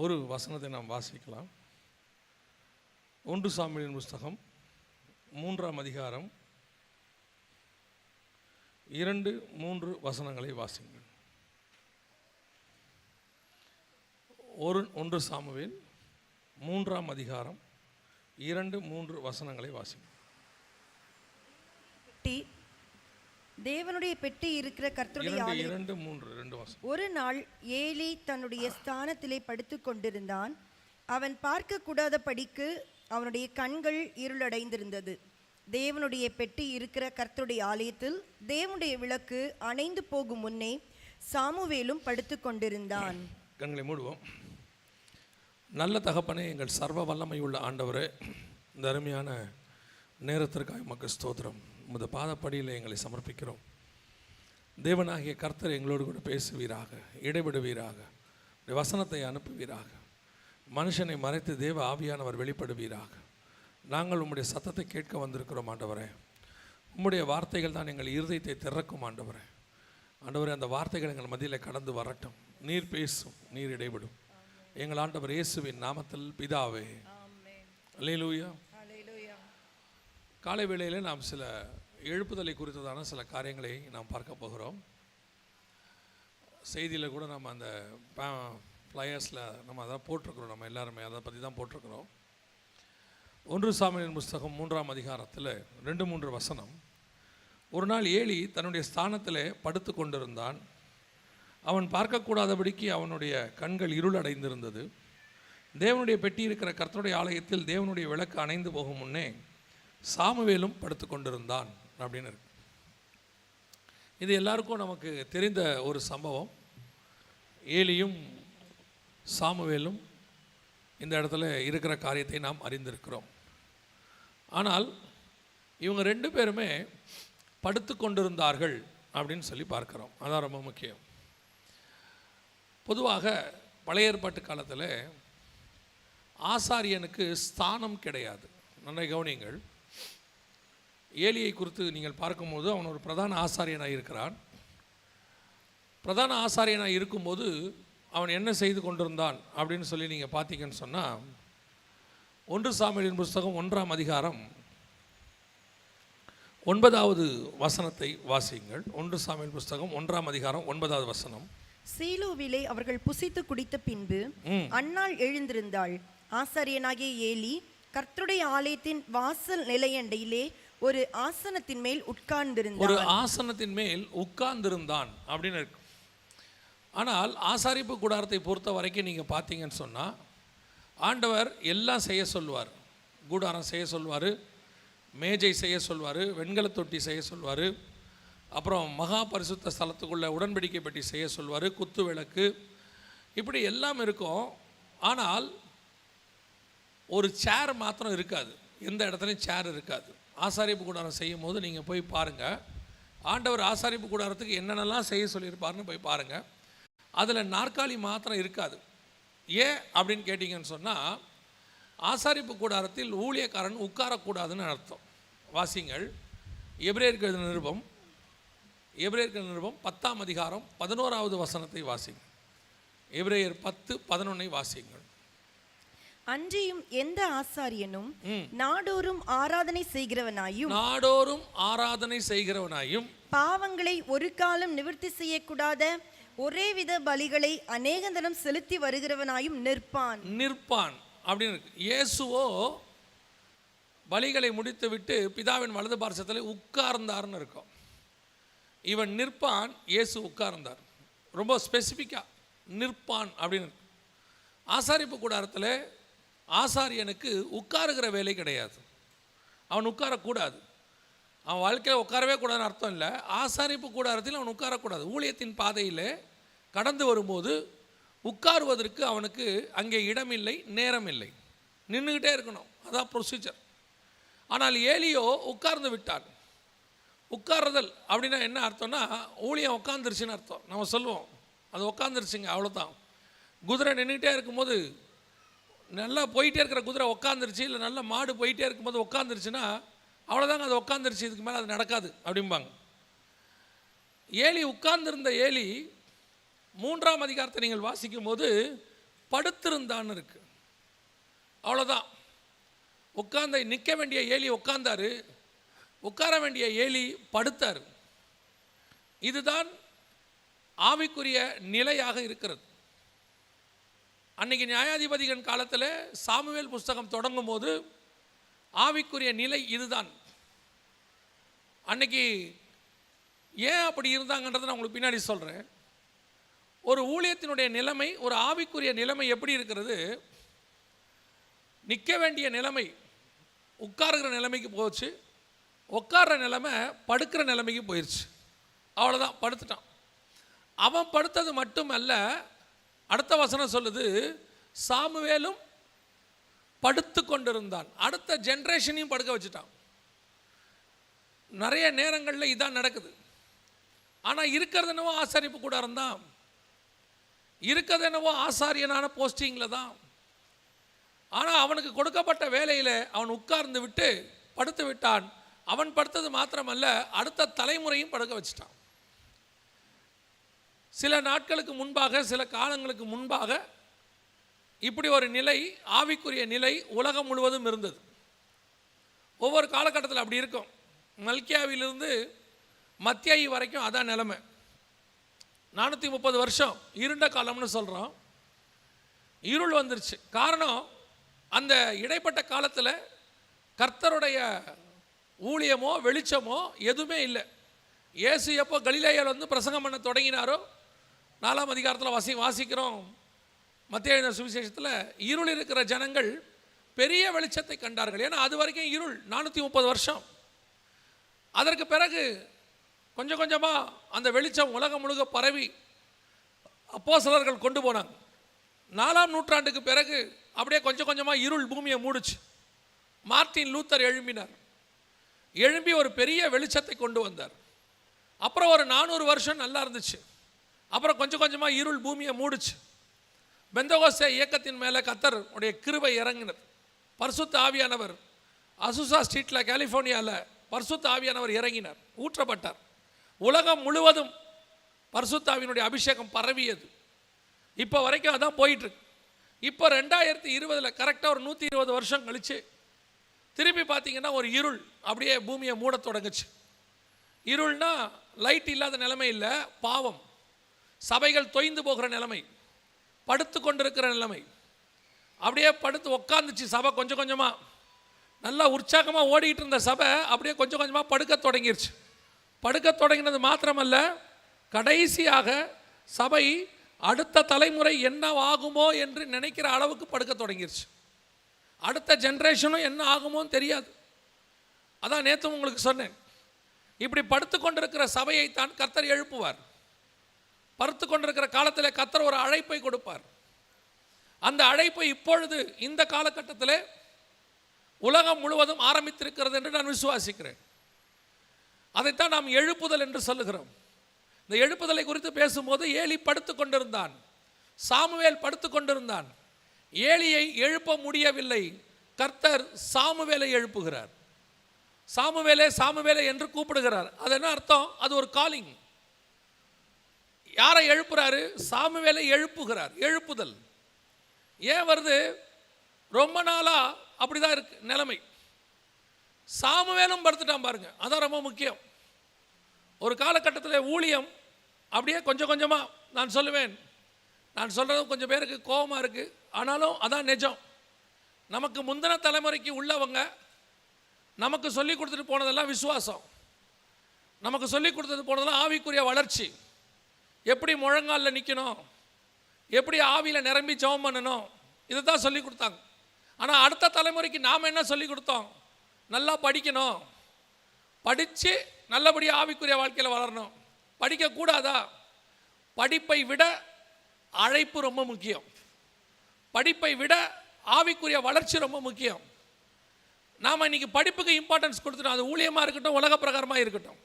ஒரு வசனத்தை நாம் வாசிக்கலாம். 1 சாமுவேலின் புஸ்தகம் 3ஆம் அதிகாரம் 2-3 வசனங்களை வாசிங்கள். 1 சாமுவேல் 3ஆம் அதிகாரம் 2-3 வசனங்களை வாசிங்கள். தேவனுடைய பெட்டி இருக்கிற கர்த்தருடைய ஒரு நாள் ஏலி தன்னுடைய ஸ்தானத்திலே படுத்து கொண்டிருந்தான். அவன் பார்க்க கூடாதபடிக்கு அவனுடைய கண்கள் இருளடைந்திருந்தது. தேவனுடைய பெட்டி இருக்கிற கர்த்தருடைய ஆலயத்தில் தேவனுடைய விளக்கு அணைந்து போகும் முன்னே சாமுவேலும் படுத்து கொண்டிருந்தான். கண்களை மூடுவோம். நல்ல தகப்பனே, எங்கள் சர்வ வல்லமை உள்ள ஆண்டவரே, இந்த அருமையான நேரத்திற்காக உமக்கு ஸ்தோத்திரம். உமது பாதப்படியில் எங்களை சமர்ப்பிக்கிறோம். தேவனாகிய கர்த்தர் எங்களோடு கூட பேசுவீராக, இடைபடுவீராக, வசனத்தை அனுப்புவீராக. மனுஷனை மறைத்து தேவ ஆவியானவர் வெளிப்படுவீராக. நாங்கள் உம்முடைய சத்தத்தை கேட்க வந்திருக்கிறோம் ஆண்டவரே. உம்முடைய வார்த்தைகள் தான் எங்கள் இருதயத்தை திறக்கும் ஆண்டவரே. ஆண்டவரே, அந்த வார்த்தைகள் எங்கள் மத்தியில் கடந்து வரட்டும். நீர் பேசும், நீர் இடைபடும். எங்கள் ஆண்டவர் இயேசுவின் நாமத்தில் பிதாவே, அல்லேலூயா. காலை வேளையில் நாம் சில எழுப்புதலை குறித்ததான சில காரியங்களை நாம் பார்க்க போகிறோம். செய்தியில் கூட நம்ம அந்த ஃப்ளையர்ஸில் நம்ம அதான் போட்டிருக்கிறோம். நம்ம எல்லாருமே அதை பற்றி தான் போட்டிருக்கிறோம். 1 சாமுவேலின் புஸ்தகம் 3ஆம் அதிகாரத்தில் 2-3 வசனம். ஒரு நாள் ஏலி தன்னுடைய ஸ்தானத்தில் படுத்து கொண்டிருந்தான். அவன் பார்க்கக்கூடாதபடிக்கு அவனுடைய கண்கள் இருளடைந்திருந்தது. தேவனுடைய பெட்டி இருக்கிற கர்த்தருடைய ஆலயத்தில் தேவனுடைய விளக்கு அணைந்து போகும் முன்னே சாமுவேலும் படுத்து கொண்டிருந்தான் அப்படின்னு இருக்கு. இது எல்லாருக்கும் நமக்கு தெரிந்த ஒரு சம்பவம். ஏலியும் சாமுவேலும் இந்த இடத்துல இருக்கிற காரியத்தை நாம் அறிந்திருக்கிறோம். ஆனால் இவங்க 2 பேருமே படுத்து கொண்டிருந்தார்கள் அப்படின்னு சொல்லி பார்க்குறோம். அதான் ரொம்ப முக்கியம். பொதுவாக பழைய ஏற்பாட்டு காலத்தில் ஆசாரியனுக்கு ஸ்தானம் கிடையாது. நன்றாக கவனியுங்கள். ஏலியை குறித்து நீங்கள் பார்க்கும்போது அவன் ஒரு பிரதான ஆசாரியனாக இருக்கிறான். பிரதான ஆசாரியனாக இருக்கும்போது அவன் என்ன செய்து கொண்டிருந்தான் அப்படின்னு சொல்லி நீங்கள் பார்த்தீங்கன்னு சொன்னால் 1 சாமுவேலின் புஸ்தகம் 1ஆம் அதிகாரம் 9வது வசனத்தை வாசியுங்கள். 1 சாமுவேல் புஸ்தகம் 1ஆம் அதிகாரம் 9வது வசனம். சீலோவிலே அவர்கள் புசித்து குடித்த பின்பு அன்னாள் எழுந்திருந்தாள். ஆசாரியனாகிய ஏலி கர்த்தருடைய ஆலயத்தின் வாசல் நிலையண்டையிலே ஒரு ஆசனத்தின் மேல் உட்கார்ந்திருந்தான் அப்படின்னு இருக்கு. ஆனால் ஆசாரிப்பு கூடாரத்தை பொறுத்த வரைக்கும் நீங்கள் பார்த்தீங்கன்னு சொன்னால் ஆண்டவர் எல்லாம் செய்ய சொல்வார். கூடாரம் செய்ய சொல்வார், மேஜை செய்ய சொல்வார், வெண்கல தொட்டி செய்ய சொல்வார், அப்புறம் மகா பரிசுத்த ஸ்தலத்துக்குள்ள உடன்படிக்கை பெட்டி செய்ய சொல்வார், குத்து விளக்கு, இப்படி எல்லாம் இருக்கும். ஆனால் ஒரு சேர் மாத்திரம் இருக்காது. எந்த இடத்துலையும் சேர் இருக்காது. ஆசாரிப்பு கூடாரம் செய்யும் போது நீங்கள் போய் பாருங்கள். ஆண்டவர் ஆசாரிப்பு கூடாரத்துக்கு என்னென்னலாம் செய்ய சொல்லியிருப்பாருன்னு போய் பாருங்கள். அதில் நாற்காலி மாத்திரம் இருக்காது. ஏன் அப்படின்னு கேட்டிங்கன்னு சொன்னால், ஆசாரிப்பு கூடாரத்தில் ஊழியக்காரன் உட்காரக்கூடாதுன்னு அர்த்தம். வாசிங்கள். எபிரேயருக்கு எழுதின நிருபம் 10ஆம் அதிகாரம் 11வது வசனத்தை வாசிங்க. எபிரேயர் 10:11 வாசிங்கள். அன்றியும் எந்த ஆசாரியனும் நாடோறும் ஆராதனை செய்கிறவனாயும் பாவங்களை ஒரு காலம் நிவர்த்தி செய்யக்கூடாத ஒரே வித பலிகளை அநேகந்தரம் செலுத்தி வருகிறவனாயும் நிற்பான் அப்படின்னு இருக்கு. இயேசுவோ பலிகளை முடித்து விட்டு பிதாவின் வலது பார்சத்தில் உட்கார்ந்தார்னு இருக்கும். இவன் நிற்பான், இயேசு உட்கார்ந்தார். ரொம்ப ஸ்பெசிஃபிக்காக நிற்பான் அப்படின்னு இருக்கு. ஆசாரிப்பு கூடாரத்தில் ஆசாரியனுக்கு உட்காருகிற வேலை கிடையாது. அவன் உட்காரக்கூடாது. அவன் வாழ்க்கையில் உட்காரவே கூடாதுன்னு அர்த்தம் இல்லை. ஆசாரிப்பு கூடாரத்தில் அவன் உட்காரக்கூடாது. ஊழியத்தின் பாதையில் கடந்து வரும்போது உட்காருவதற்கு அவனுக்கு அங்கே இடமில்லை, நேரம் இல்லை. நின்றுக்கிட்டே இருக்கணும். அதான் ப்ரொசீஜர். ஆனால் ஏலியோ உட்கார்ந்து விட்டான். உட்கார்றதல் அப்படின்னா என்ன அர்த்தம்னா, ஊழியம் உட்காந்துருச்சுன்னு அர்த்தம். நம்ம சொல்லுவோம் அது உட்காந்துருச்சுங்க, அவ்வளோதான். குதிரை நின்றுக்கிட்டே இருக்கும்போது, நல்லா போயிட்டே இருக்கிற குதிரை உட்காந்துருச்சு, இல்லை நல்ல மாடு போயிட்டே இருக்கும்போது உட்காந்துருச்சுன்னா அவ்வளோதாங்க, அது உட்காந்துருச்சு, இதுக்கு மேலே அது நடக்காது அப்படிம்பாங்க. ஏலி உட்கார்ந்திருந்த ஏலி 3ஆம் அதிகாரத்தை நீங்கள் வாசிக்கும் போது படுத்திருந்தான்னு இருக்கு. அவ்வளோதான். உட்கார்ந்த நிற்க வேண்டிய ஏலி உட்கார்ந்தாரு, உட்கார வேண்டிய ஏலி படுத்தார். இதுதான் ஆவிக்குரிய நிலையாக இருக்கிறது. அன்னைக்கு நியாயாதிபதிகள் காலத்தில் சாமுவேல் புஸ்தகம் தொடங்கும் போது ஆவிக்குரிய நிலை இதுதான். அன்னைக்கு ஏன் அப்படி இருந்தாங்கன்றதை நான் உங்களுக்கு பின்னாடி சொல்கிறேன். ஒரு ஊழியத்தினுடைய நிலைமை, ஒரு ஆவிக்குரிய நிலைமை எப்படி இருக்கிறது? நிற்க வேண்டிய நிலைமை உட்காருகிற நிலைமைக்கு போச்சு, உட்கார்ற நிலைமை படுக்கிற நிலைமைக்கு போயிடுச்சு. அவ்வளோதான், படுத்துட்டான். அவன் படுத்தது மட்டுமல்ல, அடுத்த வசனம் சொல்லுது, சாமுவேலும் படுத்து கொண்டிருந்தான். அடுத்த ஜென்ரேஷனையும் படுக்க வச்சுட்டான். நிறைய நேரங்களில் இதான் நடக்குது. ஆனால் இருக்கிறது என்னவோ ஆசாரிப்பு கூடாரம் தான், இருக்கிறது என்னவோ ஆசாரியனான போஸ்டிங்கில் தான். ஆனால் அவனுக்கு கொடுக்கப்பட்ட வேலையில் அவன் உட்கார்ந்து விட்டு படுத்து விட்டான். அவன் படுத்தது மாத்திரமல்ல, அடுத்த தலைமுறையும் படுக்க வச்சுட்டான். சில நாட்களுக்கு முன்பாக, சில காலங்களுக்கு முன்பாக இப்படி ஒரு நிலை, ஆவிக்குரிய நிலை உலகம் முழுவதும் இருந்தது. ஒவ்வொரு காலகட்டத்தில் அப்படி இருக்கும். மல்கியாவிலிருந்து மத்தியாயி வரைக்கும் அதான் நிலைமை. 430 வருஷம் இருண்ட காலம்னு சொல்கிறோம். இருள் வந்துருச்சு. காரணம், அந்த இடைப்பட்ட காலத்தில் கர்த்தருடைய ஊழியமோ வெளிச்சமோ எதுவுமே இல்லை. இயேசு எப்போ கலிலேயாவில் வந்து பிரசங்கம் பண்ண தொடங்கினாரோ, 4ஆம் அதிகாரத்தில் வாசிக்கிறோம் மத்தேயு சுவிசேஷத்தில், இருள் இருக்கிற ஜனங்கள் பெரிய வெளிச்சத்தை கண்டார்கள். ஏன்னா அது வரைக்கும் இருள் 430 வருஷம். அதற்கு பிறகு கொஞ்சம் கொஞ்சமாக அந்த வெளிச்சம் உலகம் முழுக்க பரவி அப்போஸ்தலர்கள் கொண்டு போனாங்க. 4ஆம் நூற்றாண்டுக்கு பிறகு அப்படியே கொஞ்சம் கொஞ்சமாக இருள் பூமியை மூடுச்சு. Martin Luther எழும்பினார். எழும்பி ஒரு பெரிய வெளிச்சத்தை கொண்டு வந்தார். அப்புறம் ஒரு 400 வருஷம் நல்லா இருந்துச்சு. அப்புறம் கொஞ்சம் கொஞ்சமாக இருள் பூமியை மூடுச்சு. பெந்தகோஸ்தே இயக்கத்தின் மேலே கர்த்தர் உடைய கிருபை இறங்கினது. பரிசுத்த ஆவியானவர் அசுசா ஸ்ட்ரீட்டில் கலிஃபோர்னியாவில் பரிசுத்த ஆவியானவர் இறங்கினார், ஊற்றப்பட்டார். உலகம் முழுவதும் பரிசுத்த ஆவியினுடைய அபிஷேகம் பரவியது. இப்போ வரைக்கும் அதான் போயிட்டுருக்கு. இப்போ 2020 கரெக்டாக ஒரு 120 வருஷம் கழிச்சு திருப்பி பார்த்தீங்கன்னா ஒரு இருள் அப்படியே பூமியை மூட தொடங்குச்சு. இருள்னா லைட் இல்லாத நிலைமை இல்லை, பாவம், சபைகள் தொய்ந்து போகிற நிலைமை, படுத்து கொண்டிருக்கிற நிலைமை. அப்படியே படுத்து உக்காந்துச்சு சபை. கொஞ்சம் கொஞ்சமாக நல்லா உற்சாகமாக ஓடிக்கிட்டு இருந்த சபை அப்படியே கொஞ்சம் கொஞ்சமாக படுக்க தொடங்கிருச்சு. படுக்க தொடங்கினது மாத்திரமல்ல, கடைசியாக சபை அடுத்த தலைமுறை என்ன ஆகுமோ என்று நினைக்கிற அளவுக்கு படுக்க தொடங்கிருச்சு. அடுத்த ஜென்ரேஷனும் என்ன ஆகுமோன்னு தெரியாது. அதான் நேற்று உங்களுக்கு சொன்னேன், இப்படி படுத்து கொண்டிருக்கிற சபையை தான் கர்த்தர் எழுப்புவார். படுத்து கொண்டிருக்கிற காலத்தில் கர்த்தர் ஒரு அழைப்பை கொடுப்பார். அந்த அழைப்பை இப்பொழுது இந்த காலகட்டத்தில் உலகம் முழுவதும் ஆரம்பித்திருக்கிறது என்று நான் விசுவாசிக்கிறேன். அதைத்தான் நாம் எழுப்புதல் என்று சொல்லுகிறோம். இந்த எழுப்புதலை குறித்து பேசும்போது ஏலி படுத்து கொண்டிருந்தான், சாமுவேல் படுத்து கொண்டிருந்தான். ஏலியை எழுப்ப முடியவில்லை. கர்த்தர் சாமுவேலை எழுப்புகிறார். சாமுவேலே சாமுவேலே என்று கூப்பிடுகிறார். அது என்ன அர்த்தம்? அது ஒரு காலிங். யாரை எழுப்புறாரு? சாமுவேலை எழுப்புகிறார். எழுப்புதல் ஏன் வருது? ரொம்ப நாளா அப்படிதான் இருக்கு நிலைமை. சாமுவேலும் படுத்துட்டான் பாருங்க, அதான் ரொம்ப முக்கியம். ஒரு காலகட்டத்தில் ஊழியம் அப்படியே கொஞ்சம் கொஞ்சமாக, நான் சொல்லுவேன், நான் சொல்கிறது கொஞ்சம் பேருக்கு கோபமாக இருக்குது, ஆனாலும் அதான் நிஜம். நமக்கு முந்தின தலைமுறைக்கு உள்ளவங்க நமக்கு சொல்லி கொடுத்துட்டு போனதெல்லாம் விசுவாசம், நமக்கு சொல்லி கொடுத்துட்டு போனதெல்லாம் ஆவிக்குரிய வளர்ச்சி. எப்படி முழங்காலில் நிற்கணும், எப்படி ஆவியில் நிரம்பி ஜெபம் பண்ணணும், இதை தான் சொல்லி கொடுத்தாங்க. ஆனால் அடுத்த தலைமுறைக்கு நாம் என்ன சொல்லி கொடுத்தோம்? நல்லா படிக்கணும், படித்து நல்லபடியாக ஆவிக்குரிய வாழ்க்கையில் வளரணும். படிக்கக்கூடாதா? படிப்பை விட அழைப்பு ரொம்ப முக்கியம். படிப்பை விட ஆவிக்குரிய வளர்ச்சி ரொம்ப முக்கியம். நாம் இன்றைக்கி படிப்புக்கு இம்பார்ட்டன்ஸ் கொடுத்துட்டோம். அது ஊழியமாக இருக்கட்டும், உலக பிரகாரமாக இருக்கட்டும்.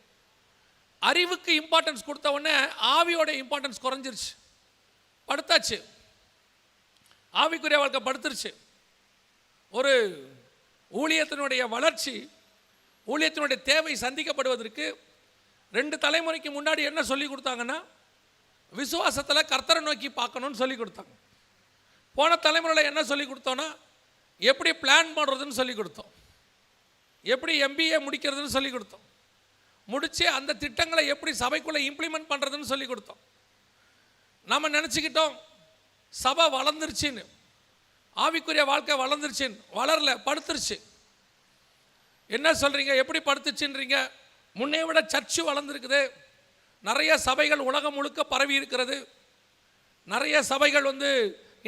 அறிவுக்கு இம்பார்ட்டன்ஸ் கொடுத்த உடனே ஆவியோட இம்பார்ட்டன்ஸ் குறைஞ்சிருச்சு. படுத்தாச்சு, ஆவிக்குரிய வாழ்க்கை படுத்துருச்சு. ஒரு ஊழியத்தினுடைய வளர்ச்சி, ஊழியத்தினுடைய தேவை சந்திக்கப்படுவதற்கு 2 தலைமுறைக்கு முன்னாடி என்ன சொல்லி கொடுத்தாங்கன்னா, விசுவாசத்தில் கர்த்தரை நோக்கி பார்க்கணும்னு சொல்லி கொடுத்தாங்க. போன தலைமுறையில் என்ன சொல்லி கொடுத்தோன்னா எப்படி பிளான் பண்ணுறதுன்னு சொல்லி கொடுத்தோம், எப்படி MBA முடிக்கிறதுன்னு சொல்லி கொடுத்தோம், முடித்து அந்த திட்டங்களை எப்படி சபைக்குள்ளே இம்ப்ளிமெண்ட் பண்ணுறதுன்னு சொல்லி கொடுத்தோம். நம்ம நினச்சிக்கிட்டோம் சபை வளர்ந்துருச்சின்னு, ஆவிக்குரிய வாழ்க்கை வளர்ந்துருச்சின்னு. வளரல, படுத்துருச்சு. என்ன சொல்கிறீங்க, எப்படி படுத்துச்சுன்றீங்க? முன்னே விட சர்ச்சு வளர்ந்துருக்குது, நிறைய சபைகள் உலகம் முழுக்க பரவி இருக்கிறது, நிறைய சபைகள்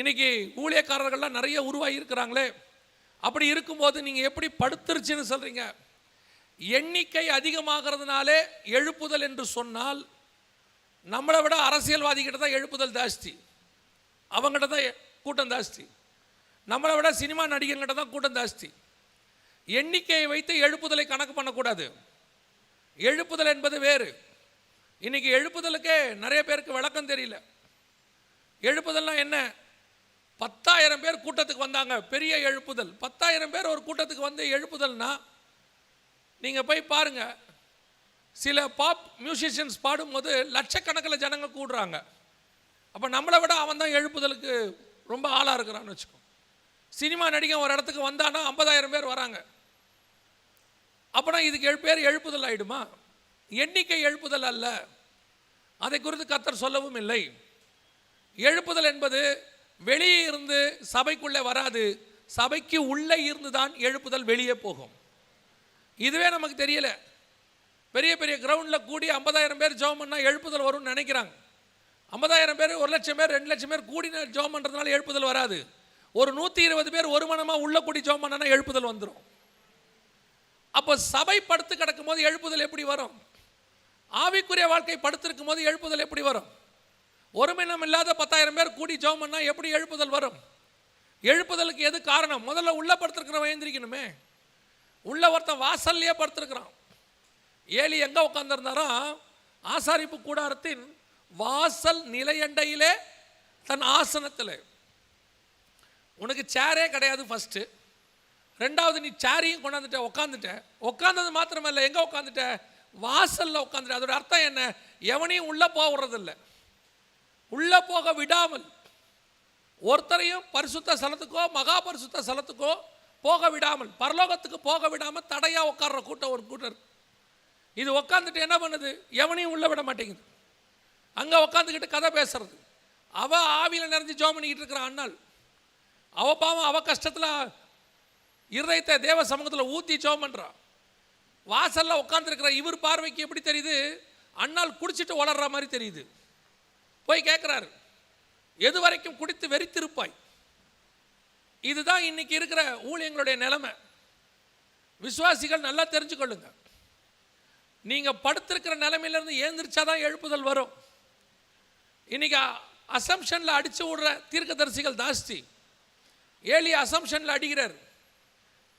இன்னைக்கு ஊழியக்காரர்கள்லாம் நிறைய உருவாகி இருக்கிறாங்களே. அப்படி இருக்கும்போது நீங்கள் எப்படி படுத்துருச்சுன்னு சொல்கிறீங்க? எண்ணிக்கை அதிகமாகிறதுனாலே எழுப்புதல் என்று சொன்னால், நம்மளை விட அரசியல்வாதிகிட்ட தான் எழுப்புதல் ஜாஸ்தி, அவங்ககிட்ட தான் கூட்டம் ஜாஸ்தி. நம்மளை விட சினிமா நடிகர்கிட்ட தான் கூட்டம் ஜாஸ்தி. எண்ணிக்கையை வைத்து எழுப்புதலை கணக்கு பண்ணக்கூடாது. எழுப்புதல் என்பது வேறு. இன்றைக்கி எழுப்புதலுக்கே நிறைய பேருக்கு விளக்கம் தெரியல. எழுப்புதல்னா என்ன? 10,000 பேர் கூட்டத்துக்கு வந்தாங்க, பெரிய எழுப்புதல். 10,000 பேர் ஒரு கூட்டத்துக்கு வந்து எழுப்புதல்னா, நீங்கள் போய் பாருங்கள், சில பாப் மியூசிஷியன்ஸ் பாடும்போது லட்சக்கணக்கில் ஜனங்க கூடுறாங்க. அப்போ நம்மளை விட அவன் தான் எழுப்புதலுக்கு ரொம்ப ஆளாக இருக்கிறான்னு வச்சுக்கோ. சினிமா நடிகன் ஒரு இடத்துக்கு வந்தானா 50,000 பேர் வராங்க. அப்போனா இதுக்கு பேர் எழுப்புதல் ஆகிடுமா? எண்ணிக்கை எழுப்புதல் அல்ல. அதை குறித்து கர்த்தர் சொல்லவும் இல்லை. எழுப்புதல் என்பது வெளியே இருந்து சபைக்குள்ளே வராது, சபைக்கு உள்ளே இருந்து தான் எழுப்புதல் வெளியே போகும். இதுவே நமக்கு தெரியல. பெரிய பெரிய கிரவுண்டில் கூடி 50,000 பேர் ஜெபம் பண்ணால் எழுப்புதல் வரும்னு நினைக்கிறாங்க. 50,000 பேர், 1,00,000 பேர், 2,00,000 பேர் கூடி ஜெபம் பண்ணுறதுனால எழுப்புதல் வராது. ஒரு 120 பேர் ஒரு மனமாக உள்ள கூடி ஜெபம் பண்ணனா எழுப்புதல் வந்துடும். அப்போ சபை படுத்து கிடக்கும் போது எழுப்புதல் எப்படி வரும்? ஆவிக்குரிய வாழ்க்கை படுத்திருக்கும் போது எழுப்புதல் எப்படி வரும்? ஒருமினம் இல்லாத 10,000 பேர் கூடி ஜெபம் பண்ணால் எப்படி எழுப்புதல் வரும்? எழுப்புதலுக்கு எது காரணம்? முதல்ல உள்ள படுத்திருக்கிறவன் எழுந்திரிக்கணுமே. உள்ள ஒருத்தன் வாசல்லையே படுத்திருக்கிறான். ஏலி எங்கே உட்காந்துருந்தாரோ? ஆசாரிப்பு கூடாரத்தின் வாசல் நிலையண்டையிலே தன் ஆசனத்தில். உனக்கு சேரே கிடையாது ஃபஸ்ட்டு. ரெண்டாவது, நீ சேரையும் கொண்டாந்துட்ட, உட்காந்தது மாத்திரமல்ல, எங்கே உட்காந்துட்ட? வாசலில் உட்காந்துட்ட. அதோட அர்த்தம் என்ன? எவனையும் உள்ளே போக விடுறதில்லை, உள்ளே போக விடாமல், ஒருத்தரையும் பரிசுத்த ஸ்தலத்துக்கோ மகா பரிசுத்த ஸ்தலத்துக்கோ போக விடாமல், பரலோகத்துக்கு போக விடாமல் தடையாக உட்கார்ற கூட்டம் ஒரு கூட்டம். இது உட்காந்துட்டு என்ன பண்ணுது? எவனையும் உள்ளே விட மாட்டேங்குது. அங்கே உட்காந்துக்கிட்டு கதை பேசுறது. அவள் ஆவியில் நிறைஞ்சு ஜெபம் பண்ணிக்கிட்டு இருக்கிறான் அண்ணாள். அவள் பாவம், அவள் கஷ்டத்தில் இருதயத்தை தேவ சமூகத்தில் ஊற்றி ஜெபம் பண்ணுறான். வாசலில் உட்காந்துருக்கிற இவர் பார்வைக்கு எப்படி தெரியுது? அண்ணாள் குடிச்சிட்டு வளர்ற மாதிரி தெரியுது. போய் கேட்குறாரு, எது வரைக்கும் குடித்து வெறித்திருப்பாய்? இதுதான் இன்னைக்கு இருக்கிற ஊழியங்களுடைய நிலைமை. விசுவாசிகள் நல்லா தெரிஞ்சுக்கொள்ளுங்க. நீங்கள் படுத்திருக்கிற நிலைமையிலேருந்து ஏந்திரிச்சாதான் எழுப்புதல் வரும். இன்னைக்கு அசம்ஷனில் அடித்து விடுற தீர்க்கதரிசிகள் ஜாஸ்தி. ஏலி அசம்ஷனில் அடிக்கிறார்.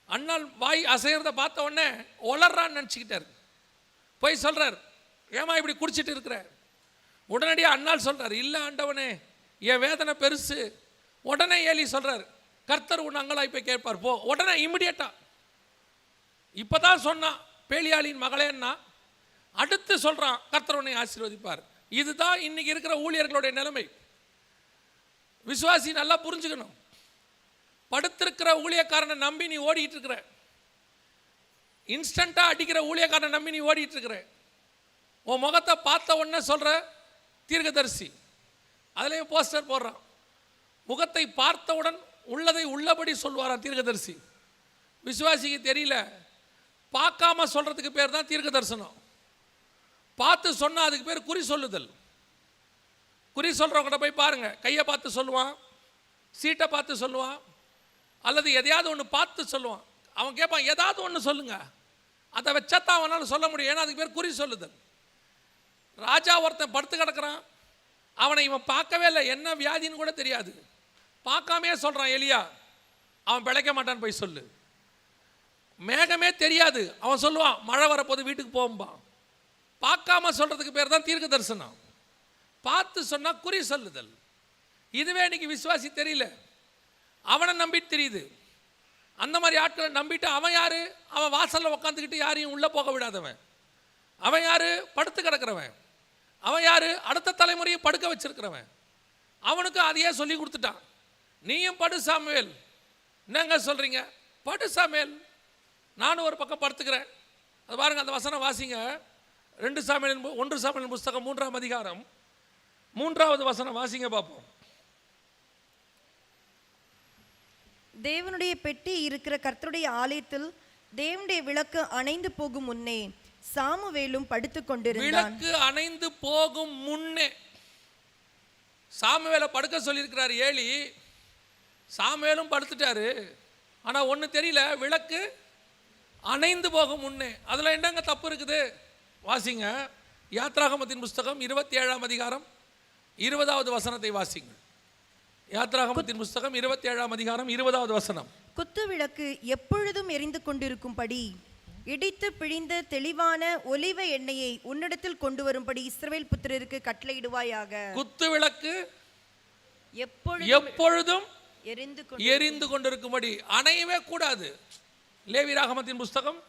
அண்ணால் வாய் அசைகிறத பார்த்த உடனே ஒளர்றான்னு நினச்சிக்கிட்டார். போய் சொல்கிறார், ஏமா இப்படி குடிச்சிட்டு இருக்கிற? உடனடியாக அண்ணால் சொல்கிறார், இல்லை ஆண்டவனே, என் வேதனை பெருசு. உடனே ஏலி சொல்கிறார், கர்த்தர் உன் அங்கலாய்ப்பை கேட்பார், போ. உடனே இமிடியேட்டாக இப்போ தான் சொன்னான் பேலியாளின் மகளேன்னா, அடுத்து சொல்கிறான் கர்த்தர் உன்னை ஆசீர்வதிப்பார். இதுதான் இன்னைக்கு இருக்கிற ஊழியர்களுடைய நிலைமை. விசுவாசி நல்லா புரிஞ்சுக்கணும். படுத்திருக்கிற ஊழியக்காரனை நம்பி நீ ஓடிட்டு இருக்கிற, இன்ஸ்டண்ட்டாக அடிக்கிற ஊழியக்காரனை நம்பி நீ ஓடிட்டு இருக்கிற. உன் முகத்தை பார்த்த உடனே சொல்கிற தீர்க்கதரிசி, அதுலேயும் போஸ்டர் போடுறான், முகத்தை பார்த்தவுடன் உள்ளதை உள்ளபடி சொல்வாரான் தீர்க்கதரிசி. விசுவாசிக்கு தெரியல, பார்க்காம சொல்கிறதுக்கு பேர் தான் தீர்க்க தரிசனம். பார்த்து சொன்னால் அதுக்கு பேர் குறி சொல்லுதல். குறி சொல்கிறவங்கிட்ட போய் பாருங்கள், கையை பார்த்து சொல்லுவான், சீட்டை பார்த்து சொல்லுவான், அல்லது எதையாவது ஒன்று பார்த்து சொல்லுவான். அவன் கேட்பான், ஏதாவது ஒன்று சொல்லுங்கள், அதை வச்சத்தான் அவனால் சொல்ல முடியும். ஏன்னா அதுக்கு பேர் குறி சொல்லுதல். ராஜா ஒருத்தன் படுத்து கிடக்கிறான், அவனை இவன் பார்க்கவே இல்லை, என்ன வியாதின்னு கூட தெரியாது, பார்க்காமே சொல்கிறான் எலியா, அவன் பிழைக்க மாட்டான்னு போய் சொல்லு. மேகமே தெரியாது, அவன் சொல்லுவான் மழை வரப்போது வீட்டுக்கு போகும்பான். பார்க்காம சொல்கிறதுக்கு பேர் தான் தீர்க்க தரிசனம். பார்த்து சொன்னால் குறி சொல்லுதல். இதுவே இன்னைக்கு விசுவாசி தெரியல, அவனை நம்பிட்டு தெரியுது. அந்த மாதிரி ஆட்களை நம்பிட்டு அவன் யார்? அவன் வாசலில் உட்காந்துக்கிட்டு யாரையும் உள்ளே போக விடாதவன். அவன் யார்? படுத்து கிடக்கிறவன். அவன் யார்? அடுத்த தலைமுறையை படுக்க வச்சிருக்கிறவன். அவனுக்கு அதையே சொல்லி கொடுத்துட்டான். நீயும் படு சாமுவேல். என்னங்க சொல்கிறீங்க? படு சாமுவேல், நானும் ஒரு பக்கம் படுத்துக்கிறேன். அது பாருங்க, அந்த வசனம் வாசிங்க. 1 சாமுவேல் புஸ்தகம் 3ஆம் அதிகாரம் 3வது வசனம் வாசிங்க பார்ப்போம். தேவனுடைய பெட்டி இருக்கிற கர்த்தருடைய ஆலயத்தில் தேவனுடைய விளக்கு அணைந்து போகும் முன்னே சாமுவேலும் படுத்துக் கொண்டிருந்தான். விளக்கு அணைந்து போகும் முன்னே சாமுவேலை படுக்க சொல்லியிருக்கிறார் ஏலி. சாமுவேலும் படுத்துட்டாரு. ஆனால் ஒன்று தெரியல, விளக்கு அணைந்து போகும் முன்னே. அதில் என்னங்க தப்பு இருக்குது? வாசிங்க, யாத்ராகமத்தின் புஸ்தகம் 27ஆம் அதிகாரம் 20வது வசனத்தை வாசிங்க. யாத்ராகமத்தின் புஸ்தகம் 27ஆம் அதிகாரம் 20வது வசனம். குத்து விளக்கு எப்பொழுதும் எரிந்து கொண்டிருக்கும்படி இடித்து பிழிந்த தெளிவான ஒலிவ எண்ணெயை உன்னிடத்தில் கொண்டு வரும்படி இஸ்ரவேல் புத்திரருக்கு கட்டளையிடுவாயாக. குத்து விளக்கு எப்பொழுதும் எரிந்து கொண்டிருக்கும்படி, அணையவே கூடாது. லேவியராகமத்தின் புஸ்தகம்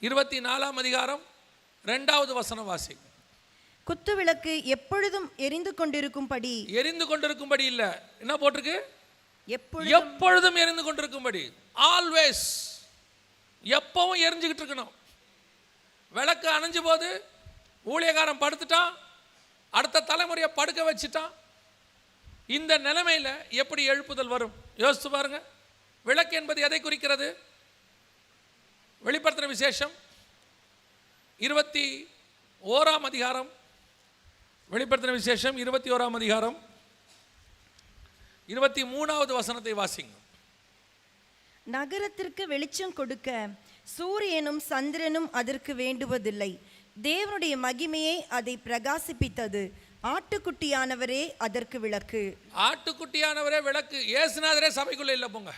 24ஆம் அதிகாரம் 2வது வசனம் வாசிங்க. குத்து விளக்கு எப்பொழுதும் எரிந்து கொண்டிருக்கும்படி. எரிந்து கொண்டிருக்கும்படி இல்ல, என்ன போட்டிருக்கு? எப்பொழுதும் எரிந்து கொண்டிருக்கும்படி. ஆல்வேஸ், எப்பவும் எரிஞ்சுக்கிட்டு இருக்கணும். விளக்கு அணைஞ்சு போது ஊழியக்காரன் படுத்துட்டான், அடுத்த தலைமுறையை படுக்க வச்சுட்டான். இந்த நிலைமையில் எப்படி எழுப்புதல் வரும்? யோசித்து பாருங்க. விளக்கு என்பது எதை குறிக்கிறது? வெளிப்படுத்தின விசேஷம் 21ஆம் அதிகாரம், வெளிப்படுத்தின விசேஷம் 21ஆம் அதிகாரம் 23வது வசனத்தை வாசிங்க. நகரத்திற்கு வெளிச்சம் கொடுக்க சூரியனும் சந்திரனும் அதற்கு வேண்டுவதில்லை. தேவனுடைய மகிமையை அதை பிரகாசிப்பித்தது. ஆட்டுக்குட்டியானவரே அதற்கு விளக்கு. ஆட்டுக்குட்டியானவரே விளக்கு. இயேசுநாதரே சபைக்குள்ளே இல்லை, போங்க.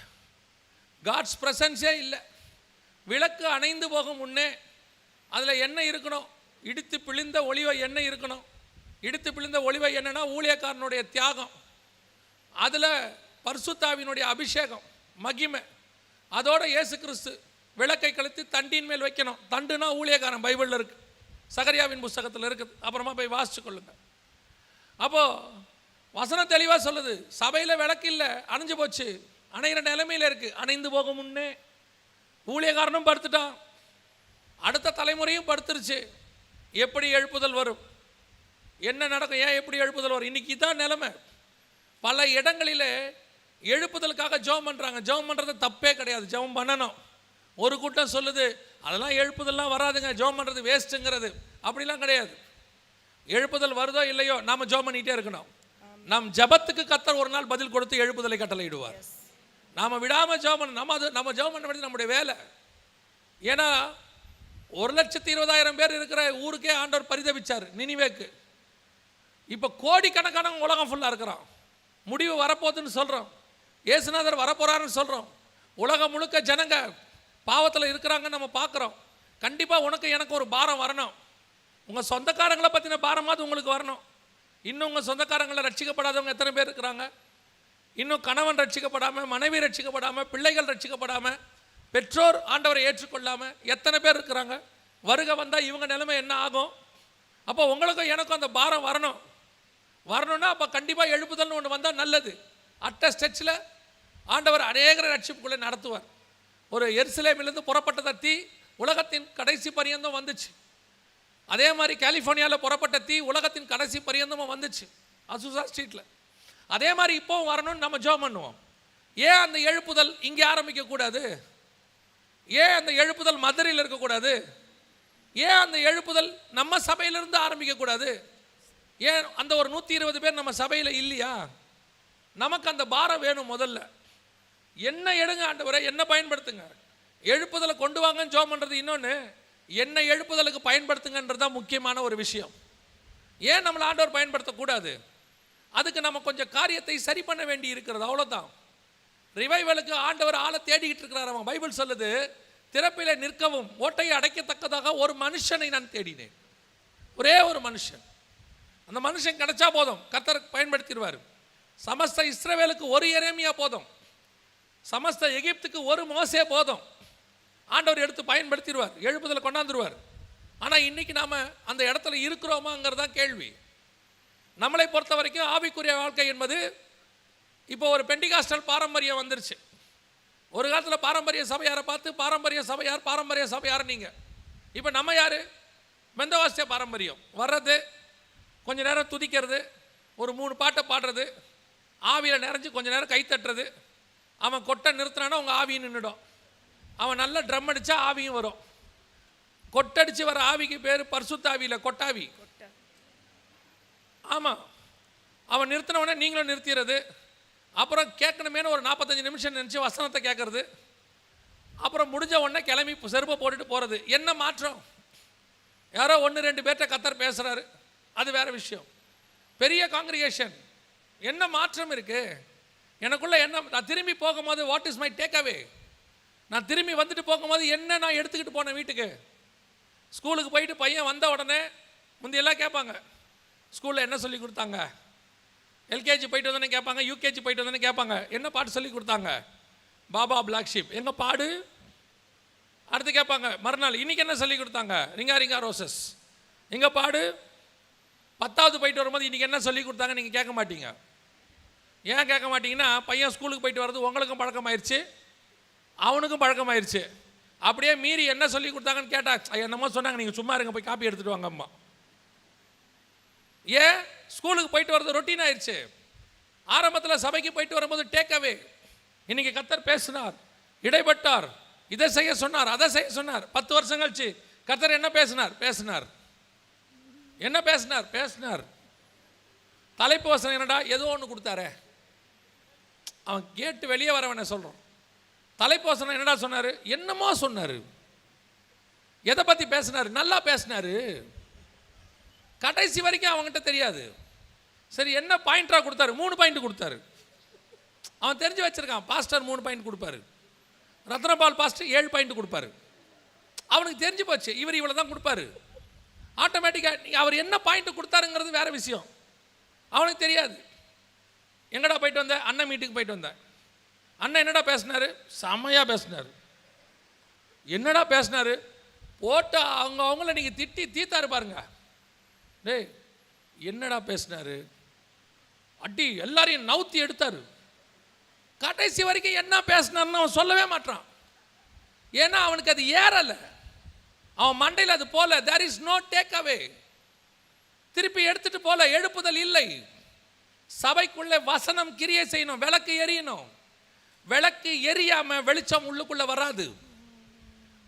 காட்ஸ் பிரசன்ஸே இல்லை. விளக்கு அணைந்து போகும் முன்னே அதில் எண்ணெய் இருக்கணும். இடித்து பிழிந்த ஒளிவ எண்ணெய் இருக்கணும். இடித்து பிழிந்த ஒளிவ எண்ணெய்னா ஊழியக்காரனுடைய தியாகம், அதில் பரிசுத்தாவினுடைய அபிஷேகம், மகிமை. அதோட இயேசு கிறிஸ்து விளக்கை கழித்து தண்டின் மேல் வைக்கணும். தண்டுனா ஊழியக்காரன், பைபிளில் இருக்குது, சகரியாவின் புஸ்தகத்தில் இருக்குது. அப்புறமா போய் வாசிச்சு கொள்ளுங்க. அப்போது வசனம் தெளிவாக சொல்லுது, சபையில் விளக்கு இல்லை, அணைஞ்சு போச்சு, அணைகிற நிலைமையில் இருக்குது. அணைந்து போகும் முன்னே ஊழியக்காரனும் படுத்துட்டான், அடுத்த தலைமுறையும் படுத்துருச்சு. எப்படி எழுப்புதல் வரும்? என்ன நடக்கும்? ஏன் எப்படி எழுப்புதல் வரும்? இன்றைக்கி தான் நிலைமை. பல இடங்களில் எழுப்புதலுக்காக ஜெபம் பண்ணுறாங்க. ஜெபம் பண்ணுறது தப்பே கிடையாது, ஜெபம் பண்ணணும். ஒரு கூட்டம் சொல்லுது அதெல்லாம் எழுப்புதல்லாம் வராதுங்க, ஜெபம் பண்ணுறது வேஸ்ட்டுங்கிறது. அப்படிலாம் கிடையாது. எழுப்புதல் வருதோ இல்லையோ நாம் ஜெபம் பண்ணிகிட்டே இருக்கணும். நம் ஜபத்துக்கு கர்த்தர் ஒரு நாள் பதில் கொடுத்து எழுப்புதலை கட்டளையிடுவார். நாம் விடாமல் ஜெபம் பண்ணணும். நம்ம ஜெபம் பண்ண வேண்டியது நம்முடைய வேலை. ஏன்னா 1,20,000 பேர் இருக்கிற ஊருக்கே ஆண்டவர் பரிதபிச்சார், நினிவேக்கு. இப்போ கோடிக்கணக்கான உலகம் ஃபுல்லாக இருக்கிறோம். முடிவு வரப்போகுதுன்னு சொல்கிறோம், இயேசுநாதர் வரப்போகிறாருன்னு சொல்கிறோம். உலகம் முழுக்க ஜனங்க பாவத்தில் இருக்கிறாங்கன்னு நம்ம பார்க்குறோம். கண்டிப்பாக உனக்கு எனக்கு ஒரு பாரம் வரணும். உங்கள் சொந்தக்காரங்களை பற்றின பாரமாவது உங்களுக்கு வரணும். இன்னும் உங்கள் சொந்தக்காரங்களை ரட்சிக்கப்படாதவங்க எத்தனை பேர் இருக்கிறாங்க? இன்னும் கணவன் ரட்சிக்கப்படாமல், மனைவி ரட்சிக்கப்படாமல், பிள்ளைகள் ரட்சிக்கப்படாமல், பெற்றோர் ஆண்டவரை ஏற்றுக்கொள்ளாமல் எத்தனை பேர் இருக்கிறாங்க? வருகை வந்தால் இவங்க நிலைமை என்ன ஆகும்? அப்போ உங்களுக்கும் எனக்கும் அந்த பாரம் வரணும்னா அப்போ கண்டிப்பாக எழுப்புதல்னு ஒன்று வந்தால் நல்லது. அட்ட ஸ்டெச்சில் ஆண்டவர் அநேகரை ரட்சிப்புக்குள்ளே நடத்துவார். ஒரு எருசலேமிலிருந்து புறப்பட்ட தீ உலகத்தின் கடைசி பரியந்தம் வந்துச்சு. அதே மாதிரி கலிஃபோர்னியாவில் புறப்பட்ட தீ உலகத்தின் கடைசி பரியந்தமும் வந்துச்சு, அசூசா ஸ்ட்ரீட்டில். அதே மாதிரி இப்போவும் வரணும்னு நம்ம ஜெபம் பண்ணுவோம். ஏன் அந்த எழுப்புதல் இங்கே ஆரம்பிக்கக்கூடாது? ஏன் அந்த எழுப்புதல் மதுரையில் இருக்கக்கூடாது? ஏன் அந்த எழுப்புதல் நம்ம சபையிலிருந்து ஆரம்பிக்கக்கூடாது? ஏன் அந்த ஒரு 120 பேர் நம்ம சபையில் இல்லையா? நமக்கு அந்த பாரம் வேணும். முதல்ல என்ன எடுங்க ஆண்டவரை, என்ன பயன்படுத்துங்க, எழுப்புதலை கொண்டு வாங்கன்னு ஜெபம் பண்ணுறது இன்னொன்று, என்ன எழுப்புதலுக்கு பயன்படுத்துங்கன்றது தான் முக்கியமான ஒரு விஷயம். ஏன் நம்மளை ஆண்டவர் பயன்படுத்தக்கூடாது? அதுக்கு நம்ம கொஞ்சம் காரியத்தை சரி பண்ண வேண்டி இருக்கிறது, அவ்வளோதான். ரிவைவலுக்கு ஆண்டவர் ஆளை தேடிக்கிட்டு இருக்கிறார். அவன் பைபிள் சொல்லுது, திறப்பிலே நிற்கவும் ஓட்டையை அடைக்கத்தக்கதாக ஒரு மனுஷனை நான் தேடினேன். ஒரே ஒரு மனுஷன். அந்த மனுஷன் கிடைச்சா போதும், கர்த்தர் பயன்படுத்திடுவார். சமஸ்த இஸ்ரவேலுக்கு ஒரு எரேமியா போதும், சமஸ்த எகிப்துக்கு ஒரு மோசே போதும், ஆண்டவர் எடுத்து பயன்படுத்திடுவார், எழுப்புதலை கொண்டாந்துருவார். ஆனால் இன்றைக்கி நாம் அந்த இடத்துல இருக்கிறோமாங்கிறதான் கேள்வி. நம்மளை பொறுத்த வரைக்கும் ஆவிக்குரிய வாழ்க்கை என்பது இப்போ ஒரு பெண்டிகாஸ்டல் பாரம்பரியம் வந்துருச்சு. ஒரு காலத்தில் பாரம்பரிய சபையாரை பார்த்து பாரம்பரிய சபையார் நீங்கள். இப்போ நம்ம யார்? பெந்தகோஸ்தே பாரம்பரியம். வர்றது, கொஞ்ச நேரம் துதிக்கிறது, ஒரு 3 பாட்டை பாடுறது, ஆவியில் நிறைஞ்சு கொஞ்ச நேரம் கை தட்டுறது. அவன் கொட்டை நிறுத்தினானா உங்கள் ஆவியும் நின்றுடும். அவன் நல்ல ட்ரம் அடித்தா ஆவியும் வரும். கொட்டடிச்சு வர ஆவிக்கு பேர் பரிசுத்த ஆவியில் கொட்டாவி. ஆமாம், அவன் நிறுத்தினவனே நீங்களும் நிறுத்திடுறது. அப்புறம் கேட்கணுமேனு ஒரு 45 நிமிஷம் நினச்சி வசனத்தை கேட்கறது. அப்புறம் முடிஞ்ச உடனே கிளம்பி செருப்பை போட்டுட்டு போகிறது. என்ன மாற்றம்? யாரோ 1-2 பேர்கிட்ட கர்த்தர் பேசுகிறாரு, அது வேறு விஷயம். பெரிய காங்கிரிகேஷன், என்ன மாற்றம் இருக்குது எனக்குள்ளே? என்ன நான் திரும்பி போகும்போது what is my take away? நான் திரும்பி வந்துட்டு போகும்போது என்ன நான் எடுத்துக்கிட்டு போனேன் வீட்டுக்கு? ஸ்கூலுக்கு போயிட்டு பையன் வந்த உடனே முந்தையெல்லாம் கேட்பாங்க, ஸ்கூலில் என்ன சொல்லி கொடுத்தாங்க? எல்கேஜி போயிட்டு வந்தோன்னே கேட்பாங்க, யூகேஜி போயிட்டு வந்தோன்னே கேட்பாங்க, என்ன பாட்டு சொல்லி கொடுத்தாங்க? பாபா பிளாக் ஷீப், எங்கே பாடு? அடுத்து கேட்பாங்க மறுநாள், இன்றைக்கி என்ன சொல்லி கொடுத்தாங்க? ரிங்கா ரிங்கா ரோசஸ், எங்கே பாடு? 10வது போயிட்டு வரும்போது இன்றைக்கி என்ன சொல்லி கொடுத்தாங்க நீங்கள் கேட்க மாட்டீங்க. ஏன் கேட்க மாட்டீங்கன்னா, பையன் ஸ்கூலுக்கு போயிட்டு வர்றது உங்களுக்கும் பழக்கமாயிருச்சு, அவனுக்கும் பழக்கமாயிருச்சு. அப்படியே மீறி என்ன சொல்லி கொடுத்தாங்கன்னு கேட்டால் என்னமோ சொன்னாங்க, நீங்கள் சும்மா இருங்க, போய் காப்பி எடுத்துகிட்டு வாங்க அம்மா. ஏன்? ஸ்கூலுக்கு போயிட்டு வர்றது ரொட்டீன் ஆயிடுச்சு. ஆரம்பத்தில் சபைக்கு போயிட்டு வரும்போது டேக் அவே. இன்னைக்கு கர்த்தர் பேசினார், இடைப்பட்டார், இதை செய்ய சொன்னார், அதை செய்ய சொன்னார். 10 வருஷம் கழிச்சு கர்த்தர் என்ன பேசினார்? என்ன பேசினார்? தலைப்பு வசனம் என்னடா? ஏதோ ஒன்று கொடுத்தாரே, அவன் கேட்டு வெளியே வரவன சொல்கிறோம். தலைப்பு வசனம் என்னடா சொன்னார்? என்னமோ சொன்னார். எதை பற்றி பேசினார்? நல்லா பேசினார். கடைசி வரைக்கும் அவங்ககிட்ட தெரியாது. சரி, என்ன பாயிண்டாக கொடுத்தாரு? 3 பாயிண்ட் கொடுத்தாரு. அவன் தெரிஞ்சு வச்சிருக்கான், பாஸ்டர் 3 பாயிண்ட் கொடுப்பாரு, ரத்னபால் பாஸ்டர் 7 பாயிண்ட் கொடுப்பாரு. அவனுக்கு தெரிஞ்சு போச்சு இவர் இவ்வளோ தான் கொடுப்பாரு. ஆட்டோமேட்டிக்காக அவர் என்ன பாயிண்ட் கொடுத்தாருங்கிறது வேறு விஷயம், அவனுக்கு தெரியாது. எங்கடா போயிட்டு வந்தேன்? அண்ணன் மீட்டுக்கு போயிட்டு வந்தேன். அண்ணன் என்னடா பேசினார்? செம்மையாக பேசினார். என்னடா பேசினார்? போட்டு அவங்கள நீங்கள் திட்டி தீத்தாரு பாருங்க. டேய் என்னடா பேசினார்? அடி எல்லாரையும் நவுத்தி எடுத்தார். கடைசி வரைக்கும் என்ன பேசினார்னு அவன் சொல்லவே மாட்டான். ஏன்னா அவனுக்கு அது ஏறலை, அவன் மண்டையில் அது போல. There is no take away. திருப்பி எடுத்துட்டு போல, எழுப்புதல் இல்லை. சபைக்குள்ளே வசனம் கிரியை செய்யணும், விளக்கு எரியணும். விளக்கு எரியாம வெளிச்சம் உள்ளுக்குள்ள வராது.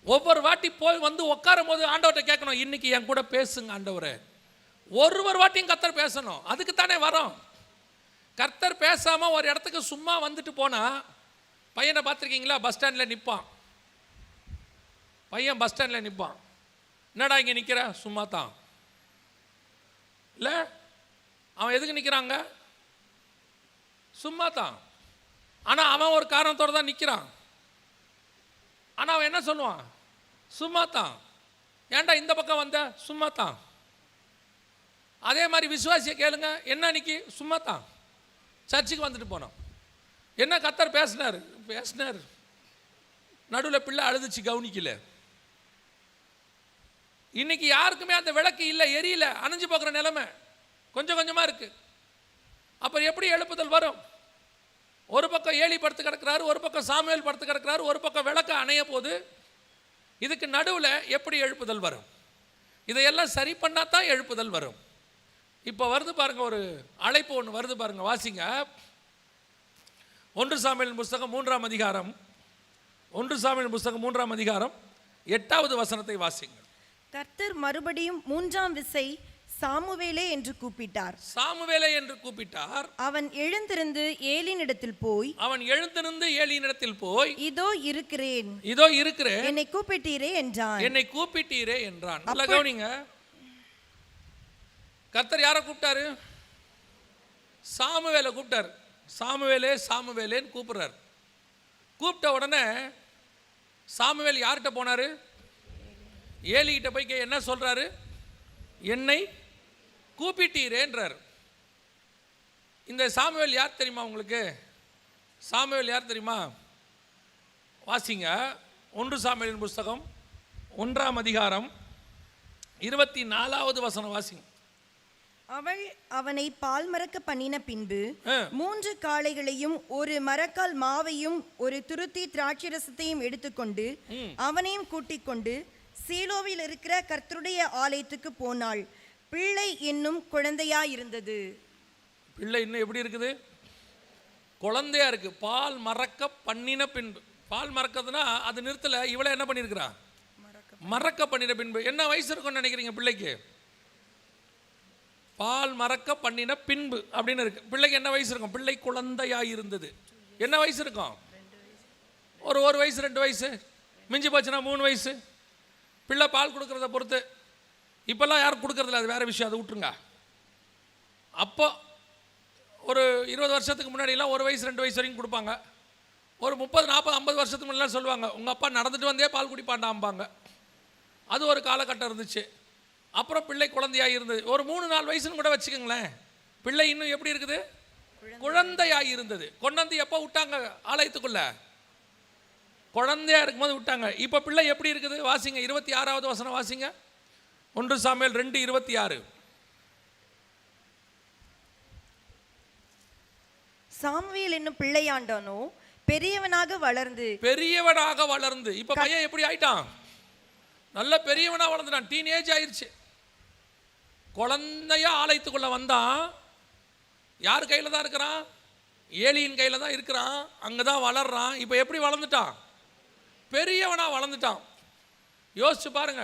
ஒவ்வொரு வாட்டி போய் வந்து உட்காரும் போது ஆண்டவர்கிட்ட கேட்கணும், இன்னைக்கு என் கூட பேசுங்க ஆண்டவரே. ஒரு வாட்டியும் கர்த்தர் பேசணும், அதுக்கு தானே வரோம். கர்த்தர் பேசாம ஒரு இடத்துக்கு சும்மா வந்துட்டு போனா, பையனை பார்த்துருக்கீங்களா? பஸ் ஸ்டாண்டில் நிற்பான். பையன் பஸ் ஸ்டாண்டில் நிற்பான். என்னடா இங்கே நிற்கிற? சும்மா தான். இல்லை, அவன் எதுக்கு நிற்கிறாங்க? சும்மா தான். ஆனால் அவன் ஒரு காரணத்தோடு தான் நிற்கிறான். ஆனால் அவன் என்ன சொல்லுவான்? சும்மா தான். ஏன்டா இந்த பக்கம் வந்த? சும்மா தான். அதே மாதிரி விசுவாசியை கேளுங்க, என்ன நிற்கி? சும்மா தான். சர்ச்சுக்கு வந்துட்டு போனோம். என்ன கர்த்தர் பேசினார். நடுவில் பிள்ளை அழுதுச்சு, கவனிக்கல. இன்னைக்கு யாருக்குமே அந்த விளக்கு இல்லை, எரியல, அணைஞ்சு போகிற நிலைமை கொஞ்சம் கொஞ்சமாக இருக்கு. அப்புறம் எப்படி எழுப்புதல் வரும்? ஒரு பக்கம் ஏலி படுத்து கிடக்கிறாரு, ஒரு பக்கம் சாமுவேல் படுத்து கிடக்கிறாரு, ஒரு பக்கம் விளக்கு அணைய போது. இதுக்கு நடுவில் எப்படி எழுப்புதல் வரும்? இதையெல்லாம் சரி பண்ணால் தான் எழுப்புதல் வரும். இப்போ வருது பாருங்க, ஒரு அழைப்பு ஒன்று வருது பாருங்க, வாசிங்க. 1 சாமுவேல் புஸ்தகம் 3ஆம் அதிகாரம், 1 சாமுவேல் புஸ்தகம் 3ஆம் அதிகாரம் 8வது வசனத்தை வாசிங்க. கர்த்தர் மறுபடியும் 3ஆம் விசை சாமுவேலே என்று கூப்பிட்டார். சாமுவேலே என்று கூப்பிட்டார். அவன் எழுந்திருந்து ஏலியினிடத்தில் போய், இதோ இருக்கிறேன், என்னை கூப்பிட்டீரே என்றான். நல்லா கவனிங்க, கர்த்தர் யாரை கூப்பிட்டாரு? சாமுவேலை கூப்பிட்டார். சாமுவேலேன்னு கூப்பிடுறார். கூப்பிட்ட உடனே சாமுவேல் யார்கிட்ட போனாரு? ஏலிகிட்ட போய் என்ன சொல்றாரு? என்னை கூப்பிட்டீரேன்றார். இந்த சாமுவேல் யார் தெரியுமா உங்களுக்கு? சாமுவேல் யார் தெரியுமா? வாசிங்க, 1 சாமுவேலின் புஸ்தகம் 1ஆம் அதிகாரம் 24வது வசனம் வாசிங்க. அவள் அவனை பால் மறக்க பண்ணின பின்பு 3 காளைகளையும் ஒரு மரக்கால் மாவையும் ஒரு துருத்தி திராட்சரசத்தையும் எடுத்துக்கொண்டு அவனையும் கூட்டிக் கொண்டு சீலோவில் இருக்கிற கர்த்தருடைய ஆலயத்துக்கு போனாள். பிள்ளை என்னும் குழந்தையாயிருந்தது. பிள்ளை இன்னும் எப்படி இருக்குது? குழந்தையா இருக்கு. பால் மறக்க பண்ணின பின்பு. பால் மறக்கிறதுனா அது நிறுத்தல. இவளை என்ன பண்ணியிருக்கிறா? மறக்க பண்ணின பின்பு. என்ன வயசு இருக்கும்னு நினைக்கிறீங்க பிள்ளைக்கு? பால் மறக்க பண்ணின பின்பு அப்படின்னு இருக்கு. பிள்ளைக்கு என்ன வயசு இருக்கும்? பிள்ளை குழந்தையாக இருந்தது. என்ன வயசு இருக்கும்? ஒரு வயசு 2 வயசு, மிஞ்சி போச்சுன்னா 3 வயசு. பிள்ளை பால் கொடுக்கறத பொறுத்து. இப்போல்லாம் யாரும் கொடுக்கறதில்ல, அது வேறு விஷயம், அதை விட்டுருங்க. அப்போ ஒரு 20 வருஷத்துக்கு முன்னாடிலாம் 1 வயசு 2 வயசு வரைக்கும் கொடுப்பாங்க. ஒரு 30 40 50 வருஷத்துக்கு முன்னாடி சொல்லுவாங்க, உங்கள் அப்பா நடந்துட்டு வந்தே பால் குடிப்பாண்டாம்பாங்க. அது ஒரு காலகட்டம் இருந்துச்சு. அப்புறம் பிள்ளை குழந்தையாக இருந்தது. ஒரு 3-4 வயசுன்னு கூட வச்சுக்கோங்களேன். பிள்ளை இன்னும் எப்படி இருக்குது? குழந்தையாக இருந்தது. கொண்டாந்து எப்போ விட்டாங்க ஆலயத்துக்குள்ள? குழந்தையா இருக்கும்போது விட்டாங்க. இப்போ பிள்ளை எப்படி இருக்குது? வாசிங்க 26வது வசனம் வாசிங்க. 1 சாமுவேல் 2:26. சாமுவேல் என்னும் பிள்ளையாண்டானோ பெரியவனாக வளர்ந்து. இப்போ பையன் எப்படி ஆயிட்டான்? நல்ல பெரியவனா வளர்ந்துட்டான். டீனேஜ் ஆயிடுச்சு. குழந்தையா ஆலயத்துக்குள்ள வந்தான். யார் கையில் தான் இருக்கிறான்? ஏலியின் கையில் தான் இருக்கிறான். அங்கே தான் வளர்றான். இப்போ எப்படி வளர்ந்துட்டான்? பெரியவனா வளர்ந்துட்டான். யோசிச்சு பாருங்க.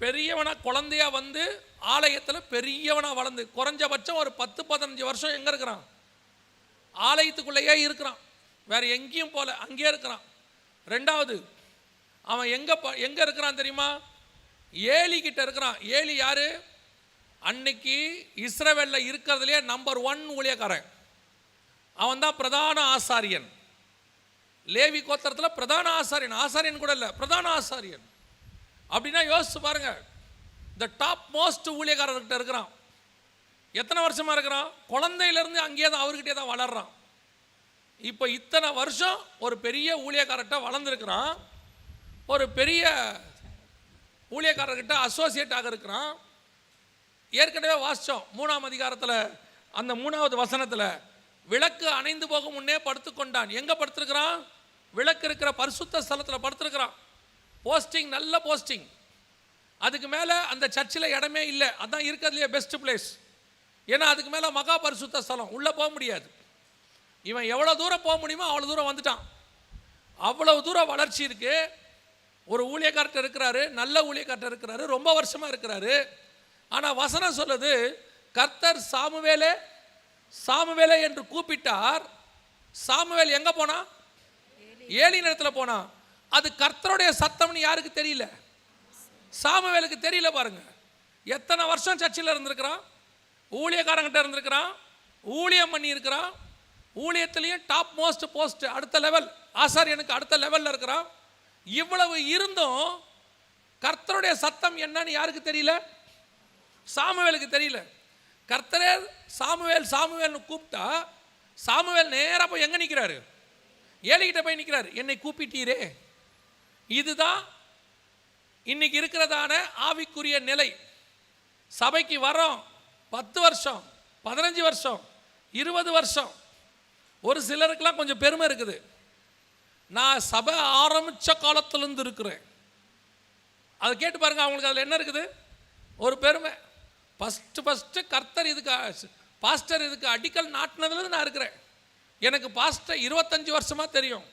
பெரியவனா குழந்தையா வந்து ஆலயத்தில் பெரியவனா வளர்ந்து குறைஞ்சபட்சம் ஒரு 10-15 வருஷம் எங்கே இருக்கிறான்? ஆலயத்துக்குள்ளேயே இருக்கிறான். வேற எங்கேயும் போல, அங்கேயே இருக்கிறான். 2வது, அவன் எங்கே இருக்கிறான் தெரியுமா? ஏலி கிட்ட இருக்கிறான். ஏலி யாரு? அன்னைக்கு இஸ்ரவேலில் இருக்கிறதுலே நம்பர் 1 ஊழியக்காரன். அவன் தான் பிரதான ஆசாரியன். லேவி கோத்திரத்தில் பிரதான ஆசாரியன். ஆசாரியன் கூட இல்லை, பிரதான ஆசாரியன். அப்படின்னா யோசிச்சு பாருங்க. த டாப் மோஸ்ட் ஊழியக்காரர்கிட்ட இருக்கிறான். எத்தனை வருஷமா இருக்கிறான்? குழந்தையிலேருந்து அங்கேயே தான், அவர்கிட்டே தான் வளர்றான். இப்போ இத்தனை வருஷம் ஒரு பெரிய ஊழியக்காரர்கிட்ட வளர்ந்துருக்கிறான். ஒரு பெரிய ஊழியக்காரர்கிட்ட அசோசியேட்டாக இருக்கிறான். ஏற்கனவே வாசித்தோம் 3ஆம் அதிகாரத்தில் அந்த 3வது வசனத்தில், விளக்கு அணைந்து போகும் முன்னே படுத்துக்கொண்டான். எங்கே படுத்துருக்கிறான்? விளக்கு இருக்கிற பரிசுத்த ஸ்தலத்தில் படுத்துருக்கிறான். போஸ்டிங், நல்ல போஸ்டிங். அதுக்கு மேலே அந்த சர்ச்சில் இடமே இல்லை. அதுதான் இருக்கிறதுலையே பெஸ்ட் பிளேஸ். ஏன்னா அதுக்கு மேலே மகா பரிசுத்த ஸ்தலம், உள்ளே போக முடியாது. இவன் எவ்வளோ தூரம் போக முடியுமோ அவ்வளோ தூரம் வந்துட்டான். அவ்வளவு தூரம் வளர்ச்சி இருக்கு. ஒரு ஊழியக்காரர் இருக்கிறாரு, நல்ல ஊழியக்காரர் இருக்கிறாரு, ரொம்ப வருஷமாக இருக்கிறாரு. ஆனால் வசனம் சொல்லுது, கர்த்தர் சாமுவேலே சாமுவேலே என்று கூப்பிட்டார். சாமுவேல் எங்கே போனா? ஏலி இடத்துல போனா. அது கர்த்தருடைய சத்தம்னு யாருக்கு தெரியல? சாமுவேலுக்கு தெரியல. பாருங்க, எத்தனை வருஷம் சர்ச்சில் இருந்திருக்கிறான், ஊழியக்காரங்கிட்ட இருந்திருக்கிறான், ஊழியம் பண்ணி இருக்கிறான். ஊழியத்திலையும் டாப் மோஸ்ட் போஸ்ட், அடுத்த லெவல், ஆசாரியனுக்கு அடுத்த லெவலில் இருக்கிறான். இவ்வளவு இருந்தும் கர்த்தருடைய சத்தம் என்னன்னு யாருக்கு தெரியல? சாமுவேலுக்கு தெரியல. கர்த்தரே சாமுவேல்னு கூப்பிட்டா சாமுவேல் நேராக போய் எங்கே நிற்கிறாரு? ஏலிகிட்ட போய் நிற்கிறாரு. என்னை கூப்பிட்டீரே. இதுதான் இன்னைக்கு இருக்கிறதான ஆவிக்குரிய நிலை. சபைக்கு வரோம் 10 வருஷம், 15 வருஷம், 20 வருஷம். ஒரு சிலருக்கெல்லாம் கொஞ்சம் பெருமை இருக்குது. நான் சபை ஆரம்பித்த காலத்திலேருந்து இருக்கிறேன். அதை கேட்டு பாருங்க, அவங்களுக்கு அதில் என்ன இருக்குது? ஒரு பெருமை. ஃபஸ்ட்டு கர்த்தர் இதுக்கு, பாஸ்டர் இதுக்கு அடிக்கல் நாட்டினதுலேருந்து நான் இருக்கிறேன். எனக்கு பாஸ்டர் 25 வருஷமாக தெரியும்.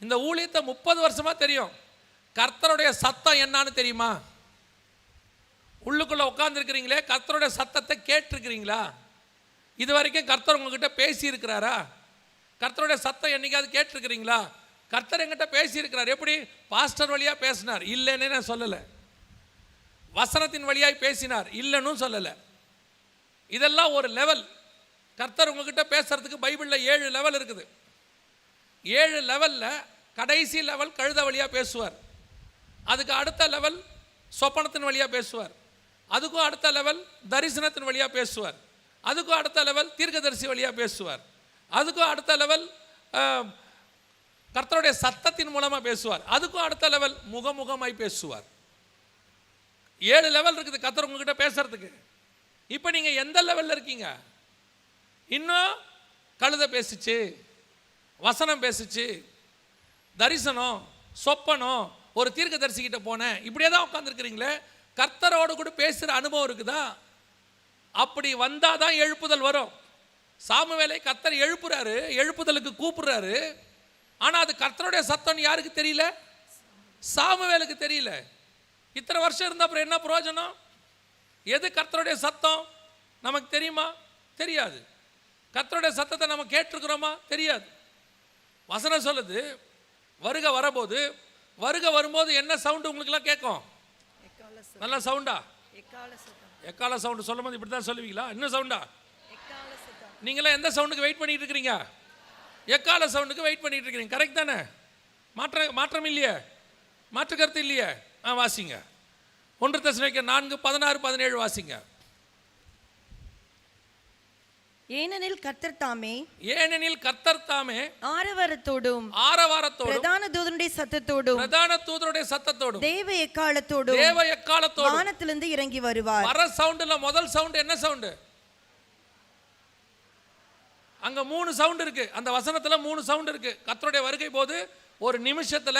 இந்த ஊழியத்தை 30 வருஷமாக தெரியும். கர்த்தருடைய சத்தம் என்னான்னு தெரியுமா? உள்ளுக்குள்ளே உட்காந்துருக்கிறீங்களே, கர்த்தருடைய சத்தத்தை கேட்டிருக்கிறீங்களா? இது வரைக்கும் கர்த்தர் உங்ககிட்ட பேசியிருக்கிறாரா? கர்த்தருடைய சத்தம் என்னைக்காவது கேட்டிருக்கிறீங்களா? கர்த்தர் எங்கிட்ட பேசியிருக்கிறார். எப்படி? பாஸ்டர் வழியாக பேசினார், இல்லைன்னு நான் சொல்லலை. வசனத்தின் வழியாக பேசினார், இல்லைன்னு சொல்லலை. இதெல்லாம் ஒரு லெவல். கர்த்தர் உங்ககிட்ட பேசுறதுக்கு பைபிளில் 7 லெவல் இருக்குது. 7 லெவலில் கடைசி லெவல் கழுத வழியாக பேசுவார். அதுக்கு அடுத்த லெவல் சொப்பனத்தின் வழியாக பேசுவார். அதுக்கும் அடுத்த லெவல் தரிசனத்தின் வழியாக பேசுவார். அதுக்கும் அடுத்த லெவல் தீர்க்கதரிசி வழியாக பேசுவார். அதுக்கும் அடுத்த லெவல் கர்த்தருடைய சத்தத்தின் மூலமாக பேசுவார். அதுக்கும் அடுத்த லெவல் முகமுகமாய் பேசுவார். 7 லெவல் இருக்குது கர்த்தர் உங்ககிட்ட பேசுறதுக்கு. இப்போ நீங்கள் எந்த லெவலில் இருக்கீங்க? இன்னும் கழுதை பேசிச்சு, வசனம் பேசிச்சு, தரிசனம், சொப்பனம், ஒரு தீர்க்க தரிசிக்கிட்ட போனேன், இப்படியே தான் உட்காந்துருக்கிறீங்களே. கர்த்தரோடு கூட பேசுகிற அனுபவம் இருக்குதா? அப்படி வந்தால் தான் எழுப்புதல் வரும். சாமுவேலை கர்த்தர் எழுப்புறாரு, எழுப்புதலுக்கு கூப்பிடுறாரு. ஆனால் அது கர்த்தருடைய சத்தம்னு யாருக்கு தெரியல? சாமுவேலுக்கு தெரியல. இத்தனை வருஷம் இருந்த அப்புறம் என்ன பிரயோஜனம்? எது கர்த்தருடைய சத்தம் நமக்கு தெரியுமா? தெரியாது. கர்த்தருடைய சத்தத்தை நம்ம கேட்டிருக்கிறோமா? தெரியாது. வசனம் சொல்லுது, வருக வரபோது, வருக வரும்போது என்ன சவுண்டு உங்களுக்குலாம் கேட்கும்? நல்ல சவுண்டா? எக்கால சவுண்டு சொல்லும் போது இப்படி தான் சொல்லுவீங்களா? இன்னும் சவுண்டா? நீங்களாம் எந்த சவுண்டுக்கு வெயிட் பண்ணிட்டு இருக்கிறீங்க? எக்கால சவுண்டுக்கு வெயிட் பண்ணிட்டு இருக்கிறீங்க. கரெக்ட் தானே? மாற்றம் இல்லையே? மாற்று கருத்து இல்லையே? வாசிங்க. 1 தெசலோனிக்கேயர் 4:16-17 வாசிங்க. ஏனெனில் கர்த்தர் தாமே ஆரவாரத்தோடும் பிரதான தூதனுடைய சத்தத்தோடும் தேவ எக்காலத்தோடும் வானத்திலிருந்து இறங்கி வருவார். வர சவுண்டுல முதல் சவுண்ட் என்ன சவுண்டு? அங்க 3 சவுண்ட் இருக்கு. அந்த வசனத்துல 3 சவுண்ட் இருக்கு. கர்த்தருடைய வருகை போது ஒரு நிமிஷத்துல,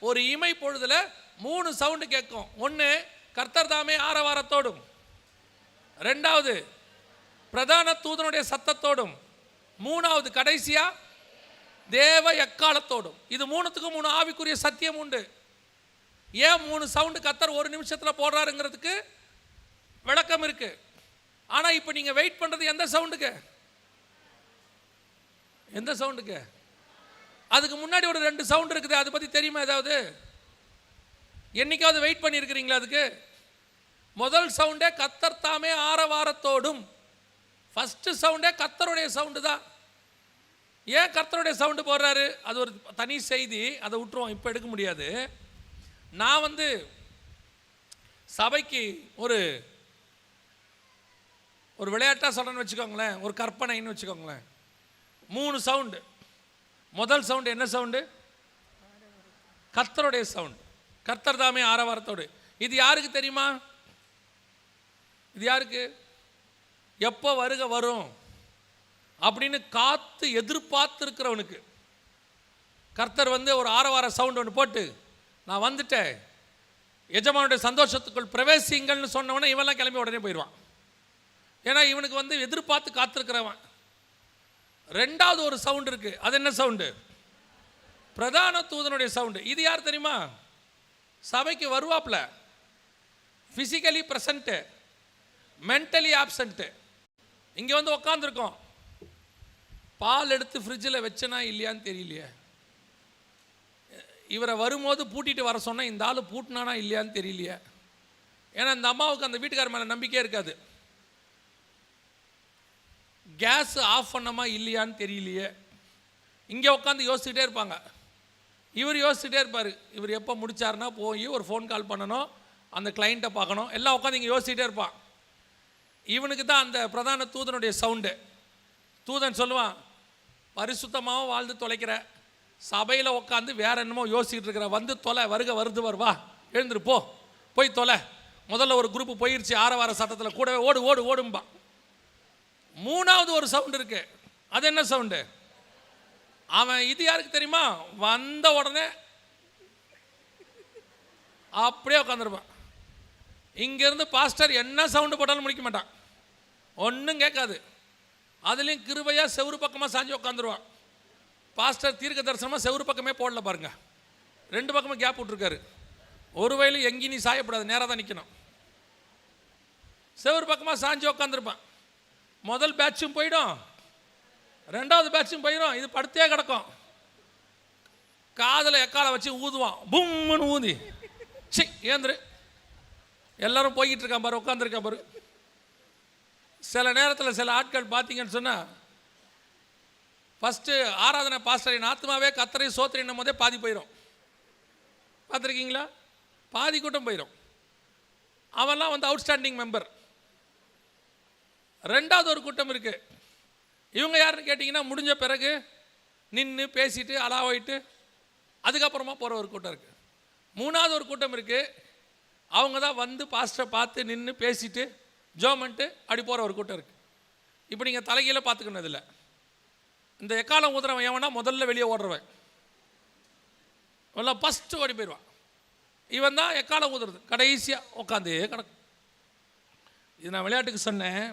ஒரு இமை பொழுதுல 3 சவுண்டு கேட்கும். ஒன்று, கர்த்தர் தாமே ஆரவாரத்தோடும். ரெண்டாவது, பிரதான தூதனுடைய சத்தத்தோடும். மூணாவது, கடைசியா தேவ எக்காலத்தோடும். இது 3த்துக்கும் 3 ஆவிக்குரிய சத்தியம் உண்டு. ஏன் 3 சவுண்டு கர்த்தர் ஒரு நிமிஷத்தில் போடுறாருங்கிறதுக்கு விளக்கம் இருக்கு. ஆனால் இப்போ நீங்கள் வெயிட் பண்ணுறது எந்த சவுண்டுக்கு? எந்த சவுண்டுக்கு? அதுக்கு முன்னாடி ஒரு 2 சவுண்டு இருக்குது. அதை பற்றி தெரியுமா ஏதாவது? என்னைக்காவது வெயிட் பண்ணியிருக்கிறீங்களா அதுக்கு? முதல் சவுண்டே கர்த்தர் தாமே ஆரவாரத்தோடும். ஃபஸ்ட்டு சவுண்டே கர்த்தருடைய சவுண்டு தான். ஏன் கர்த்தருடைய சவுண்டு போடுறாரு? அது ஒரு தனி செய்தி, அதை விட்டுருவோம், இப்போ எடுக்க முடியாது. நான் சபைக்கு ஒரு விளையாட்டாக சொல்கிறேன்னு வச்சுக்கோங்களேன், ஒரு கற்பனைன்னு வச்சுக்கோங்களேன். 3 சவுண்டு. முதல் சவுண்டு என்ன சவுண்டு? கர்த்தருடைய சவுண்டு. கர்த்தர் தாமே ஆரவாரத்தோடு. இது யாருக்கு தெரியுமா? இது யாருக்கு? எப்போ வருக வரும் அப்படின்னு காத்து எதிர்பார்த்து இருக்கிறவனுக்கு. கர்த்தர் ஒரு ஆரவார சவுண்ட் ஒன்று போட்டு, நான் வந்துட்டேன், எஜமானுடைய சந்தோஷத்துக்குள் பிரவேசிங்கள்னு சொன்னவனே இவெல்லாம் கிளம்பி உடனே போயிடுவான். ஏன்னா இவனுக்கு எதிர்பார்த்து காத்திருக்கிறவன். ரெண்டாவது ஒரு சவுண்ட் இருக்கு. அது என்ன சவுண்டு? பிரதான தூதனுடைய சவுண்டு. இது யார் தெரியுமா? சபைக்கு வருவாப்ல, பிசிக்கலி பிரசன்ட்டு, மென்டலி ஆப்சண்ட்டு. இங்கே உட்காந்துருக்கோம், பால் எடுத்து ஃப்ரிட்ஜில் வச்சனா இல்லையான்னு தெரியலையே. இவரை வரும்போது பூட்டிட்டு வர சொன்னால் இந்த ஆள் பூட்டினானா இல்லையான்னு தெரியலையே. ஏன்னா இந்த அம்மாவுக்கு அந்த வீட்டுக்கார மேலே நம்பிக்கையே இருக்காது. கேஸ் ஆஃப் பண்ணமா இல்லையான்னு தெரியலையே. இங்கே உட்காந்து யோசிச்சுட்டே இருப்பாங்க. இவர் யோசிச்சுட்டே இருப்பார், இவர் எப்போ முடிச்சாருன்னா போய் ஒரு ஃபோன் கால் பண்ணணும், அந்த கிளைண்ட்டை பார்க்கணும், எல்லாம் உட்காந்து இங்கே யோசிச்சுட்டே இருப்பான். இவனுக்கு தான் அந்த பிரதான தூதனுடைய சவுண்டு. தூதன் சொல்லுவான், பரிசுத்தமாகவும் வாழ்ந்து தொலைக்கிற, சபையில் உட்காந்து வேற என்னமோ யோசிச்சுட்டு இருக்கிற, வந்து தொலை, வருது வா, எழுந்துரு போ, போய் தொலை. முதல்ல ஒரு குரூப்பு போயிடுச்சு, ஆரவார சத்தத்தில் கூடவே ஓடும்பா. மூணாவது ஒரு சவுண்டு இருக்கு. அது என்ன சவுண்டு? அவன் இது யாருக்கு தெரியுமா? வந்த உடனே அப்படியே உட்காந்துருப்பான். இங்கேருந்து பாஸ்டர் என்ன சவுண்டு போட்டாலும் முடிக்க மாட்டான், ஒன்றும் கேட்காது. அதுலேயும் கிருபையாக செவுறு பக்கமாக சாஞ்சி உட்காந்துருவான். பாஸ்டர் தீர்க்க தரிசனமாக செவுறு பக்கமே போடல பாருங்க, 2 பக்கமும் கேப் விட்டுருக்காரு. ஒரு வயலும் எங்கேயும் நீ சாயப்படாது, நேராக தான் நிற்கணும். செவுறு பக்கமாக சாஞ்சி உட்காந்துருப்பான். முதல் பேட்சும் போயிடும், 2வது பேட்சும் போயிடும். இது படுத்தே கிடக்கும். காதில் எக்காலை வச்சு ஊதுவான், பும்முன்னு ஊதி சி ஏந்திரு. எல்லாரும் போய்கிட்டு இருக்கான் பாரு, உட்காந்துருக்கான் பாரு. சில நேரத்தில் சில ஆட்கள் பார்த்தீங்கன்னு சொன்னால், ஃபஸ்ட்டு ஆராதனை பாஸ்டரின் ஆத்மாவே கத்தரை சோத்திரின்னும் போதே பாதி போயிடும். பார்த்துருக்கீங்களா? பாதி கூட்டம் போயிடும். அவன்லாம் அவுட்ஸ்டாண்டிங் மெம்பர். 2வது ஒரு கூட்டம் இருக்குது. இவங்க யாருன்னு கேட்டிங்கன்னா, முடிஞ்ச பிறகு நின்று பேசிட்டு அலாவாயிட்டு அதுக்கப்புறமா போகிற ஒரு கூட்டம் இருக்குது. 3வது ஒரு கூட்டம் இருக்குது. அவங்க தான் பாஸ்டரை பார்த்து நின்று பேசிட்டு ஜோமெண்ட்டு அப்படி போகிற ஒரு கூட்டம் இருக்குது. இப்போ நீங்கள் தலைகீழ பார்த்துக்கணும். இதில் இந்த எக்காலம் ஊதுறவன் எவனா முதல்ல வெளியே ஓடுறவன் எல்லாம் ஃபஸ்ட்டு ஓடி போயிடுவான். இவன் தான் எக்காலம் ஊதுறது கடைசியாக உட்காந்தே கிடக்கும். இது நான் விளையாட்டுக்கு சொன்னேன்.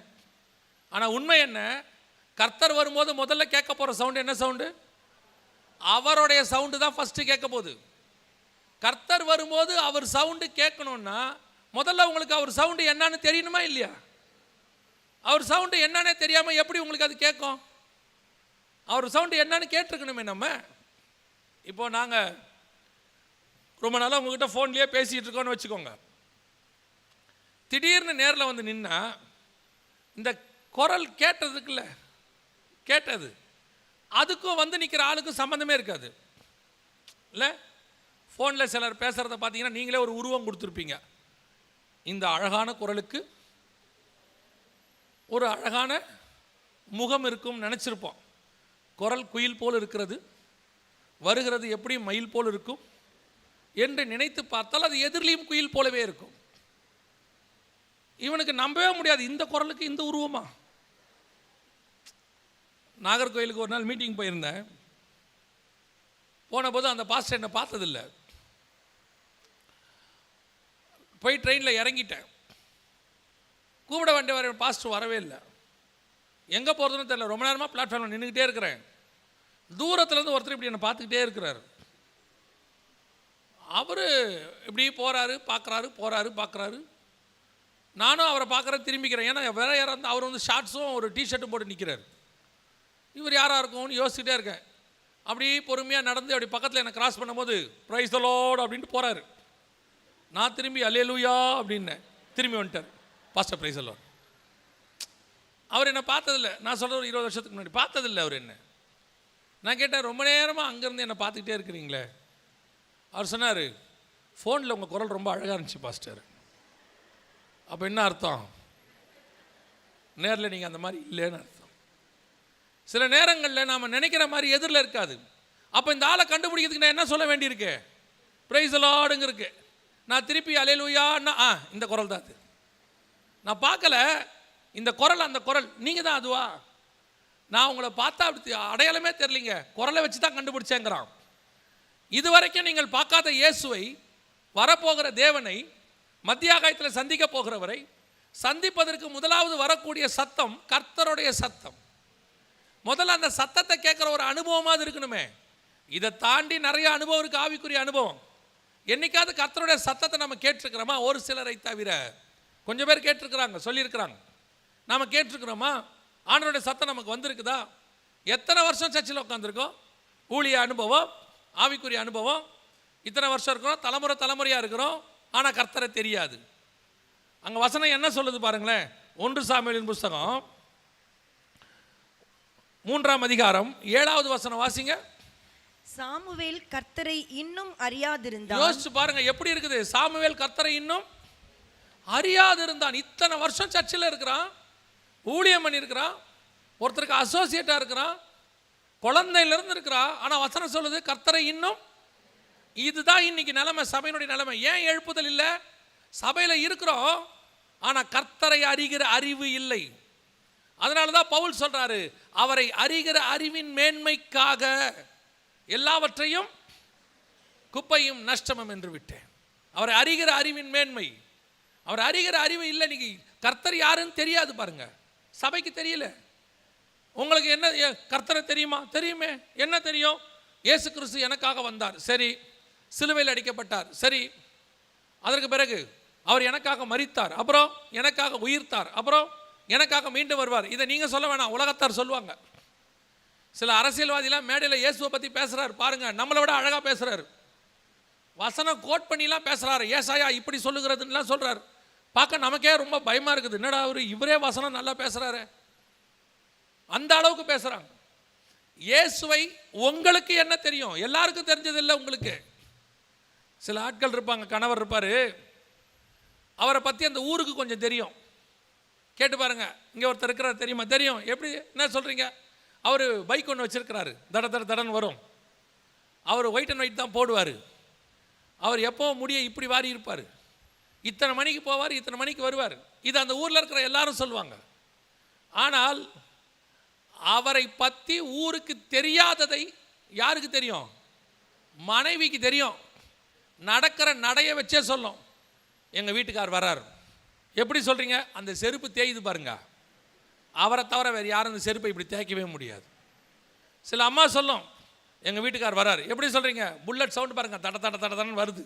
ஆனால் உண்மை என்ன, கர்த்தர் வரும்போது முதல்ல கேட்க போகிற சவுண்டு என்ன சவுண்டு? அவருடைய சவுண்டு தான் ஃபஸ்ட்டு கேட்க போகுது. கர்த்தர் வரும்போது அவர் சவுண்டு கேட்கணுன்னா முதல்ல உங்களுக்கு அவர் சவுண்டு என்னன்னு தெரியணுமா இல்லையா? அவர் சவுண்டு என்னன்னே தெரியாமல் எப்படி உங்களுக்கு அது கேட்கும்? அவர் சவுண்டு என்னன்னு கேட்டிருக்கணுமே. நம்ம இப்போது நாங்கள் ரொம்ப நாளாக உங்ககிட்ட ஃபோன்லேயே பேசிகிட்டு இருக்கோன்னு வச்சுக்கோங்க. திடீர்னு நேரில் வந்து நின்னா இந்த குரல் கேட்டதுக்குல்ல கேட்டது அதுக்கும் வந்து நிற்கிற ஆளுக்கும் சம்மந்தமே இருக்காது இல்லை? ஃபோனில் சிலர் பேசுகிறத பார்த்தீங்கன்னா நீங்களே ஒரு உருவம் கொடுத்துருப்பீங்க. இந்த அழகான குரலுக்கு ஒரு அழகான முகம் இருக்கும் நினச்சிருப்போம். குரல் குயில் போல் இருக்கிறது, வருகிறது எப்படி மயில் போல் இருக்கும் என்று நினைத்து பார்த்தால் அது எதிரிலையும் குயில் போலவே இருக்கும். இவனுக்கு நம்பவே முடியாது, இந்த குரலுக்கு இந்த உருவமா? நாகர்கோயிலுக்கு ஒரு நாள் மீட்டிங் போயிருந்தேன். போன போது அந்த பாஸ்டர் என்னை பார்த்ததில்லை. போய் ட்ரெயினில் இறங்கிட்டேன். கூப்பிட வேண்டிய பாஸ்டர் வரவே இல்லை. எங்கே போகிறதுன்னு தெரியல. ரொம்ப நேரமாக பிளாட்ஃபார்மில் நின்றுக்கிட்டே இருக்கிறேன். தூரத்துலேருந்து ஒருத்தர் இப்படி என்னை பார்த்துக்கிட்டே இருக்கிறார். அவர் இப்படி போகிறாரு பார்க்குறாரு. நானும் அவரை பார்க்குறேன், திரும்பிக்கிறேன். ஏன்னா வேற யாராவது அவர் வந்து ஷார்ட்ஸும் ஒரு டிஷர்ட்டும் போட்டு நிற்கிறார். இவர் யாராக இருக்கும்னு யோசிச்சுட்டே இருக்கேன். அப்படி பொறுமையாக நடந்து அப்படி பக்கத்தில் என்னை கிராஸ் பண்ணும்போது பிரைஸ் தி லார்ட் அப்படின்ட்டு போகிறாரு. நான் திரும்பி அல்லேலூயா அப்படின்னேன். திரும்பி வந்துட்டார். Pastor praise the lord. அவர் என்னை பார்த்ததில்லை. நான் சொல்கிற ஒரு 20 வருஷத்துக்கு முன்னாடி பார்த்ததில்லை அவர் என்ன. நான் கேட்டேன், ரொம்ப நேரமாக அங்கேருந்து என்னை பார்த்துக்கிட்டே இருக்கிறீங்களே? அவர் சொன்னார், ஃபோனில் உங்கள் குரல் ரொம்ப அழகாக இருந்துச்சு பாஸ்டர். அப்போ என்ன அர்த்தம்? நேரில் நீங்கள் அந்த மாதிரி இல்லைன்னு அர்த்தம். சில நேரங்களில் நாம் நினைக்கிற மாதிரி எதிரில் இருக்காது. அப்போ இந்த ஆளை கண்டுபிடிக்கிறதுக்கு நான் என்ன சொல்ல வேண்டியிருக்கு? பிரைஸ் தி லார்டுங்க இருக்கு. நான் திருப்பி அல்லேலூயான்னா இந்த குரல் தான் அது. நான் பார்க்கல இந்த குரல், அந்த குரல் நீங்கள் தான் அதுவா? நான் உங்களை பார்த்தா அப்படி அடையாளமே தெரியலிங்க, குரலை வச்சு தான் கண்டுபிடிச்சேங்கிறான். இதுவரைக்கும் நீங்கள் பார்க்காத இயேசுவை, வரப்போகிற தேவனை, மத்தியாகாயத்தில் சந்திக்க போகிறவரை சந்திப்பதற்கு முதலாவது வரக்கூடிய சத்தம் கர்த்தருடைய சத்தம். முதல்ல அந்த சத்தத்தை கேட்குற ஒரு அனுபவமாக இருக்கணுமே. இதை தாண்டி நிறைய அனுபவம் இருக்குது, ஆவிக்குரிய அனுபவம். என்னைக்காவது கர்த்தருடைய சத்தத்தை நம்ம கேட்டிருக்கிறோமா? ஒரு சிலரை தவிர கொஞ்சம் பேர் கேட்டிருக்கிறாங்க, சொல்லியிருக்கிறாங்க. நாம் கேட்டிருக்கிறோமா? ஆண்டவருடைய சத்தம் நமக்கு வந்திருக்குதா? எத்தனை வருஷம் சர்ச்சில் உட்காந்துருக்கோம்? ஊழிய அனுபவம், ஆவிக்குரிய அனுபவம், இத்தனை வருஷம் இருக்கிறோம், தலைமுறையாக இருக்கிறோம். ஆனால் கர்த்தரை தெரியாது. அங்கே வசனம் என்ன சொல்லுது பாருங்களேன். 1 சாமுவேலின் புஸ்தகம் 3ஆம் அதிகாரம் 7வது வசனம் வாசிங்க. சாமுவேல் கர்த்தரை இன்னும் அறியாதிருந்தான். யோசிச்சு பாருங்க எப்படி இருக்குது. சாமுவேல் கர்த்தரை இன்னும் அறியாதிருந்தான். இத்தனை வருஷம் சர்ச்சில் இருக்கிறான், ஊழியம் பண்ணியிருக்கிறான், ஒருத்தருக்கு அசோசியேட்டாக இருக்கிறான், குழந்தையிலிருந்து இருக்கிறான். ஆனால் வசனம் சொல்லுது கர்த்தரை இன்னும். இதுதான் இன்னைக்கு நிலைமை, சபையினுடைய நிலைமை. ஏன் எழுப்புதல் இல்லை? சபையில் இருக்கிறோம், ஆனால் கர்த்தரை அறிகிற அறிவு இல்லை. அதனால தான் பவுல் சொல்றாரு, அவரை அறிகிற அறிவின் மேன்மைக்காக எல்லாவற்றையும் குப்பையும் நஷ்டமும் என்று விட்டேன். அவரை அறிகிற அறிவின் மேன்மை. அவர் அறிகிற அறிவு இல்லை. இன்னைக்கு கர்த்தர் யாருன்னு தெரியாது பாருங்க. சபைக்கு தெரியல. உங்களுக்கு என்ன கர்த்தரை தெரியுமா? தெரியுமே. என்ன தெரியும்? இயேசு கிறிஸ்து எனக்காக வந்தார், சரி. சிலுவையில் அடிக்கப்பட்டார், சரி. அதற்கு பிறகு அவர் எனக்காக மரித்தார், அப்புறம் எனக்காக உயிர்த்தார், அப்புறம் எனக்காக மீண்டும் வருவார். இதை நீங்கள் சொல்ல வேணாம், உலகத்தார் சொல்லுவாங்க. சில அரசியல்வாதிலாம் மேடையில் இயேசுவை பற்றி பேசுகிறார் பாருங்க, நம்மளை விட அழகாக பேசுகிறார். வசனம் கோட் பண்ணிலாம் பேசுகிறாரு. ஏசாயா இப்படி சொல்லுகிறதுலாம் சொல்கிறார். பார்க்க நமக்கே ரொம்ப பயமாக இருக்குது. என்னடா இவரே வசனம் நல்லா பேசுகிறாரு, அந்த அளவுக்கு பேசுகிறாங்க. இயேசுவை உங்களுக்கு என்ன தெரியும்? எல்லாருக்கும் தெரிஞ்சதில்லை உங்களுக்கு. சில ஆட்கள் இருப்பாங்க, கணவர் இருப்பார், அவரை பற்றி அந்த ஊருக்கு கொஞ்சம் தெரியும். கேட்டு பாருங்க, இங்கே ஒருத்தர் இருக்கிறார் தெரியுமா? தெரியும். எப்படி? என்ன சொல்கிறீங்க? அவர் பைக் ஒன்று வச்சுருக்கிறாரு, தடன்னு வரும். அவர் ஒயிட் அண்ட் ஒயிட் தான் போடுவார். அவர் எப்போவும் முடிய இப்படி வாரி இருப்பார். இத்தனை மணிக்கு போவார், இத்தனை மணிக்கு வருவார். இது அந்த ஊரில் இருக்கிற எல்லாரும் சொல்லுவாங்க. ஆனால் அவரை பற்றி ஊருக்கு தெரியாததை யாருக்கு தெரியும்? மனைவிக்கு தெரியும். நடக்கிற நடைய வச்சே சொல்லும், எங்கள் வீட்டுக்கார் வர்றார். எப்படி சொல்கிறீங்க? அந்த செருப்பு தேயுது பாருங்க, அவரை தவிர வேறு யாரும் அந்த செருப்பை இப்படி தேய்க்கவே முடியாது. சில அம்மா சொல்லும், எங்கள் வீட்டுக்கார் வர்றார். எப்படி சொல்கிறீங்க? புல்லட் சவுண்டு பாருங்கள், தட தட தட தடன்னு வருது,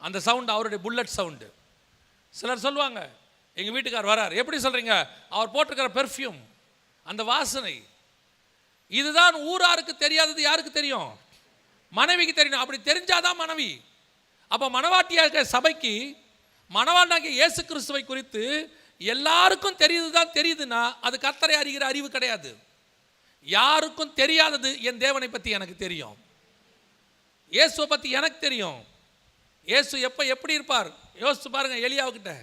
அந்த சவுண்டு அவருடைய புல்லட் சவுண்டு. சிலர் சொல்லுவாங்க, எங்கள் வீட்டுக்கார் வரார். எப்படி சொல்கிறீங்க? அவர் போட்டிருக்கிற பெர்ஃப்யூம், அந்த வாசனை. இதுதான் ஊராருக்கு தெரியாதது யாருக்கு தெரியும்? மனைவிக்கு தெரியணும். அப்படி தெரிஞ்சாதான் மனைவி. அப்போ மணவாட்டியாக சபைக்கு மணவாளனாகிய இயேசு கிறிஸ்துவை குறித்து எல்லாருக்கும் தெரியுதுன்னா அது கர்த்தரை அறிகிற அறிவு கிடையாது. யாருக்கும் தெரியாதது என் தேவனை பற்றி எனக்கு தெரியும், இயேசுவை பற்றி எனக்கு தெரியும். இயேசு எப்போ எப்படி இருப்பார் யோசிச்சு பாருங்க. எலியாவுக்கிட்ட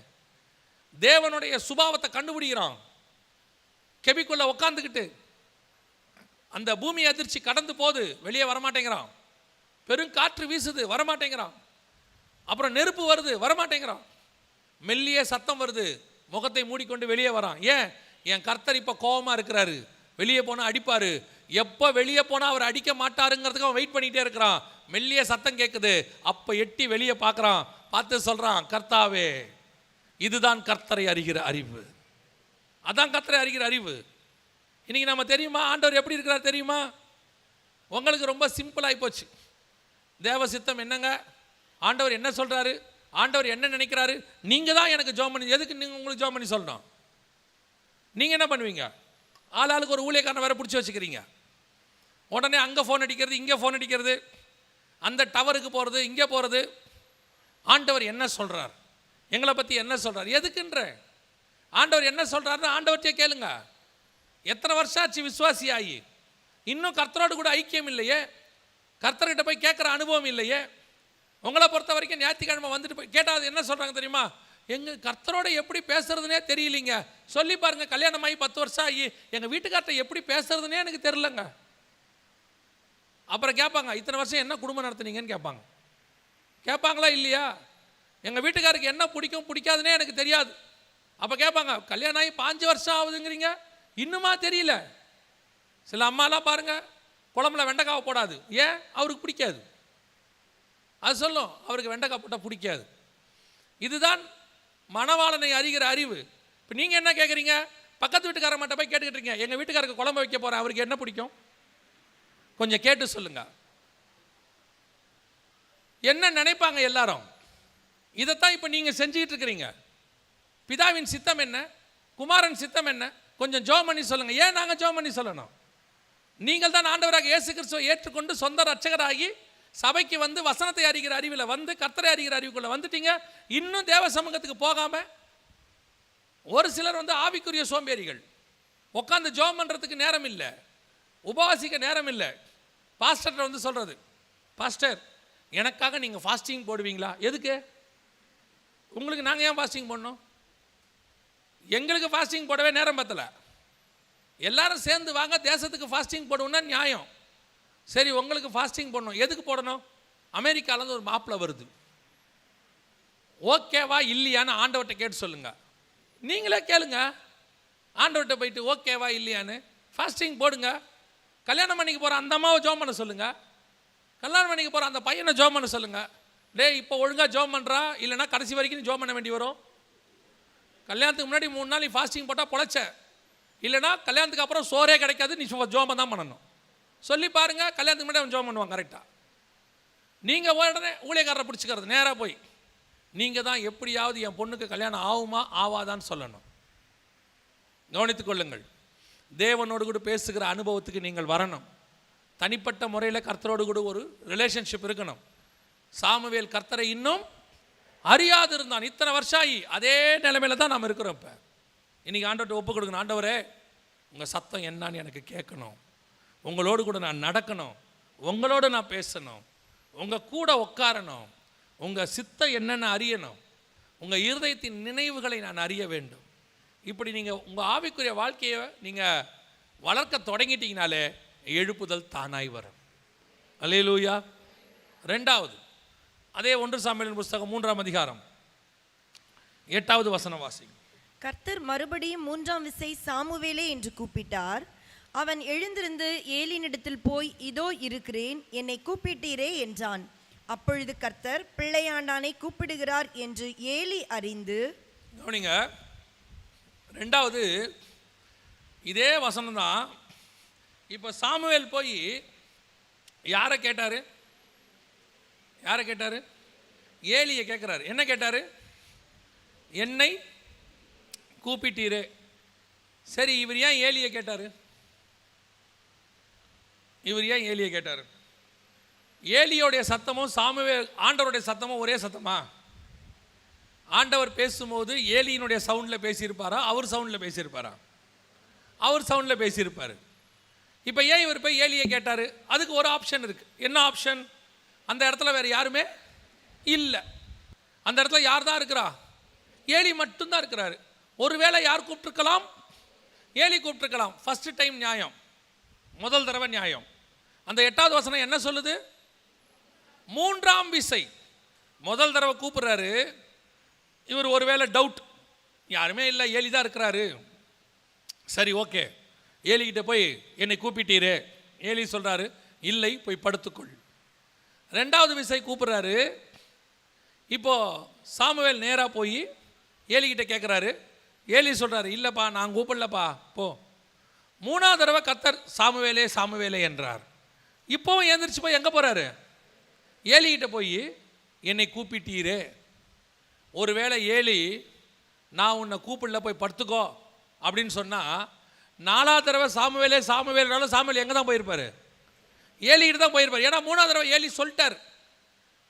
தேவனுடைய சுபாவத்தை கண்டுபிடிக்கிறான். கெபிக்குள்ள உட்காந்துக்கிட்டு அந்த பூமி அதிர்ச்சி கடந்து போது, வெளியே வரமாட்டேங்கிறான். பெருங்காற்று வீசுது, வரமாட்டேங்கிறான். அப்புறம் நெருப்பு வருது, வரமாட்டேங்கிறான். மெல்லிய சத்தம் வருது, முகத்தை மூடிக்கொண்டு வெளியே வரான். ஏன்? என் கர்த்தர் இப்போ கோபமாக இருக்கிறாரு, வெளியே போனால் அடிப்பார். எப்போ வெளியே போனால் அவர் அடிக்க மாட்டாருங்கிறதுக்கு அவன் வெயிட் பண்ணிகிட்டே இருக்கிறான். மெல்லிய சத்தம் கேட்குது. அப்போ எட்டி வெளியே பார்க்குறான். பார்த்து சொல்கிறான், கர்த்தாவே, இதுதான் கர்த்தரை அறிகிற அறிவு. அதான் கர்த்தரை அறிகிற அறிவு. இன்றைக்கி நம்ம தெரியுமா ஆண்டவர் எப்படி இருக்கிறார் தெரியுமா? உங்களுக்கு ரொம்ப சிம்பிளாகி போச்சு. தேவ சித்தம் என்னங்க? ஆண்டவர் என்ன சொல்கிறாரு, ஆண்டவர் என்ன நினைக்கிறாரு, நீங்கள் தான் எனக்கு ஜெபம் பண்ணி. எதுக்கு நீங்கள் உங்களுக்கு ஜெபம் பண்ணி சொல்லணும்? நீங்கள் என்ன பண்ணுவீங்க? ஆளாளுக்கு ஒரு ஊழியக்காரனை வேறு பிடிச்சி வச்சுக்கிறீங்க. உடனே அங்கே ஃபோன் அடிக்கிறது, இங்கே ஃபோன் அடிக்கிறது, அந்த டவருக்கு போகிறது, இங்கே போகிறது. ஆண்டவர் என்ன சொல்கிறார், எங்களை பற்றி என்ன சொல்கிறார், எதுக்குன்ற ஆண்டவர் என்ன சொல்கிறாருன்னு ஆண்டவர்கிட்டே கேளுங்க. எத்தனை வருஷம் ஆச்சு விசுவாசி ஆகி, இன்னும் கர்த்தரோடு கூட ஐக்கியம் இல்லையே, கர்த்தர்கிட்ட போய் கேட்குற அனுபவம் இல்லையே. உங்களை பொறுத்த வரைக்கும் ஞாயிற்றுக்கிழமை வந்துட்டு போய் கேட்டால் என்ன சொல்கிறாங்க தெரியுமா? எங்கள் கர்த்தரோட எப்படி பேசுறதுனே தெரியலிங்க. சொல்லி பாருங்கள், கல்யாணம் ஆகி 10 வருஷம் ஆகி எங்கள் வீட்டுக்கார்ட்ட எப்படி பேசுறதுனே எனக்கு தெரிலங்க. அப்புறம் கேட்பாங்க, இத்தனை வருஷம் என்ன குடும்பம் நடத்துனீங்கன்னு கேட்பாங்க. கேட்பாங்களா இல்லையா? எங்கள் வீட்டுக்காருக்கு என்ன பிடிக்கும் பிடிக்காதுன்னே எனக்கு தெரியாது. அப்போ கேட்பாங்க, கல்யாணம் ஆகி 5 வருஷம் ஆகுதுங்கிறீங்க, இன்னுமா தெரியல? சில அம்மாலாம் பாருங்கள், குழம்புல வெண்டைக்காவை போடாது. ஏன்? அவருக்கு பிடிக்காது. அது சொல்லும், அவருக்கு வெண்டைக்காய் போட்டால் பிடிக்காது. இதுதான் மணவாளனை அறிகிற அறிவு. இப்போ நீங்கள் என்ன கேட்குறீங்க? பக்கத்து வீட்டுக்கார மட்டும் போய் கேட்டுக்கிட்டு இருக்கீங்க, எங்கள் வீட்டுக்காரருக்கு குழம்பு வைக்க போகிறேன், அவருக்கு என்ன பிடிக்கும் கொஞ்சம் கேட்டு சொல்லுங்க. என்ன நினைப்பாங்க எல்லாரும்? இதைத்தான் இப்போ நீங்கள் செஞ்சுக்கிட்டு இருக்கிறீங்க. பிதாவின் சித்தம் என்ன, குமாரன் சித்தம் என்ன, கொஞ்சம் ஜெபம் பண்ணி சொல்லுங்கள். ஏன் நாங்கள் ஜெபம் பண்ணி சொல்லணும்? நீங்கள் தான் ஆண்டவராக இயேசு கிறிஸ்துவை ஏற்றுக்கொண்டு சொந்த ரட்சகராகி சபைக்கு வந்து வசனத்தை அறிகிற அறிவில் வந்து கர்த்தரை அறிகிற அறிவுக்குள்ளே வந்துட்டீங்க. இன்னும் தேவ சமூகத்துக்கு போகாமல் ஒரு சிலர் வந்து ஆவிக்குரிய சோம்பேறிகள். உட்காந்து ஜெபம் பண்ணுறதுக்கு நேரம் இல்லை, உபவாசிக்க நேரம் இல்லை. பாஸ்டர்கிட்ட வந்து சொல்கிறது, பாஸ்டர் எனக்காக நீங்கள் ஃபாஸ்டிங் போடுவீங்களா? எதுக்கு? உங்களுக்கு நாங்கள் ஏன் ஃபாஸ்டிங் போடணும்? எங்களுக்கு ஃபாஸ்டிங் போடவே நேரம் பத்தலை. எல்லாரும் சேர்ந்து வாங்க தேசத்துக்கு ஃபாஸ்டிங் போடுவோம்னா நியாயம். சரி, உங்களுக்கு ஃபாஸ்டிங் போடணும், எதுக்கு போடணும்? அமெரிக்காவிலேருந்து ஒரு மாப்பிள்ளை வருது, ஓகேவா இல்லையான்னு ஆண்டவர்கிட்ட கேட்டு சொல்லுங்கள். நீங்களே கேளுங்க, ஆண்டவர்கிட்ட போயிட்டு ஓகேவா இல்லையான்னு ஃபாஸ்டிங் போடுங்க. கல்யாணம் பண்ணிக்க போகிற அந்த அம்மாவை ஜெபம் பண்ண சொல்லுங்கள், கல்யாணம் பண்ணிக்க போகிற அந்த பையனை ஜெபம் பண்ண சொல்லுங்கள். டேய் இப்போ ஒழுங்காக ஜெபம் பண்ணுறா, இல்லைனா கடைசி வரைக்கும் நீ ஜெபம் பண்ண வேண்டி வரும். கல்யாணத்துக்கு முன்னாடி 3 நாள் நீ ஃபாஸ்டிங் போட்டால் பொழைச்ச, இல்லைனா கல்யாணத்துக்கு அப்புறம் சோறே கிடைக்காது, நீ ஜெபம் தான் பண்ணணும். சொல்லி பாருங்கள், கல்யாணத்துக்கு முன்னாடி அவன் ஜெபம் பண்ணுவான் கரெக்டாக. நீங்கள் உடனே ஊழியக்காரரை பிடிச்சிக்கிறது, நேராக போய் நீங்கள் தான் எப்படியாவது என் பொண்ணுக்கு கல்யாணம் ஆகுமா ஆவாதான்னு சொல்லணும். கவனித்துக் கொள்ளுங்கள், தேவனோடு கூட பேசுகிற அனுபவத்துக்கு நீங்கள் வரணும். தனிப்பட்ட முறையில் கர்த்தரோடு கூட ஒரு ரிலேஷன்ஷிப் இருக்கணும். சாமுவேல் கர்த்தரை இன்னும் அறியாது இருந்தான். இத்தனை வருஷம் ஆகி அதே நிலைமையில தான் நாம் இருக்கிறோம். இப்போ இன்றைக்கி ஆண்டவர்கிட்ட ஒப்பு கொடுக்கணும். ஆண்டவரே, உங்கள் சத்தம் என்னன்னு எனக்கு கேட்கணும், உங்களோடு கூட நான் நடக்கணும், உங்களோடு நான் பேசணும், உங்கள் கூட உட்காரணும், உங்கள் சித்தம் என்னென்னு அறியணும், உங்கள் இருதயத்தின் நினைவுகளை நான் அறிய வேண்டும். இப்படி நீங்கள் உங்கள் ஆவிக்குரிய வாழ்க்கையை நீங்கள் வளர்க்க தொடங்கிட்டீங்கனாலே எழுப்புதல் தானாய் வரும். அல்லேலூயா. 2வது, அதே 1 சாமுவேலின் புஸ்தகம் 3ஆம் அதிகாரம் 8வது வசனம் வாசி. கர்த்தர் மறுபடியும் 3ஆம் விசை சாமுவேலே என்று கூப்பிட்டார். அவன் எழுந்திருந்து ஏலியினிடத்தில் போய், இதோ இருக்கிறேன், என்னை கூப்பிட்டீரே என்றான். அப்பொழுது கர்த்தர் பிள்ளையாண்டானை கூப்பிடுகிறார் என்று ஏலி அறிந்து. கவனிங்க, 2வது இதே வசனம் தான். இப்போ சாமுவேல் போய் யாரை கேட்டாரு? யாரை கேட்டாரு? ஏலியை கேட்குறாரு. என்ன கேட்டாரு? என்னை கூப்பிட்டீரே. சரி, இவர் ஏன் ஏலியை கேட்டாரு? இவர் ஏன் ஏலியை கேட்டார்? ஏலியோடைய சத்தமும் சாமுவேல் ஆண்டவருடைய சத்தமும் ஒரே சத்தமா? ஆண்டவர் பேசும்போது ஏலியினுடைய சவுண்டில் பேசியிருப்பாரா, அவர் சவுண்டில் பேசியிருப்பாரா? அவர் சவுண்டில் பேசியிருப்பார். இப்போ ஏன் இவர் போய் ஏலியை கேட்டார்? அதுக்கு ஒரு ஆப்ஷன் இருக்குது. என்ன ஆப்ஷன்? அந்த இடத்துல வேறு யாருமே இல்லை. அந்த இடத்துல யார் தான் இருக்கிறா? ஏலி மட்டும்தான் இருக்கிறாரு. ஒருவேளை யார் கூப்பிட்டுருக்கலாம்? ஏலி கூப்பிட்டுருக்கலாம். ஃபஸ்ட்டு டைம் நியாயம், முதல் தடவை நியாயம். அந்த 8வது வசனம் என்ன சொல்லுது? 3ஆம் விசை. முதல் தடவை கூப்பிடுறாரு. இவர் ஒருவேளை டவுட், யாருமே இல்லை, ஏலி தான் இருக்கிறாரு. சரி, ஓகே, ஏலிக்கிட்ட போய் என்னை கூப்பிட்டீரே. ஏலி சொல்கிறாரு, இல்லை, போய் படுத்துக்கொள். 2வது விசை கூப்பிடுறாரு. இப்போ சாமுவேல் நேராக போய் ஏலிக்கிட்ட கேட்குறாரு. ஏலி சொல்கிறாரு, இல்லைப்பா, நான் கூப்பிடலப்பா, போ. 3வது தடவை கர்த்தர் சாமுவேலே சாமுவேலே என்றார். இப்போவும் எழுந்திரிச்சு போய் எங்கே போகிறாரு? ஏலிக்கிட்ட போய் என்னை கூப்பிட்டீரே. ஒருவேளை ஏலி நான் உன்னை கூப்பிடல, போய் படுத்துக்கோ அப்படின்னு சொன்னால், 4வது தடவை சாமுவேலே சாமுவேல்னாலும் சாமுவேல் எங்கே தான் போயிருப்பார்? ஏலிக்கிட்ட தான் போயிருப்பார். ஏன்னா 3வது தடவை ஏலி சொல்லிட்டார்.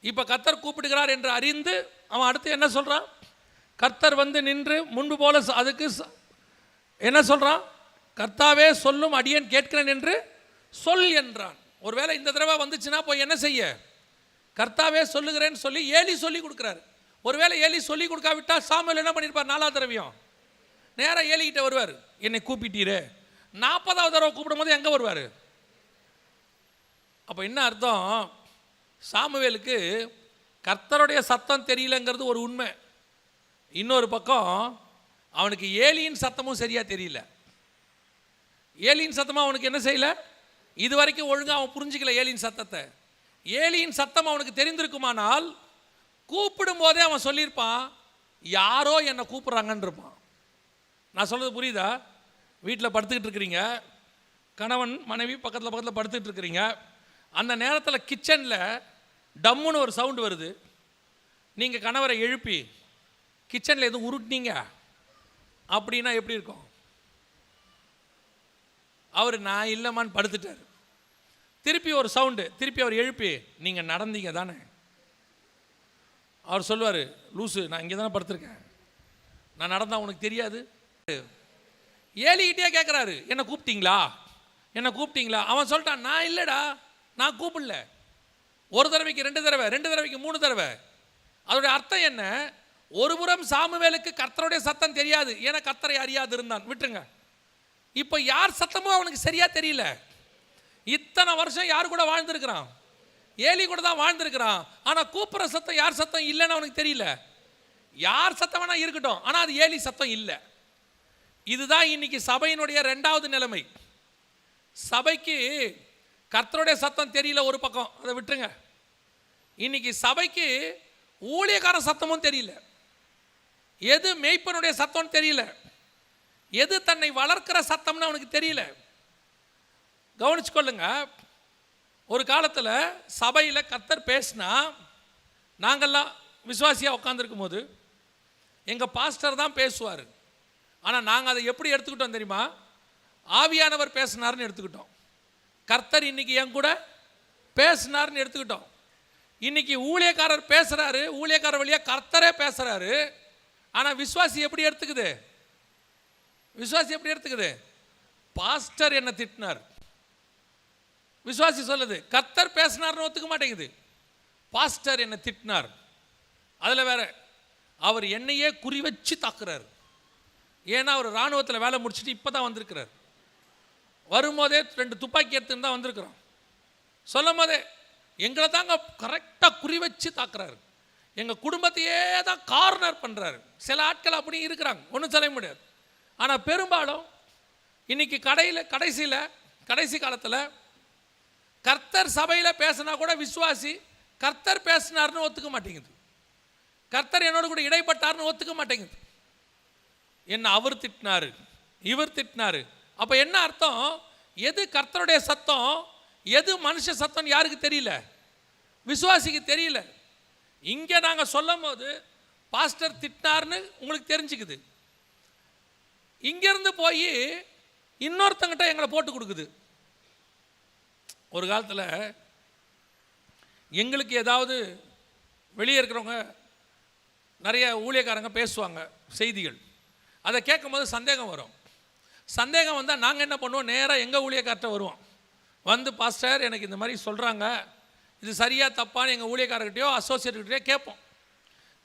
இப்போ கர்த்தர் கூப்பிடுகிறார் என்று அறிந்து அவன் அடுத்து என்ன சொல்கிறான்? கர்த்தர் வந்து நின்று முன்பு போல அதுக்கு என்ன சொல்கிறான்? கர்த்தாவே சொல்லும், அடியேன் கேட்கிறேன் என்று சொல் என்றான். ஒருவேளை இந்த தடவை வந்துச்சுன்னா போய் என்ன செய்ய? கர்த்தாவே சொல்லுகிறேன்னு சொல்லி ஏலி சொல்லி கொடுக்குறாரு. ஒருவேளை ஏலி சொல்லி கொடுக்காவிட்டா சாமுவேல் என்ன பண்ணியிருப்பார்? 4வது தடவையும் நேராக ஏலிக்கிட்ட வருவார், என்னை கூப்பிட்டீரே. 40வது தடவை கூப்பிடும் போது எங்கே வருவார்? அப்போ என்ன அர்த்தம்? சாமுவேலுக்கு கர்த்தருடைய சத்தம் தெரியலங்கிறது ஒரு உண்மை. இன்னொரு பக்கம் அவனுக்கு ஏலியின் சத்தமும் சரியாக தெரியல. ஏலியின் சத்தமாக அவனுக்கு என்ன செய்யலை? இது வரைக்கும் ஒழுங்காக அவன் புரிஞ்சிக்கல ஏலியின் சத்தத்தை. ஏலியின் சத்தம் அவனுக்கு தெரிந்திருக்குமானால் கூப்பிடும் போதே அவன் சொல்லியிருப்பான், யாரோ என்னை கூப்பிட்றாங்கன்னு இருப்பான். நான் சொல்கிறது புரியுதா? வீட்டில் படுத்துக்கிட்டு இருக்கிறீங்க, கணவன் மனைவி பக்கத்தில் படுத்துக்கிட்டு இருக்கிறீங்க. அந்த நேரத்தில் கிச்சனில் டம்முன்னு ஒரு சவுண்டு வருது. நீங்கள் கணவரை எழுப்பி கிச்சனில் எதுவும் உருட்டினீங்க அப்படின்னா எப்படி இருக்கும்? அவர் நான் இல்லைம்மான்னு படுத்துட்டார். திருப்பி ஒரு சவுண்டு, திருப்பி அவர் எழுப்பி நீங்கள் நடந்தீங்க தானே. அவர் சொல்லுவார், லூசு, நான் இங்கே தானே படுத்திருக்கேன், நான் நடந்தா உனக்கு தெரியாது. ஏலிக்கிட்டே கேட்குறாரு, என்ன கூப்பிட்டீங்களா, என்ன கூப்பிட்டீங்களா? அவன் சொல்லிட்டான், நான் இல்லைடா, நான் கூப்பிடல. ஒரு தடவைக்கு 2 தடவை, 2 தடவைக்கு 3 தடவை. அதோடைய அர்த்தம் என்ன? ஒரு புறம் சாமுவேலுக்கு கர்த்தருடைய சத்தம் தெரியாது, ஏன்னா கர்த்தரை அறியாது இருந்தான், விட்டுருங்க. இப்போ யார் சத்தமும் அவனுக்கு சரியா தெரியல. இத்தனை வருஷம் யார் கூட வாழ்ந்திருக்கிறான்? ஏலி கூட தான் வாழ்ந்திருக்கிறான். ஆனால் கூப்பிட்ற சத்தம் யார் சத்தம் இல்லைன்னு அவனுக்கு தெரியல. யார் சத்தம் வேணா இருக்கட்டும், ஆனால் அது ஏலி சத்தம் இல்லை. இதுதான் இன்னைக்கு சபையினுடைய 2வது நிலைமை. சபைக்கு கர்த்தருடைய சத்தம் தெரியல ஒரு பக்கம், அதை விட்டுருங்க. இன்னைக்கு சபைக்கு ஊழியக்கார சத்தமும் தெரியல, எது மேய்ப்பனுடைய சத்தம் தெரியல, எது தன்னை வளர்க்கிற சத்தம்னு அவனுக்கு தெரியல. கவனிச்சுக்கொள்ளுங்க. ஒரு காலத்தில் சபையில் கர்த்தர் பேசினா, நாங்கள்லாம் விசுவாசியாக உட்காந்துருக்கும் போது எங்கள் பாஸ்டர் தான் பேசுவார். ஆனால் நாங்கள் அதை எப்படி எடுத்துக்கிட்டோம் தெரியுமா? ஆவியானவர் பேசினார்னு எடுத்துக்கிட்டோம். கர்த்தர் இன்னைக்கு என் கூட பேசினார்னு எடுத்துக்கிட்டோம். இன்னைக்கு ஊழியக்காரர் பேசுகிறாரு, ஊழியக்காரர் வழியாக கர்த்தரே பேசுகிறாரு. ஆனால் விசுவாசி எப்படி எடுத்துக்குது? விசுவாசி எப்படி எடுத்துக்குது? பாஸ்டர் என்ன திட்டினார். விசுவாசி சொல்லுது, கர்த்தர் பேசினார்னு ஒத்துக்க மாட்டேங்குது. பாஸ்டர் என்ன திட்டினார். அதில் வேற அவர் என்னையே குறி வச்சு தாக்குறாரு. ஏன்னா அவர் இராணுவத்தில் வேலை முடிச்சுட்டு இப்போ தான் வந்திருக்கிறார். வரும்போதே 2 துப்பாக்கி எடுத்துன்னு தான் வந்திருக்கிறோம். சொல்லும் போதே எங்களை தாங்க கரெக்டாக குறி வச்சு தாக்குறாரு. எங்கள் குடும்பத்தையே தான் கார்னர் பண்ணுறாரு. சில ஆட்கள் அப்படி இருக்கிறாங்க, ஒன்றும் சொல்ல முடியாது. ஆனால் பெரும்பாலும் இன்னைக்கு கடைசி காலத்தில் கர்த்தர் சபையில் பேசினா கூட விசுவாசி கர்த்தர் பேசினார்னு ஒத்துக்க மாட்டேங்குது. கர்த்தர் என்னோட கூட இடைப்பட்டார்னு ஒத்துக்க மாட்டேங்குது. என்ன அவர் திட்டினாரு, இவர் திட்டினாரு. அப்போ என்ன அர்த்தம்? எது கர்த்தருடைய சத்தம், எது மனுஷ சத்தம் யாருக்கு தெரியல? விசுவாசிக்கு தெரியல. இங்கே நாங்கள் சொல்லும் போது பாஸ்டர் திட்டினார்னு உங்களுக்கு தெரிஞ்சுக்குது. இங்கேருந்து போய் இன்னொருத்தங்கிட்ட எங்களை போட்டு கொடுக்குது. ஒரு காலத்தில் எங்களுக்கு ஏதாவது வெளியே இருக்கிறவங்க நிறைய ஊழியக்காரங்க பேசுவாங்க செய்திகள், அதை கேட்கும் போது சந்தேகம் வரும். சந்தேகம் வந்தால் நாங்கள் என்ன பண்ணுவோம், நேராக எங்கள் ஊழியக்கார்ட்ட வருவோம். வந்து பாஸ்டர் எனக்கு இந்த மாதிரி சொல்கிறாங்க, இது சரியா தப்பான்னு எங்கள் ஊழியக்காரர்கிட்டையோ அசோசியேட்கிட்டையோ கேட்போம்.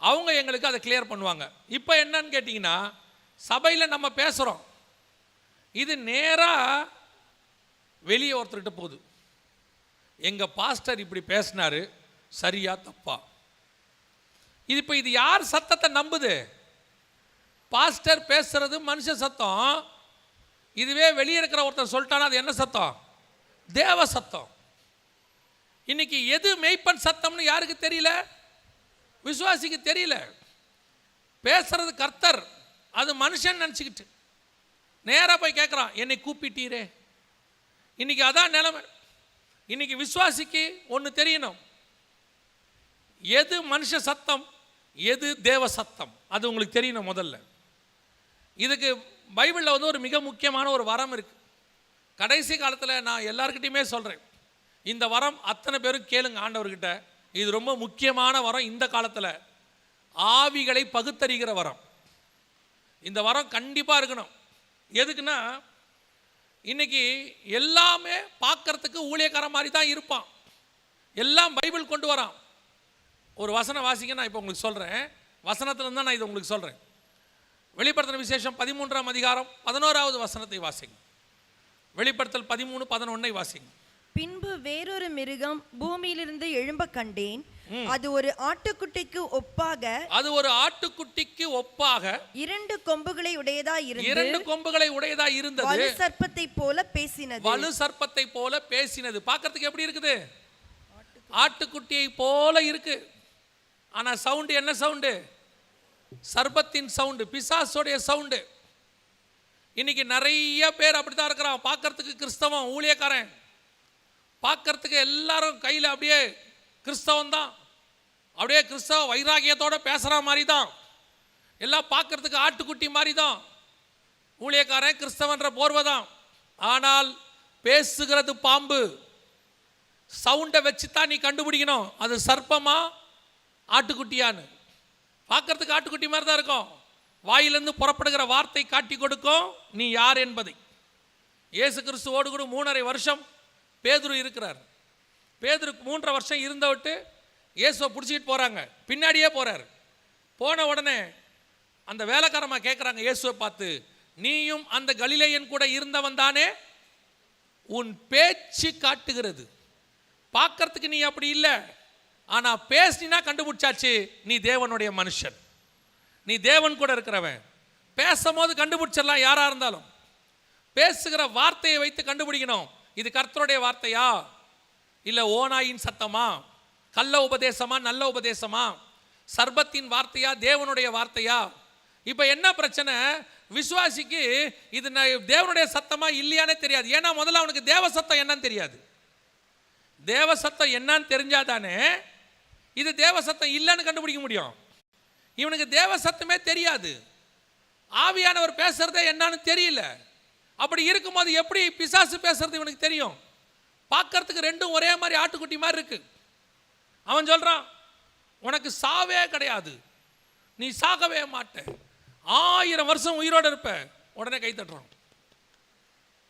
அவங்க எங்களுக்கு அதை கிளியர் பண்ணுவாங்க. இப்போ என்னன்னு கேட்டிங்கன்னா, சபையில் நம்ம பேசுகிறோம், இது நேராக வெளியே ஒருத்தர்கிட்ட போகுது. எங்கள் பாஸ்டர் இப்படி பேசினாரு, சரியா தப்பா? இது யார் சத்தத்தை நம்புது? பாஸ்டர் பேசுறது மனுஷ சத்தம். இதுவே வெளியே இருக்கிற ஒருத்தர் சொல்லிட்டானா அது என்ன சத்தம்? தேவ சத்தம். இன்னைக்கு எது மெய்ப்பன் சத்தம்னு யாருக்கு தெரியல? விசுவாசிக்கு தெரியல. பேசுறது கர்த்தர், அது மனுஷன் நினச்சிக்கிட்டு நேராக போய் கேட்குறான், என்னை கூப்பிட்டீரே. இன்னைக்கு அதான் நிலைமை. இன்னைக்கு விசுவாசிக்கு ஒன்று தெரியணும், எது மனுஷ சத்தம், எது தேவ சத்தம், அது உங்களுக்கு தெரியணும் முதல்ல. இதுக்கு பைபிளில் வந்து ஒரு மிக முக்கியமான ஒரு வரம் இருக்குது. கடைசி காலத்தில் நான் எல்லாருக்கிட்டையுமே சொல்கிறேன், இந்த வரம் அத்தனை பேரும் கேளுங்க ஆண்டவர்கிட்ட. இது ரொம்ப முக்கியமான வரம். இந்த காலத்தில் ஆவிகளை பகுத்தறிகிற வரம். இந்த வரம் கண்டிப்பாக இருக்கணும். எதுக்குன்னா, இன்னைக்கு எல்லாமே பார்க்கறதுக்கு ஊழியக்காரன் மாதிரி தான் இருப்பான். எல்லாம் பைபிள் கொண்டு வரான். ஒரு வசனம் வாசிங்க, நான் இப்போ உங்களுக்கு சொல்கிறேன். வசனத்துலேருந்து தான் நான் இதை உங்களுக்கு சொல்கிறேன். வெளிப்படுத்தின விசேஷம் 13ஆம் அதிகாரம் 11வது வசனத்தை வாசிங்க. வெளிப்படுத்தல் 13:11 வாசிங்க. பின்பு வேறொரு மிருகம் பூமியிலிருந்து எழும்ப கண்டேன். அது ஒரு ஆட்டுக்குட்டிக்கு ஒப்பாக 2 கொம்புகளை உடையதாய் இருந்தது. வலு சர்ப்பத்தை போல பேசினது. பார்க்கிறதுக்கு எப்படி இருக்குது? ஆட்டுக்குட்டியை போல இருக்கு. ஆனா சவுண்டு என்ன சவுண்டு? சர்ப்பத்தின் சவுண்டு, பிசாசோடைய சவுண்டு. இன்னைக்கு நிறைய பேர் அப்படித்தான் இருக்கிறான். பார்க்கறதுக்கு கிறிஸ்தவன், ஊழியக்காரன், பார்க்கறதுக்கு எல்லாரும் கையில் அப்படியே கிறிஸ்தவன் தான், அப்படியே கிறிஸ்தவ வைராகியத்தோட பேசுகிற மாதிரி தான். எல்லாம் பார்க்கறதுக்கு ஆட்டுக்குட்டி மாதிரி தான். ஊழியக்காரன் கிறிஸ்தவன்ற போர்வை தான். ஆனால் பேசுகிறது பாம்பு. சவுண்டை வச்சு தான் நீ கண்டுபிடிக்கணும் அது சர்ப்பமா ஆட்டுக்குட்டியான்னு. பார்க்கறதுக்கு ஆட்டுக்குட்டி மாதிரி தான் இருக்கும். வாயிலிருந்து புறப்படுகிற வார்த்தை காட்டி கொடுக்கும் நீ யார் என்பதை. இயேசு கிறிஸ்துவோடு கூட 3.5 வருஷம் பேதுரு இருக்கிறார். பேதுருக்கு 3.5 வருஷம் இருந்த விட்டு இயேசுவை பிடிச்சிக்கிட்டு போகிறாங்க, பின்னாடியே போகிறார். போன உடனே அந்த வேலைக்காரமா கேட்குறாங்க இயேசுவை பார்த்து, நீயும் அந்த கலிலேயன் கூட இருந்தவன் தானே? உன் பேச்சு காட்டுகிறது. பார்க்கறதுக்கு நீ அப்படி இல்லை, ஆனால் பேசினா கண்டுபிடிச்சாச்சு நீ தேவனுடைய மனுஷன், நீ தேவன் கூட இருக்கிறவன். பேசும்போது கண்டுபிடிச்சிடலாம் யாராக இருந்தாலும். பேசுகிற வார்த்தையை வைத்து கண்டுபிடிக்கணும், இது கர்த்தருடைய வார்த்தையா இல்லை ஓநாயின் சத்தமா, கள்ள உபதேசமா நல்ல உபதேசமா, சர்பத்தின் வார்த்தையா தேவனுடைய வார்த்தையா. இப்போ என்ன பிரச்சனை? விசுவாசிக்கு இது தேவனுடைய சத்தமா இல்லையானே தெரியாது. ஏன்னா முதல்ல அவனுக்கு தேவ சத்தம் என்னன்னு தெரியாது. தேவ சத்தம் என்னன்னு தெரிஞ்சாதானே இது தேவ சத்தம் இல்லைன்னு கண்டுபிடிக்க முடியும். இவனுக்கு தேவ சத்தமே தெரியாது, ஆவியானவர் பேசுறதே என்னன்னு தெரியல. அப்படி இருக்கும்போது எப்படி பிசாசு பேசுறது இவனுக்கு தெரியும்? பார்க்கறதுக்கு ரெண்டும் ஒரே மாதிரி ஆட்டுக்குட்டி மாதிரி இருக்கு. அவன் சொல்றான், உனக்கு சாவே கிடையாது, நீ சாகவே மாட்ட, 1000 வருஷம் உயிரோடு இருப்ப. உடனே கை தட்டுறான்.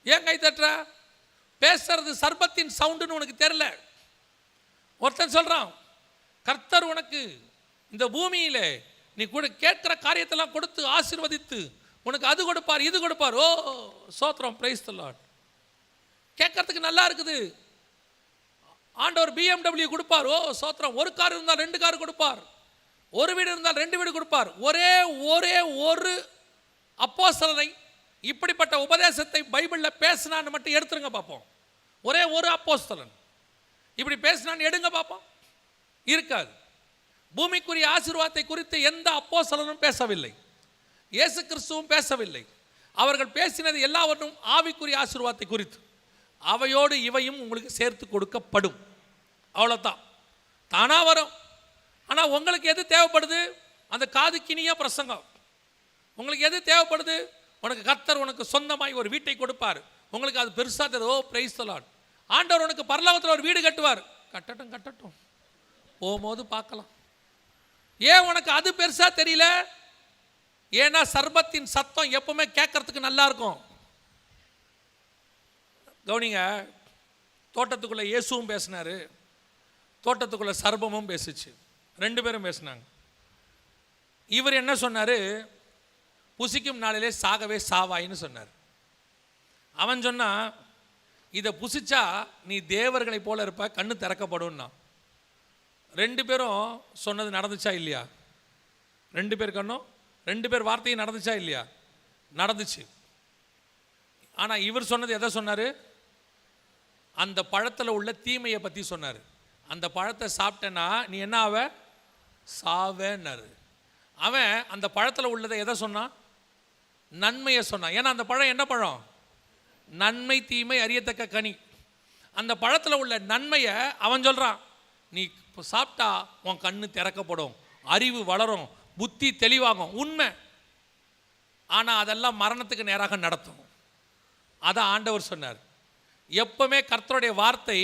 ஏன் கை தட்டுற? பேசுறது சர்பத்தின் சவுண்டுன்னு உனக்கு தெரியல. ஒருத்தன் சொல்றான், கர்த்தர் உனக்கு இந்த பூமியிலே நீ கூட கேட்கிற காரியத்தெல்லாம் கொடுத்து ஆசீர்வதித்து உனக்கு அது கொடுப்பார் இது கொடுப்பார். ஓ சோத்திரம், பிரைஸ் தி லார்ட். கேட்கறதுக்கு நல்லா இருக்குது. ஆண்டவர் BMW கொடுப்பார். ஓ சோத்திரம். ஒரு கார் இருந்தால் 2 கார் கொடுப்பார். ஒரு வீடு இருந்தால் 2 வீடு கொடுப்பார். ஒரே ஒரு அப்போஸ்தலரை இப்படிப்பட்ட உபதேசத்தை பைபிளில் பேசினான்னு மட்டும் எடுத்துருங்க பார்ப்போம். ஒரே ஒரு அப்போஸ்தலன் இப்படி பேசினான்னு எடுங்க பார்ப்போம். இருக்காது. பூமிக்குரிய ஆசீர்வாதத்தை குறித்து எந்த அப்போஸ்தலனும் பேசவில்லை, இயேசு கிறிஸ்துவும் பேசவில்லை. அவர்கள் பேசினது எல்லாவற்றும் ஆவிக்குரிய ஆசீர்வாதத்தை குறித்து. அவையோடு இவையும் உங்களுக்கு சேர்த்து கொடுக்கப்படும். அவ்வளோதான், தானாக வரும். ஆனால் உங்களுக்கு எது தேவைப்படுது? அந்த காதுக்கினிய பிரசங்கம். உங்களுக்கு எது தேவைப்படுது? உனக்கு கர்த்தர் உனக்கு சொந்தமாய் ஒரு வீட்டை கொடுப்பார். உங்களுக்கு அது பெருசாக தெரியும். ஓ பிரைஸ் தி லார்ட். ஆண்டவர் உனக்கு பரலோகத்தில் ஒரு வீடு கட்டுவார். கட்டட்டும் போகும்போது பார்க்கலாம். ஏன் உனக்கு அது பெருசாக தெரியல? ஏன்னா சர்பத்தின் சத்தம் எப்பவுமே கேட்கறதுக்கு நல்லா இருக்கும். கவனிங்க, தோட்டத்துக்குள்ளே இயேசுவும் பேசினார், தோட்டத்துக்குள்ளே சர்பமும் பேசிச்சு. 2 பேரும் பேசினாங்க. இவர் என்ன சொன்னார்? புசிக்கும் நாளிலே சாகவே சாவாயின்னு சொன்னார். அவன் சொன்னா, இதை புசிச்சா நீ தேவர்களை போல இருப்ப, கண்ணு திறக்கப்படும்னா. 2 பேரும் சொன்னது நடந்துச்சா இல்லையா? 2 பேர் கண்ணும் 2 பேர் வார்த்தையும் நடந்துச்சா இல்லையா? நடந்துச்சு. ஆனால் இவர் சொன்னது எதை சொன்னார்? அந்த பழத்தில் உள்ள தீமையை பற்றி சொன்னார். அந்த பழத்தை சாப்பிட்டேன்னா நீ என்ன ஆவ? சாவேன்னாரு. அவன் அந்த பழத்தில் உள்ளதை எதை சொன்னான்? நன்மையை சொன்னான். ஏன்னா அந்த பழம் என்ன பழம்? நன்மை தீமை அறியத்தக்க கனி. அந்த பழத்தில் உள்ள நன்மையை அவன் சொல்கிறான், நீ சாப்பிட்டா உன் கண்ணு திறக்கப்படும், அறிவு வளரும், புத்தி தெளிவாகும். உண்மை. ஆனால் அதெல்லாம் மரணத்துக்கு நேராக நடத்தும். அதான் ஆண்டவர் சொன்னார். எப்பவுமே கர்த்தருடைய வார்த்தை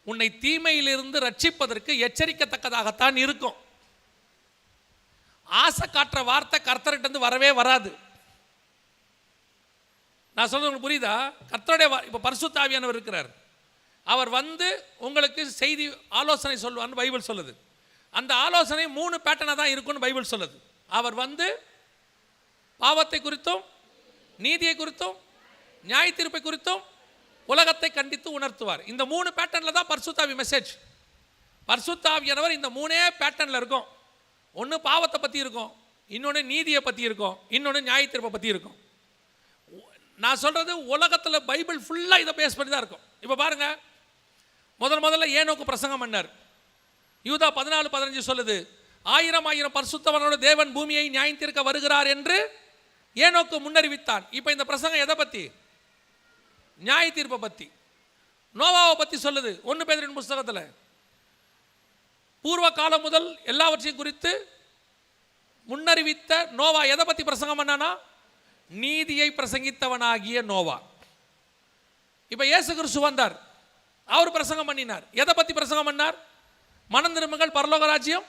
உன்னை தீமையிலிருந்து ரட்சிப்பதற்கு எச்சரிக்கத்தக்கதாகத்தான் இருக்கும். ஆசை காட்டுற வார்த்தை கர்த்தர்கிட்ட வரவே வராது. நான் சொல்றது உங்களுக்கு புரியுதா? கர்த்தருடைய இப்போ பரிசுத்த ஆவியானவர் இருக்கிறார். அவர் வந்து உங்களுக்கு செய்தி ஆலோசனை சொல்லுவார்னு பைபிள் சொல்லுது. அந்த ஆலோசனை 3 பேட்டர்னாக தான் இருக்கும்னு பைபிள் சொல்லுது. அவர் வந்து பாவத்தை குறித்தும், நீதியை குறித்தும், நியாய தீர்ப்பை குறித்தும் உலகத்தை கண்டித்து உணர்த்துவார். இந்த 3 பேட்டர்னில் தான் பரிசுத்த ஆவி மெசேஜ். பரிசுத்த ஆவியானவர் இந்த 3 பேட்டர்னில் இருக்கும். ஒன்று பாவத்தை பற்றி இருக்கும், இன்னொன்று நீதியை பற்றி இருக்கும், இன்னொன்று நியாய தீர்ப்பை பற்றி இருக்கும். நான் சொல்கிறது உலகத்தில் பைபிள் ஃபுல்லாக இதை பேஸ் பண்ணி தான் இருக்கும். இப்போ பாருங்கள், முதல்ல ஏனோக்கு பிரசங்கம் பண்ணார். யூதா 14:15 சொல்லுது, 1000 பரிசுத்தவனோட தேவன் பூமியை நியாயம் தீர்க்க வருகிறார் என்று ஏனோக்கு முன்னறிவித்தான். இப்போ இந்த பிரசங்கம் எதை பற்றி? நியாய தீர்ப்பை பற்றி. நோவாவை பற்றி சொல்லுது 1 பேதுரு புஸ்தகத்தில். பூர்வ காலம் முதல் எல்லாவற்றையும் குறித்து முன்னறிவித்த நோவா எதை பற்றி பிரசங்கம் பண்ணானா? நீதியை பிரசங்கித்தவனாகிய நோவா. இப்போ இயேசு கிறிஸ்து வந்தார், அவர் பிரசங்கம் பண்ணினார். எதை பற்றி பிரசங்கம் பண்ணார்? மனம் திரும்புங்கள், பரலோக ராஜ்யம்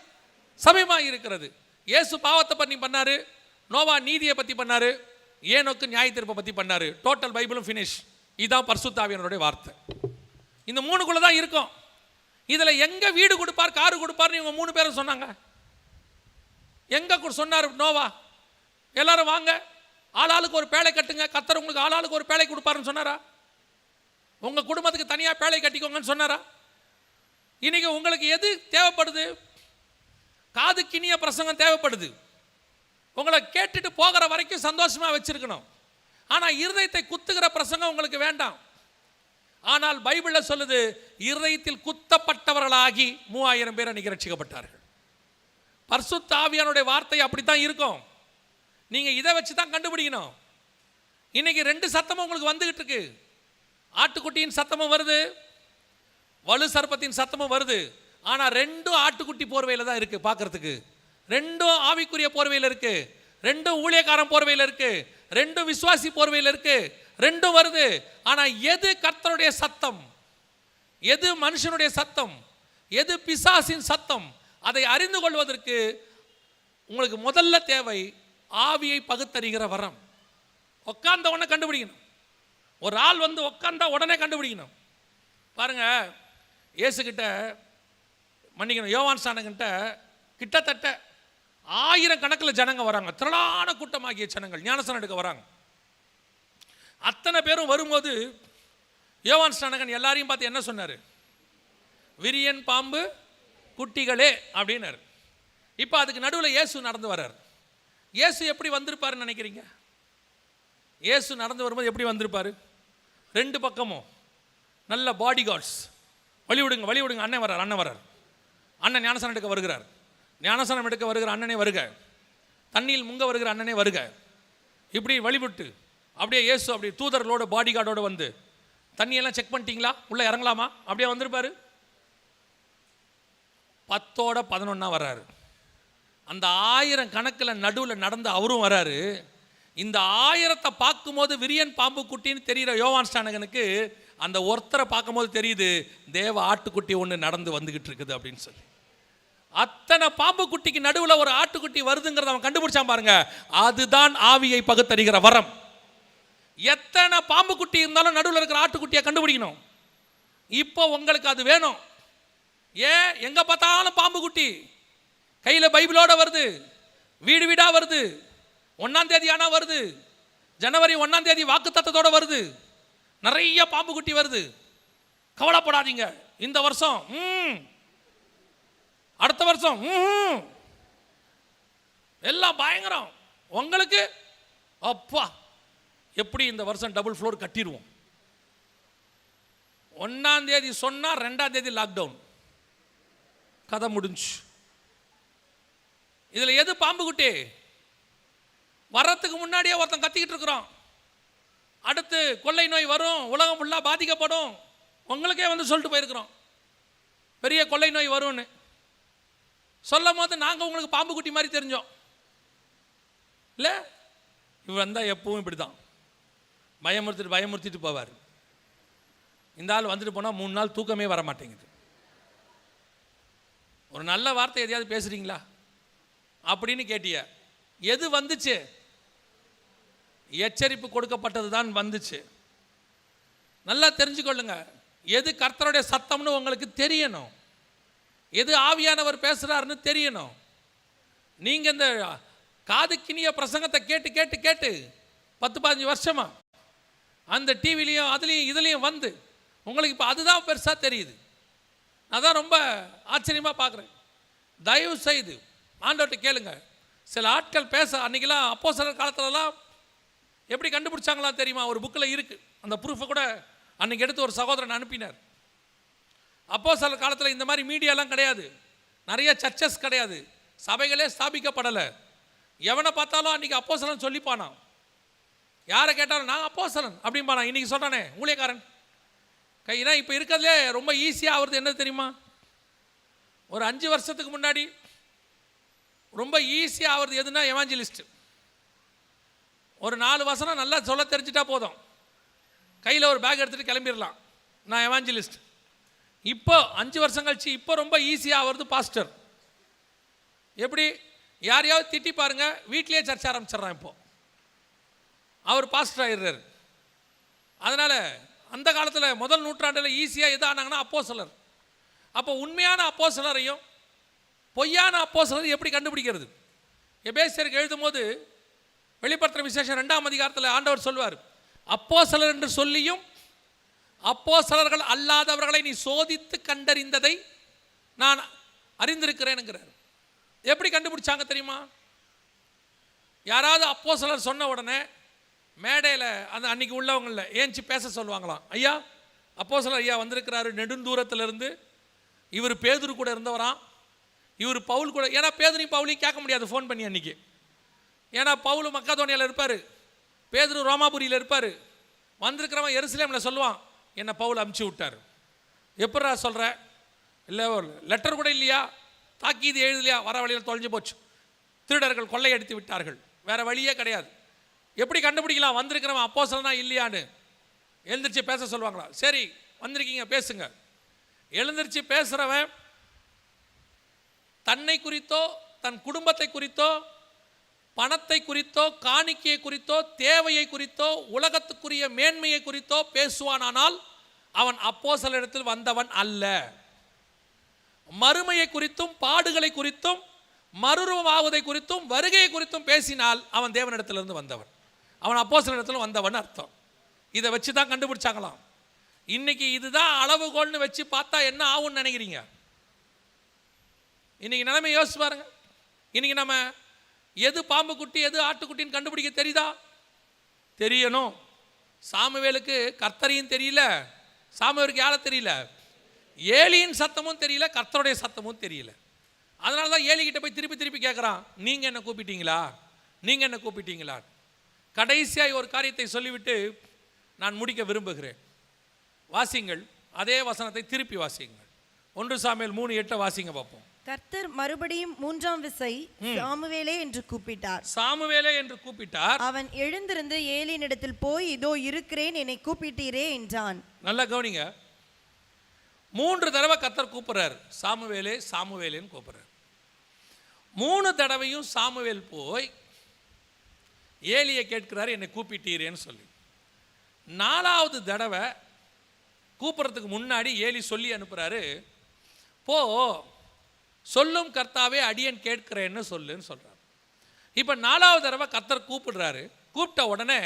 சமீபமாக இருக்கிறது. இயேசு பாவத்தை பண்ணி பண்ணாரு, நோவா நீதியை பற்றி பண்ணாரு, ஏனோக்கு நியாய தீர்ப்பை பற்றி பண்ணாரு. டோட்டல் பைபிளும் ஃபினிஷ். இதுதான் பரிசுத்த ஆவியானவருடைய வார்த்தை. இந்த 3குள்ள தான் இருக்கும். இதில் எங்கே வீடு கொடுப்பார், காரு கொடுப்பார்னு இவங்க 3 பேரும் சொன்னாங்க. எங்கே சொன்னார் நோவா? எல்லாரும் வாங்க, ஆளாளுக்கு ஒரு பேழை கட்டுங்க, கர்த்தர் உங்களுக்கு ஆளாளுக்கு ஒரு பேழை கொடுப்பாருன்னு சொன்னாரா? உங்கள் குடும்பத்துக்கு தனியாக பேழை கட்டிக்கோங்கன்னு சொன்னாரா? இன்னைக்கு உங்களுக்கு எது தேவைப்படுது? காது கிணிய பிரசங்கம் தேவைப்படுது. உங்களை கேட்டுட்டு போகிற வரைக்கும் சந்தோஷமாக வச்சிருக்கணும். ஆனால் இருதயத்தை குத்துகிற பிரசங்கம் உங்களுக்கு வேண்டாம். ஆனால் பைபிளில் சொல்லுது, இருதயத்தில் குத்தப்பட்டவர்களாகி 3000 பேர் அன்றைக்கி ரட்சிக்கப்பட்டார்கள். பரிசுத்த ஆவியானுடைய வார்த்தை அப்படித்தான் இருக்கும். நீங்கள் இதை வச்சு தான் கண்டுபிடிக்கணும். இன்னைக்கு 2 சத்தமும் உங்களுக்கு வந்துகிட்டு இருக்கு. ஆட்டுக்குட்டியின் சத்தமும் வருது, வலு சர்ப்பத்தின் சத்தமும் வருது. ஆனால் 2 ஆட்டுக்குட்டி போர்வையில் தான் இருக்குது பார்க்கறதுக்கு. 2 ஆவிக்குரிய போர்வையில் இருக்கு, 2 ஊழியக்காரன் போர்வையில் இருக்கு, 2 விசுவாசி போர்வையில் இருக்கு. 2 வருது. ஆனால் எது கர்த்தருடைய சத்தம், எது மனுஷனுடைய சத்தம், எது பிசாசின் சத்தம், அதை அறிந்து கொள்வதற்கு உங்களுக்கு முதல்ல தேவை ஆவியை பகுத்தறிகிற வரம். உட்கார்ந்த உடனே கண்டுபிடிக்கணும். ஒரு ஆள் வந்து உட்கார்ந்தா உடனே கண்டுபிடிக்கணும். பாருங்க, இயேசுகிட்ட மன்னிக்கணும், யோவான் ஸ்நானகிட்ட கிட்டத்தட்ட 1000 கணக்கில் ஜனங்க வராங்க. திரளான கூட்டமாகிய ஜனங்கள் ஞானஸ்நானம் எடுக்க வராங்க. அத்தனை பேரும் வரும்போது யோவான் ஸ்நானகன் எல்லாரையும் பார்த்து என்ன சொன்னார்? விரியன் பாம்பு குட்டிகளே அப்படின்னாரு. இப்போ அதுக்கு நடுவில் இயேசு நடந்து வர்றார். இயேசு எப்படி வந்திருப்பாருன்னு நினைக்கிறீங்க? இயேசு நடந்து வரும்போது எப்படி வந்திருப்பார்? 2 பக்கமும் நல்ல பாடி கார்ட்ஸ், வழி விடுங்க, அண்ணன் வர்றார். அண்ணன் ஞானஸ்நானம் எடுக்க வருகிறார். ஞானஸ்நானம் எடுக்க வருகிற அண்ணனே வருக, தண்ணியில் முங்க வருகிற அண்ணனே வருக. இப்படி வழிபட்டு அப்படியே இயேசு அப்படி தூதர்களோட பாடி கார்டோடு வந்து, தண்ணியெல்லாம் செக் பண்ணிட்டீங்களா, உள்ளே இறங்கலாமா, அப்படியே வந்திருப்பார். 10ஓட 11 வர்றாரு. அந்த 1000 கணக்கில் நடுவில் நடந்து அவரும் வர்றாரு. இந்த 1000 பார்க்கும்போது விரியன் பாம்பு குட்டின்னு தெரிகிற யோவான் ஸ்நானகனுக்கு அந்த ஒருத்தரை பார்க்கும்போது தெரியுது தேவ ஆட்டுக்குட்டி ஒன்று நடந்து வந்துக்கிட்டு இருக்குது அப்படின்னு சொல்லி. அத்தனை பாம்பு குட்டிக்கு நடுவில் ஒரு ஆட்டுக்குட்டி வருதுங்கிறத அவன் கண்டுபிடிச்சான் பாருங்க. அதுதான் ஆவியை பகுத்தறிகிற வரம். எத்தனை பாம்பு குட்டி இருந்தாலும் நடுவில் இருக்கிற ஆட்டுக்குட்டியை கண்டுபிடிக்கணும். இப்போ உங்களுக்கு அது வேணும். ஏன் எங்கே பார்த்தாலும் பாம்பு குட்டி கையில் பைபிளோட வருது, வீடு வீடாக வருது, 1ஆம் தேதி ஆனால் வருது, ஜனவரி 1ஆம் தேதி வாக்குத்தத்தத்தோடு வருது, நிறைய பாம்பு குட்டி வருது. கவலைப்படாதீங்க, இந்த வருஷம் அடுத்த வருஷம் எல்லாம் பயங்கரம் உங்களுக்கு. அப்பா எப்படி இந்த வருஷம் டபுள் ஃப்ளோர் கட்டிடுவோம். 1ஆம் தேதி சொன்னால் 2ஆம் தேதி லாக்டவுன், கதை முடிஞ்சு. இதில் எது பாம்பு குட்டி? வர்றதுக்கு முன்னாடியே ஒருத்தன் கத்திக்கிட்டு இருக்கிறோம், அடுத்து கொள்ளை நோய் வரும், உலகம் ஃபுல்லாக பாதிக்கப்படும், உங்களுக்கே வந்து சொல்லிட்டு போயிருக்கிறோம் பெரிய கொள்ளை நோய் வரும்னு. சொல்லும் போது நாங்கள் உங்களுக்கு பாம்பு குட்டி மாதிரி தெரிஞ்சோம் இல்லை? இவர் வந்தால் எப்பவும் இப்படி தான் பயமுறுத்திட்டு போவார். இந்த ஆள் வந்துட்டு போனால் 3 நாள் தூக்கமே வர மாட்டேங்குது. ஒரு நல்ல வார்த்தை எதையாவது பேசுகிறீங்களா அப்படின்னு கேட்டிய. எது வந்துச்சு? எச்சரிப்பு கொடுக்கப்பட்டது தான் வந்துச்சு. நல்லா தெரிஞ்சுக்கொள்ளுங்க, எது கர்த்தருடைய சத்தம்னு உங்களுக்கு தெரியணும், எது ஆவியானவர் பேசுகிறாருன்னு தெரியணும். நீங்கள் இந்த காதுக்கினிய பிரசங்கத்தை கேட்டு கேட்டு கேட்டு 10-15 வருஷமா அந்த டிவிலையும் அதுலேயும் இதுலேயும் வந்து உங்களுக்கு இப்போ அதுதான் பெருசாக தெரியுது. அதான் ரொம்ப ஆச்சரியமாக பார்க்குறேன். தயவு செய்து ஆண்டவர்கிட்ட கேளுங்க. சில ஆட்கள் பேச அன்றைக்கெல்லாம் அப்போஸ்தலர் காலத்துலலாம் எப்படி கண்டுபிடிச்சாங்களா தெரியுமா? ஒரு புக்கில் இருக்குது, அந்த ப்ரூஃபை கூட அன்றைக்கி எடுத்து ஒரு சகோதரன் அனுப்பினார். அப்போஸ்தலர் காலத்தில் இந்த மாதிரி மீடியாலாம் கிடையாது, நிறைய சர்ச்சஸ் கிடையாது, சபைகளே ஸ்தாபிக்கப்படலை. எவனை பார்த்தாலும் அன்றைக்கி அப்போஸ்தலன் சொல்லிப்பானா, யாரை கேட்டாலும் நான் அப்போஸ்தலன் அப்படின்பானா. இன்றைக்கி சொல்கிறானே ஊழியக்காரன் கையினா. இப்போ இருக்கிறதுலே ரொம்ப ஈஸியாக ஆகுறது என்ன தெரியுமா? ஒரு 5 வருஷத்துக்கு முன்னாடி ரொம்ப ஈஸியாக ஆகுறது எதுனா எவாஞ்சலிஸ்ட். ஒரு 4 வசனம் நல்லா சொல்ல தெரிஞ்சிட்டா போதும், கையில் ஒரு பேக் எடுத்துகிட்டு கிளம்பிடலாம், நான் எவாஞ்சலிஸ்ட். இப்போ 5 வருஷம் கழிச்சு இப்போ ரொம்ப ஈஸியாக ஆகுறது பாஸ்டர். எப்படி? யாரையாவது திட்டி பாருங்க, வீட்லேயே சர்ச்சை ஆரம்பிச்சிட்றான். இப்போ அவர் பாஸ்டர் ஆயிடுறாரு. அதனால் அந்த காலத்தில் முதல் நூற்றாண்டில் ஈஸியாக எது ஆனாங்கன்னா அப்போஸ்தலர். அப்போ உண்மையான அப்போஸ்தலரையும் பொய்யான அப்போஸ்தலரையும் எப்படி கண்டுபிடிக்கிறது? எபேசியருக்கு எழுதும் போது வெளிப்படுத்துகிற விசேஷம் 2ஆம் அதிகாரத்தில் ஆண்டவர் சொல்வார், அப்போஸ்தலர் என்று சொல்லியும் அப்போஸ்தலர்கள் அல்லாதவர்களை நீ சோதித்து கண்டறிந்ததை நான் அறிந்திருக்கிறேனுங்கிறார். எப்படி கண்டுபிடிச்சாங்க தெரியுமா? யாராவது அப்போஸ்தலர் சொன்ன உடனே மேடையில் அந்த அன்றைக்கி உள்ளவங்கள ஏஞ்சி பேச சொல்லுவாங்களாம். ஐயா அப்போஸ்தலர் ஐயா வந்திருக்கிறாரு நெடுந்தூரத்திலிருந்து, இவர் பேதுரு கூட இருந்தவராம், இவர் பவுல் கூட. ஏன்னா பேதுரையும் பவுலையும் கேட்க முடியாது ஃபோன் பண்ணி அன்றைக்கி. ஏன்னா பவுல் மக்கதோனியாவில் இருப்பார், பேதுரு ரோமாபுரியில் இருப்பார். வந்திருக்கிறவன் எருசலேமில் சொல்லுவான், என்னை பவுல் அமுச்சு விட்டார். எப்படா சொல்கிற? இல்லை ஒரு லெட்டர் கூட இல்லையா, தாக்கீது எழுதலையா, வர வழியில் தொலைஞ்சு போச்சு, திருடர்கள் கொள்ளையடித்து விட்டார்கள், வேறு வழியே கிடையாது. எப்படி கண்டுபிடிக்கலாம் வந்திருக்கிறவன் அப்போஸ்தலனா இல்லையான்னு? எழுந்திரிச்சு பேச சொல்லுவாங்களா? சரி வந்திருக்கீங்க பேசுங்க. எழுந்திரிச்சு பேசுகிறவன் தன்னை குறித்தோ தன் குடும்பத்தை குறித்தோ பணத்தை குறித்தோ காணிக்கையை குறித்தோ தேவையை குறித்தோ உலகத்துக்குரிய மேன்மையை குறித்தோ பேசுவானால் அவன் அப்போஸ்தலரிடத்தில் வந்தவன் அல்ல. மறுமையை குறித்தும் பாடுகளை குறித்தும் மறுரூபமாவதை குறித்தும் வருகையை குறித்தும் பேசினால் அவன் தேவனிடத்திலிருந்து வந்தவன், அவன் அப்போஸ்தலரிடத்தில் வந்தவன் அர்த்தம். இதை வச்சு தான் கண்டுபிடிச்சாங்களாம். இன்னைக்கு இதுதான் அளவுகோல்னு வச்சு பார்த்தா என்ன ஆகும்னு நினைக்கிறீங்க? இன்னைக்கு நிலைமை யோசிச்சு பாருங்க. இன்னைக்கு நம்ம எது பாம்பு குட்டி எது ஆட்டுக்குட்டின்னு கண்டுபிடிக்க தெரியுதா? தெரியணும். சாமுவேலுக்கு கர்த்தரையும் தெரியல, சாமுவேலுக்கு யாரை தெரியல, ஏலியின் சத்தமும் தெரியல, கர்த்தருடைய சத்தமும் தெரியல. அதனால தான் ஏலிகிட்ட போய் திருப்பி திருப்பி கேட்குறான், நீங்கள் என்ன கூப்பிட்டீங்களா, நீங்கள் என்ன கூப்பிட்டீங்களா? கடைசியாக ஒரு காரியத்தை சொல்லிவிட்டு நான் முடிக்க விரும்புகிறேன். வாசிங்கள், அதே வசனத்தை திருப்பி வாசிங்கள். 1 சாமுவேல் 3:8 வாசிங்க பார்ப்போம். கர்த்தர் மறுபடியும் 3ஆம் விசை சாமுவேலே என்று கூப்பிட்டார். சாமுவேலே என்று கூப்பிட்டார். அவன் எழுந்திருந்து ஏலியினிடத்தில் போய், இதோ இருக்கிறேன், என்னை கூப்பிட்டீரே என்றான். நல்லா கவனிங்க, 3 தடவை கர்த்தர் கூப்பிடுறார், சாமுவேலே சாமுவேலேன்னு கூப்பிடுறார். 3 தடவையும் சாமுவேல் போய் ஏலியை கேட்கிறார், என்னை கூப்பிட்டீரேன்னு சொல்லி. 4வது தடவை கூப்பிட்றதுக்கு முன்னாடி ஏலி சொல்லி அனுப்புகிறாரு, போ சொல்லும் கர்த்தாவே அடியேன் கேட்கிறேன்னு சொல்லுன்னு சொல்கிறார். இப்போ 4வது தடவை கர்த்தர் கூப்பிடுறாரு. கூப்பிட்ட உடனே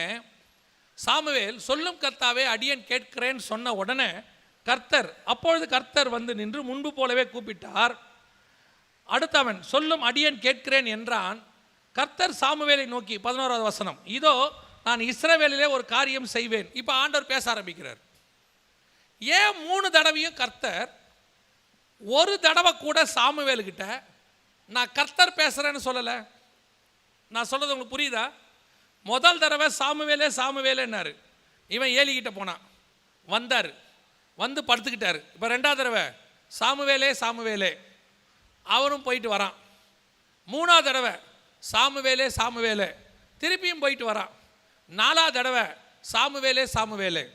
சாமுவேல் சொல்லும் கர்த்தாவே அடியேன் கேட்கிறேன்னு சொன்ன உடனே அப்பொழுது கர்த்தர் வந்து நின்று முன்பு போலவே கூப்பிட்டார். அடுத்தவன் சொல்லும் அடியேன் கேட்கிறேன் என்றான். கர்த்தர் சாமுவேலை நோக்கி 11வது வசனம், இதோ நான் இஸ்ரவேலிலே ஒரு காரியம் செய்வேன். இப்போ ஆண்டவர் பேச ஆரம்பிக்கிறார். ஏன் 3 தடவையும் கர்த்தர் ஒரு தடவை கூட சாமுவேலுக்கிட்ட நான் கர்த்தர் பேசுகிறேன்னு சொல்லலை? நான் சொல்கிறது உங்களுக்கு புரியுதா? முதல் தடவை சாமுவேலே சாமுவேலேன்னாரு, இவன் ஏலிக்கிட்ட போனான், வந்தார், வந்து படுத்துக்கிட்டார். இப்போ 2வது தடவை சாமுவேலே சாமுவேலே, அவரும் போயிட்டு வரான். 3வது தடவை சாமுவேலே சாமுவேலே, திருப்பியும் போயிட்டு வரான். 4வது தடவை சாமுவேலே சாமுவேலே.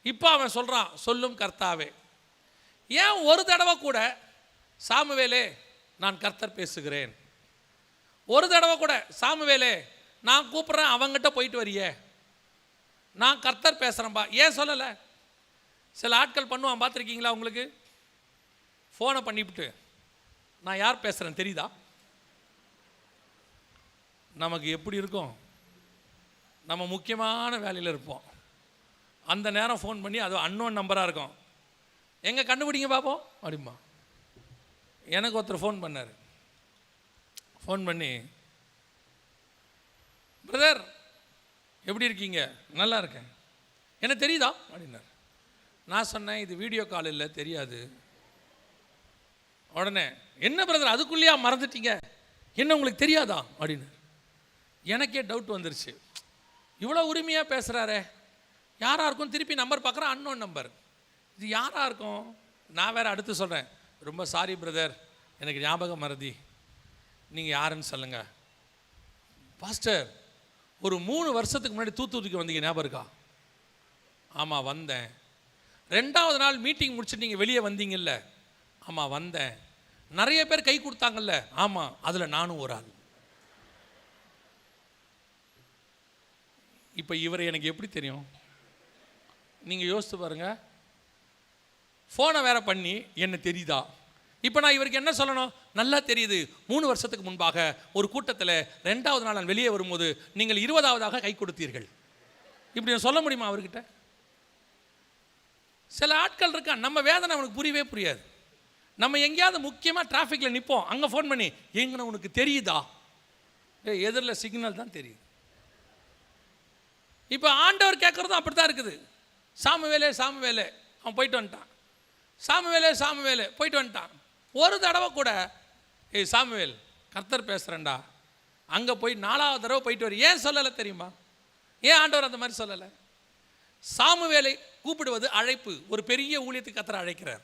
இப்போ அவன் சொல்கிறான், சொல்லும் கர்த்தாவே. ஏன் ஒரு தடவை கூட சாமுவேலே நான் கர்த்தர் பேசுகிறேன், ஒரு தடவை கூட சாமுவேலே நான் கூப்பிட்றேன் அவங்ககிட்ட போயிட்டு வரியே, நான் கர்த்தர் பேசுகிறேன்பா ஏன் சொல்லலை? சில ஆட்கள் பண்ணுவான், பார்த்துருக்கீங்களா? உங்களுக்கு ஃபோனை பண்ணிவிட்டு நான் யார் பேசுகிறேன் தெரியுதா? நமக்கு எப்படி இருக்கும்? நம்ம முக்கியமான வேலையில் இருப்போம், அந்த நேரம் ஃபோன் பண்ணி, அது அன்னோன் நம்பராக இருக்கும், எங்கே கண்டுபிடிங்க பார்ப்போம் அப்படிமா. எனக்கு ஒருத்தர் ஃபோன் பண்ணார். ஃபோன் பண்ணி, பிரதர் எப்படி இருக்கீங்க? நல்லா இருக்கேன், என்ன தெரியுதா அப்படின்னார். நான் சொன்னேன், இது வீடியோ கால் இல்லை, தெரியாது. உடனே, என்ன பிரதர் அதுக்குள்ளேயா மறந்துட்டீங்க, என்ன உங்களுக்கு தெரியாதா அப்படின்னு. எனக்கே டவுட் வந்துருச்சு, இவ்வளோ உரிமையாக பேசுகிறாரே, யாராக இருக்கும்? திருப்பி நம்பர் பார்க்குறேன், அன்னோன் நம்பர், இது யாராக இருக்கும்? நான் வேறு அடுத்து சொல்கிறேன், ரொம்ப சாரி பிரதர், எனக்கு ஞாபகம் மறதி, நீங்கள் யாருன்னு சொல்லுங்கள். பாஸ்டர், ஒரு 3 வருஷத்துக்கு முன்னாடி தூத்துக்குடிக்கு வந்தீங்க, ஞாபகம் இருக்கா? ஆமாம் வந்தேன். 2வது நாள் மீட்டிங் முடிச்சுட்டு நீங்கள் வெளியே வந்தீங்கல்ல? ஆமாம் வந்தேன். நிறைய பேர் கை கொடுத்தாங்கல்ல? ஆமாம், அதில் நானும் ஒரு ஆள். இப்போ இவரை எனக்கு எப்படி தெரியும்? நீங்கள் யோசித்து பாருங்கள். ஃபோனை வேற பண்ணி என்ன தெரியுதா? இப்போ நான் இவருக்கு என்ன சொல்லணும்? நல்லா தெரியுது, 3 வருஷத்துக்கு முன்பாக ஒரு கூட்டத்தில் 2வது நாள் நான் வெளியே வரும்போது நீங்கள் 20வதாக கை கொடுத்தீர்கள். இப்படி நான் சொல்ல முடியுமா அவர்கிட்ட? சில ஆட்கள் இருக்கா, நம்ம வேதனை அவனுக்கு புரியவே புரியாது. நம்ம எங்கேயாவது முக்கியமாக டிராஃபிக்கில் நிற்போம், அங்கே ஃபோன் பண்ணி, எங்கன்னு உனக்கு தெரியுதா? எதிரில் சிக்னல் தான் தெரியுது. இப்போ ஆண்டவர் கேட்குறதும் அப்படி தான் இருக்குது. சாமுவேலே சாமுவேலே, அவன் போயிட்டு வந்துட்டான். சாமுவேலே சாமுவேலே போயிட்டு வந்துட்டான். ஒரு தடவை கூட, ஏய் சாமுவேல் கர்த்தர் பேசுகிறேன்டா, அங்கே போய் 4வது தடவை போயிட்டு வர ஏன் சொல்லலை தெரியுமா? ஏன் ஆண்டவர் அந்த மாதிரி சொல்லலை? சாமுவேலை கூப்பிடுவது அழைப்பு. ஒரு பெரிய ஊழியத்துக்கு கர்த்தர் அழைக்கிறார்.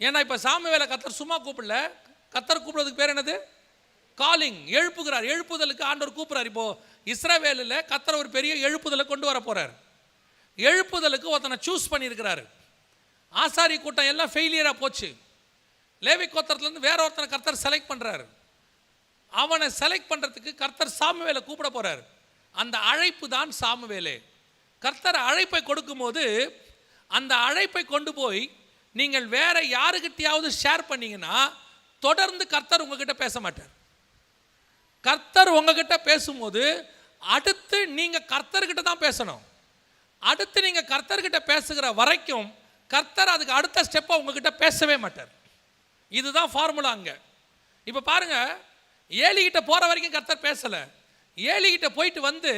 ஏன்னா இப்போ சாமுவேலை கர்த்தர் சும்மா கூப்பிடல, கர்த்தர் கூப்பிடுறதுக்கு பேர் என்னது? காலிங், எழுப்புகிறார். எழுப்புதலுக்கு ஆண்டவர் கூப்பிட்றார். இப்போது இஸ்ரவேலில் கர்த்தர் ஒரு பெரிய எழுப்புதலை கொண்டு வர போகிறார். எழுப்புதலுக்கு ஒருத்தனை சூஸ் பண்ணியிருக்கிறாரு. ஆசாரி கூட்டம் எல்லாம் ஃபெயிலியராக போச்சு. லேவி கோத்திரத்துலேருந்து வேற ஒருத்தனை கர்த்தர் செலக்ட் பண்ணுறாரு. அவனை செலக்ட் பண்ணுறதுக்கு கர்த்தர் சாமுவேலை கூப்பிட போகிறார். அந்த அழைப்பு தான் சாமுவேலே. கர்த்தர் அழைப்பை கொடுக்கும்போது அந்த அழைப்பை கொண்டு போய் நீங்கள் வேற யாருக்கிட்டையாவது ஷேர் பண்ணீங்கன்னா தொடர்ந்து கர்த்தர் உங்ககிட்ட பேச மாட்டார். கர்த்தர் உங்ககிட்ட பேசும்போது அடுத்து நீங்கள் கர்த்தர்கிட்ட தான் பேசணும். அடுத்து நீங்கள் கர்த்தர்கிட்ட பேசுகிற வரைக்கும் கர்த்தர் அதுக்கு அடுத்த ஸ்டெப்பை உங்ககிட்ட பேசவே மாட்டார். இதுதான் ஃபார்முலா. அங்கே இப்போ பாருங்க, ஏலிகிட்ட போகிற வரைக்கும் கர்த்தர் பேசலை. ஏலிகிட்ட போயிட்டு வந்து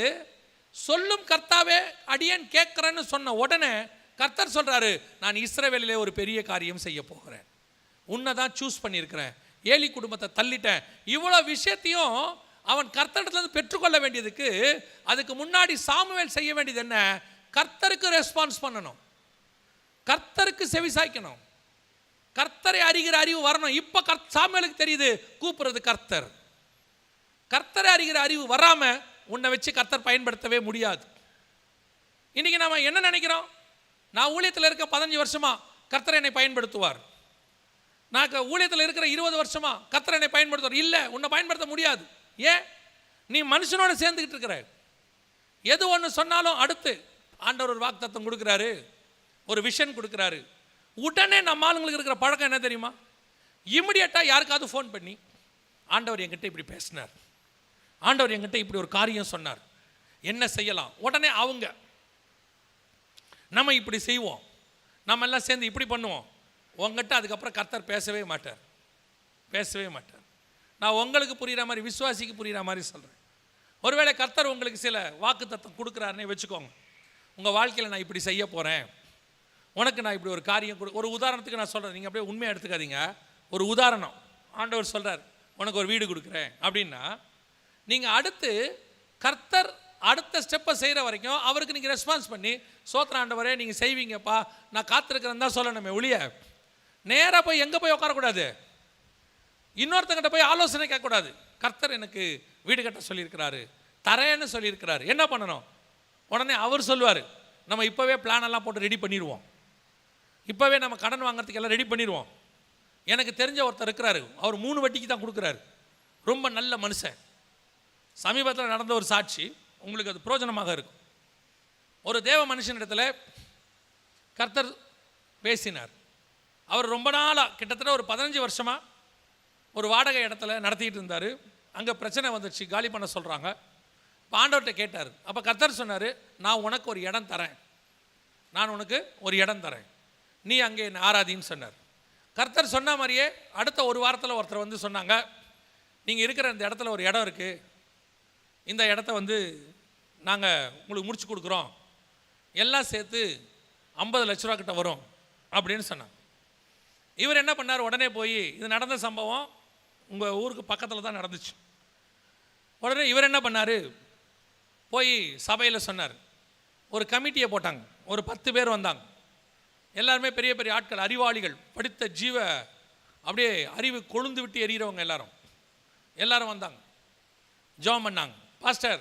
சொல்லும் கர்த்தாவே அடியேன் கேட்குறேன்னு சொன்ன உடனே கர்த்தர் சொல்கிறாரு, நான் இஸ்ரவேலிலே ஒரு பெரிய காரியம் செய்ய போகிறேன், உன்னை தான் சூஸ் பண்ணியிருக்கிறேன், ஏலி குடும்பத்தை தள்ளிட்டேன். இவ்வளோ விஷயத்தையும் அவன் கர்த்தரிடத்துலேருந்து பெற்றுக்கொள்ள வேண்டியதுக்கு அதுக்கு முன்னாடி சாமுவேல் செய்ய வேண்டியது என்ன? கர்த்தருக்கு ரெஸ்பான்ஸ் பண்ணணும், கர்த்தருக்கு செவிசாய்க்கணும், கர்த்தரை அறிகிற அறிவு வரணும். இப்போ சாமுவேலுக்கு தெரியுது கூப்பிடுறது கர்த்தர். கர்த்தரை அறிகிற அறிவு வராமல் உன்னை வச்சு கர்த்தர் பயன்படுத்தவே முடியாது. இன்றைக்கி நம்ம என்ன நினைக்கிறோம்? நான் ஊழியத்தில் இருக்க 15 வருஷமாக கர்த்தர் என்னை பயன்படுத்துவார், நான் ஊழியத்தில் இருக்கிற 20 வருஷமாக கர்த்தர் என்னை பயன்படுத்துவார். இல்லை, உன்னை பயன்படுத்த முடியாது. ஏன்? நீ மனுஷனோட சேர்ந்துக்கிட்டு இருக்கிற. எது ஒன்று சொன்னாலும் அடுத்து ஆண்டவர் ஒரு வாக்குத்தத்தம் கொடுக்குறாரு, ஒரு விஷன் கொடுக்குறாரு. உடனே நம்ம ஆளுங்களுக்கு இருக்கிற பழக்கம் என்ன தெரியுமா? இமிடியேட்டாக யாருக்காவது ஃபோன் பண்ணி ஆண்டவர் என்கிட்ட இப்படி பேசினார், ஆண்டவர் என்கிட்ட இப்படி ஒரு காரியம் சொன்னார், என்ன செய்யலாம்? உடனே அவங்க நம்ம இப்படி செய்வோம், நம்ம எல்லாம் சேர்ந்து இப்படி பண்ணுவோம். உங்ககிட்ட அதுக்கப்புறம் கர்த்தர் பேசவே மாட்டார், பேசவே மாட்டார். நான் உங்களுக்கு புரிகிற மாதிரி, விசுவாசிக்கு புரிகிற மாதிரி சொல்கிறேன். ஒருவேளை கர்த்தர் உங்களுக்கு சில வாக்குத்தத்தம் கொடுக்குறாருன்னே வச்சுக்கோங்க. உங்கள் வாழ்க்கையில் நான் இப்படி செய்ய போகிறேன், உனக்கு நான் இப்படி ஒரு காரியம் ஒரு உதாரணத்துக்கு நான் சொல்கிறேன், நீங்கள் அப்படியே உண்மையாக எடுத்துக்காதீங்க. ஒரு உதாரணம், ஆண்டவர் சொல்கிறார் உனக்கு ஒரு வீடு கொடுக்குறேன் அப்படின்னா, நீங்கள் அடுத்து கர்த்தர் அடுத்த ஸ்டெப்பை செய்கிற வரைக்கும் அவருக்கு நீங்கள் ரெஸ்பான்ஸ் பண்ணி சோத்திர ஆண்டவரே நீங்கள் செய்வீங்கப்பா நான் காத்திருக்கிறேன்னு தான் சொல்லணுமே ஒழிய நேராக போய் எங்கே போய் உட்காரக்கூடாது, இன்னொருத்தங்கிட்ட போய் ஆலோசனை கேட்கக்கூடாது. கர்த்தர் எனக்கு வீடு கட்ட சொல்லியிருக்கிறாரு, தரேன்னு சொல்லியிருக்கிறாரு, என்ன பண்ணணும்? உடனே அவர் சொல்லுவார், நம்ம இப்போவே பிளானெல்லாம் போட்டு ரெடி பண்ணிடுவோம், இப்போவே நம்ம கடன் வாங்குறதுக்கு எல்லாம் ரெடி பண்ணிடுவோம். எனக்கு தெரிஞ்ச ஒருத்தர் இருக்கிறாரு, அவர் 3 வட்டிக்கு தான் கொடுக்குறாரு, ரொம்ப நல்ல மனுஷன். சமீபத்தில் நடந்த ஒரு சாட்சி, உங்களுக்கு அது பிரயோஜனமாக இருக்கும். ஒரு தேவ மனுஷனிடத்தில் கர்த்தர் பேசினார். அவர் ரொம்ப நாளாக கிட்டத்தட்ட ஒரு 15 வருஷமாக ஒரு வாடகை இடத்துல நடத்திட்டு இருந்தார். அங்கே பிரச்சனை வந்துடுச்சு, காலி பண்ண சொல்கிறாங்க. இப்போ ஆண்டவர்கிட்ட கேட்டார். அப்போ கர்த்தர் சொன்னார், நான் உனக்கு ஒரு இடம் தரேன், நான் உனக்கு ஒரு இடம் தரேன், நீ அங்கே என்னை ஆராதின்னு சொன்னார். கர்த்தர் சொன்ன மாதிரியே அடுத்த ஒரு வாரத்தில் ஒருத்தர் வந்து சொன்னாங்க, நீங்கள் இருக்கிற இந்த இடத்துல ஒரு இடம் இருக்குது, இந்த இடத்த வந்து நாங்கள் உங்களுக்கு முடிச்சு கொடுக்குறோம், எல்லாம் சேர்த்து 50 லட்ச ரூபா கிட்ட வரும் அப்படின்னு சொன்னாங்க. இவர் என்ன பண்ணார்? உடனே போய், இது நடந்த சம்பவம் உங்கள் ஊருக்கு பக்கத்தில் தான் நடந்துச்சு. உடனே இவர் என்ன பண்ணார்? போய் சபையில் சொன்னார். ஒரு கமிட்டியை போட்டாங்க, ஒரு 10 பேர் வந்தாங்க. எல்லாருமே பெரிய பெரிய ஆட்கள், அறிவாளிகள், படித்த ஜீவ அப்படியே அறிவு கொழுந்து விட்டு எறிகிறவங்க எல்லாரும் வந்தாங்க. ஜெபம் பண்ணாங்க. பாஸ்டர்,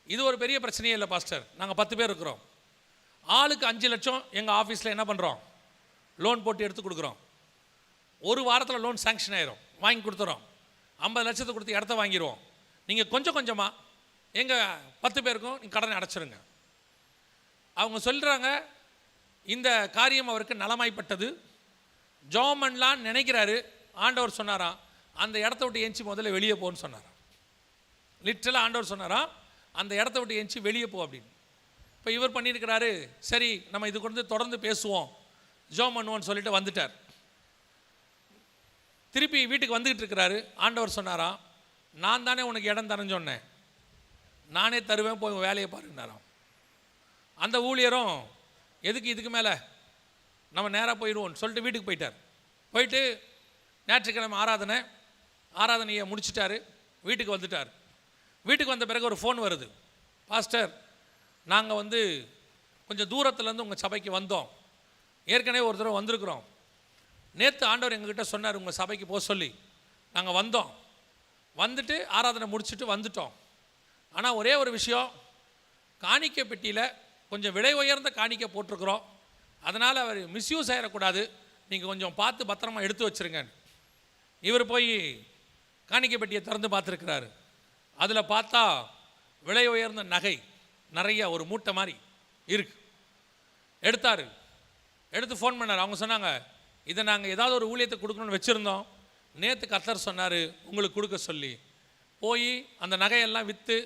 இது ஒரு பெரிய பிரச்சனையே இல்லை பாஸ்டர், நாங்கள் 10 பேர் இருக்கிறோம், ஆளுக்கு 5 லட்சம் எங்கள் ஆஃபீஸில் என்ன பண்ணுறோம், லோன் போட்டு எடுத்து கொடுக்குறோம், ஒரு வாரத்தில் லோன் சாங்ஷன் ஆயிரும், வாங்கி கொடுத்துறோம், 50 லட்சத்தை கொடுத்து இடத்த வாங்கிடுவோம், நீங்கள் கொஞ்சம் கொஞ்சமாக எங்கள் 10 பேருக்கும் நீங்கள் கடனை அடைச்சிருங்க. அவங்க சொல்கிறாங்க, இந்த காரியம் அவருக்கு நலமாய்ப்பட்டது, ஜோமன்லாம் நினைக்கிறாரு. ஆண்டவர் சொன்னாராம், அந்த இடத்த விட்டு எஞ்சி முதல்ல வெளியே போன்னு சொன்னாராம். லிட்டரலாக ஆண்டவர் சொன்னாராம், அந்த இடத்த விட்டு எஞ்சி வெளியே போ அப்படின்னு. இப்போ இவர் பண்ணியிருக்கிறாரு, சரி நம்ம இது கொண்டு தொடர்ந்து பேசுவோம், ஜோம் பண்ணுவோன்னு சொல்லிட்டு வந்துட்டார். திருப்பி வீட்டுக்கு வந்துக்கிட்டு இருக்கிறாரு. ஆண்டவர் சொன்னாராம், நான் தானே உனக்கு இடம் தரேன்னு சொன்னேன், நானே தருவேன், போய் வேலையை பாருங்கன்னாராம். அந்த ஊழியரும் எதுக்கு இதுக்கு மேலே நம்ம நேராக போயிடுவோன்னு சொல்லிட்டு வீட்டுக்கு போயிட்டார். போயிட்டு ஞாயிற்றுக்கிழமை ஆராதனையை முடிச்சிட்டாரு, வீட்டுக்கு வந்துட்டார். வீட்டுக்கு வந்த பிறகு ஒரு ஃபோன் வருது, பாஸ்டர் நாங்கள் வந்து கொஞ்சம் தூரத்துலேருந்து உங்கள் சபைக்கு வந்தோம், ஏற்கனவே ஒரு தடவை வந்திருக்கிறோம், நேற்று ஆண்டவர் எங்ககிட்ட சொன்னார் உங்கள் சபைக்கு போக சொல்லி, நாங்கள் வந்தோம், வந்துட்டு ஆராதனை முடிச்சுட்டு வந்துட்டோம். ஆனால் ஒரே ஒரு விஷயம், காணிக்கை பெட்டியில் கொஞ்சம் விலை உயர்ந்த காணிக்கை போட்டிருக்கிறோம், அதனால் அவர் மிஸ்யூஸ் ஆகிடக்கூடாது, நீங்கள் கொஞ்சம் பார்த்து பத்திரமா எடுத்து வச்சுருங்க. இவர் போய் காணிக்கை பெட்டியை திறந்து பார்த்துருக்கிறாரு. அதில் பார்த்தா விலை உயர்ந்த நகை நிறைய ஒரு மூட்டை மாதிரி இருக்கு. எடுத்தார், எடுத்து ஃபோன் பண்ணார். அவங்க சொன்னாங்க, இதை நாங்கள் ஏதாவது ஒரு ஊழியத்தை கொடுக்கணும்னு வச்சுருந்தோம், நேற்று கர்த்தர் சொன்னார் உங்களுக்கு கொடுக்க சொல்லி. போய் அந்த நகையெல்லாம் விற்று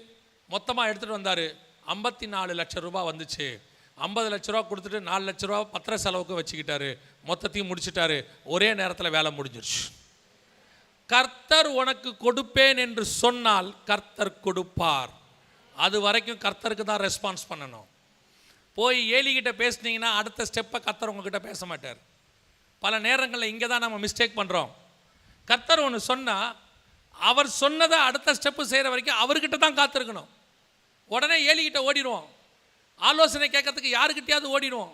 மொத்தமாக எடுத்துகிட்டு வந்தார். 54 லட்சம் ரூபா வந்துச்சு. 50 லட்ச ரூபா கொடுத்துட்டு 4 லட்ச ரூபா பத்திர செலவுக்கு வச்சுக்கிட்டாரு. மொத்தத்தையும் முடிச்சுட்டாரு. ஒரே நேரத்தில் வேலை முடிஞ்சிருச்சு. கர்த்தர் உனக்கு கொடுப்பேன் என்று சொன்னால் கர்த்தர் கொடுப்பார். அது வரைக்கும் கர்த்தருக்கு தான் ரெஸ்பான்ஸ் பண்ணணும். போய் ஏலிகிட்ட பேசுனீங்கன்னா அடுத்த ஸ்டெப்பை கர்த்தர் உங்ககிட்ட பேச மாட்டார். பல நேரங்களில் இங்கே தான் நம்ம மிஸ்டேக் பண்ணுறோம். கர்த்தர் ஒன்று சொன்னால் அவர் சொன்னதை அடுத்த ஸ்டெப்பு செய்கிற வரைக்கும் அவர்கிட்ட தான் காத்திருக்கணும். உடனே ஏலிகிட்ட ஓடிடுவோம். ஆலோசனை கேட்கறதுக்கு யாருக்கிட்டையாவது ஓடிடுவோம்.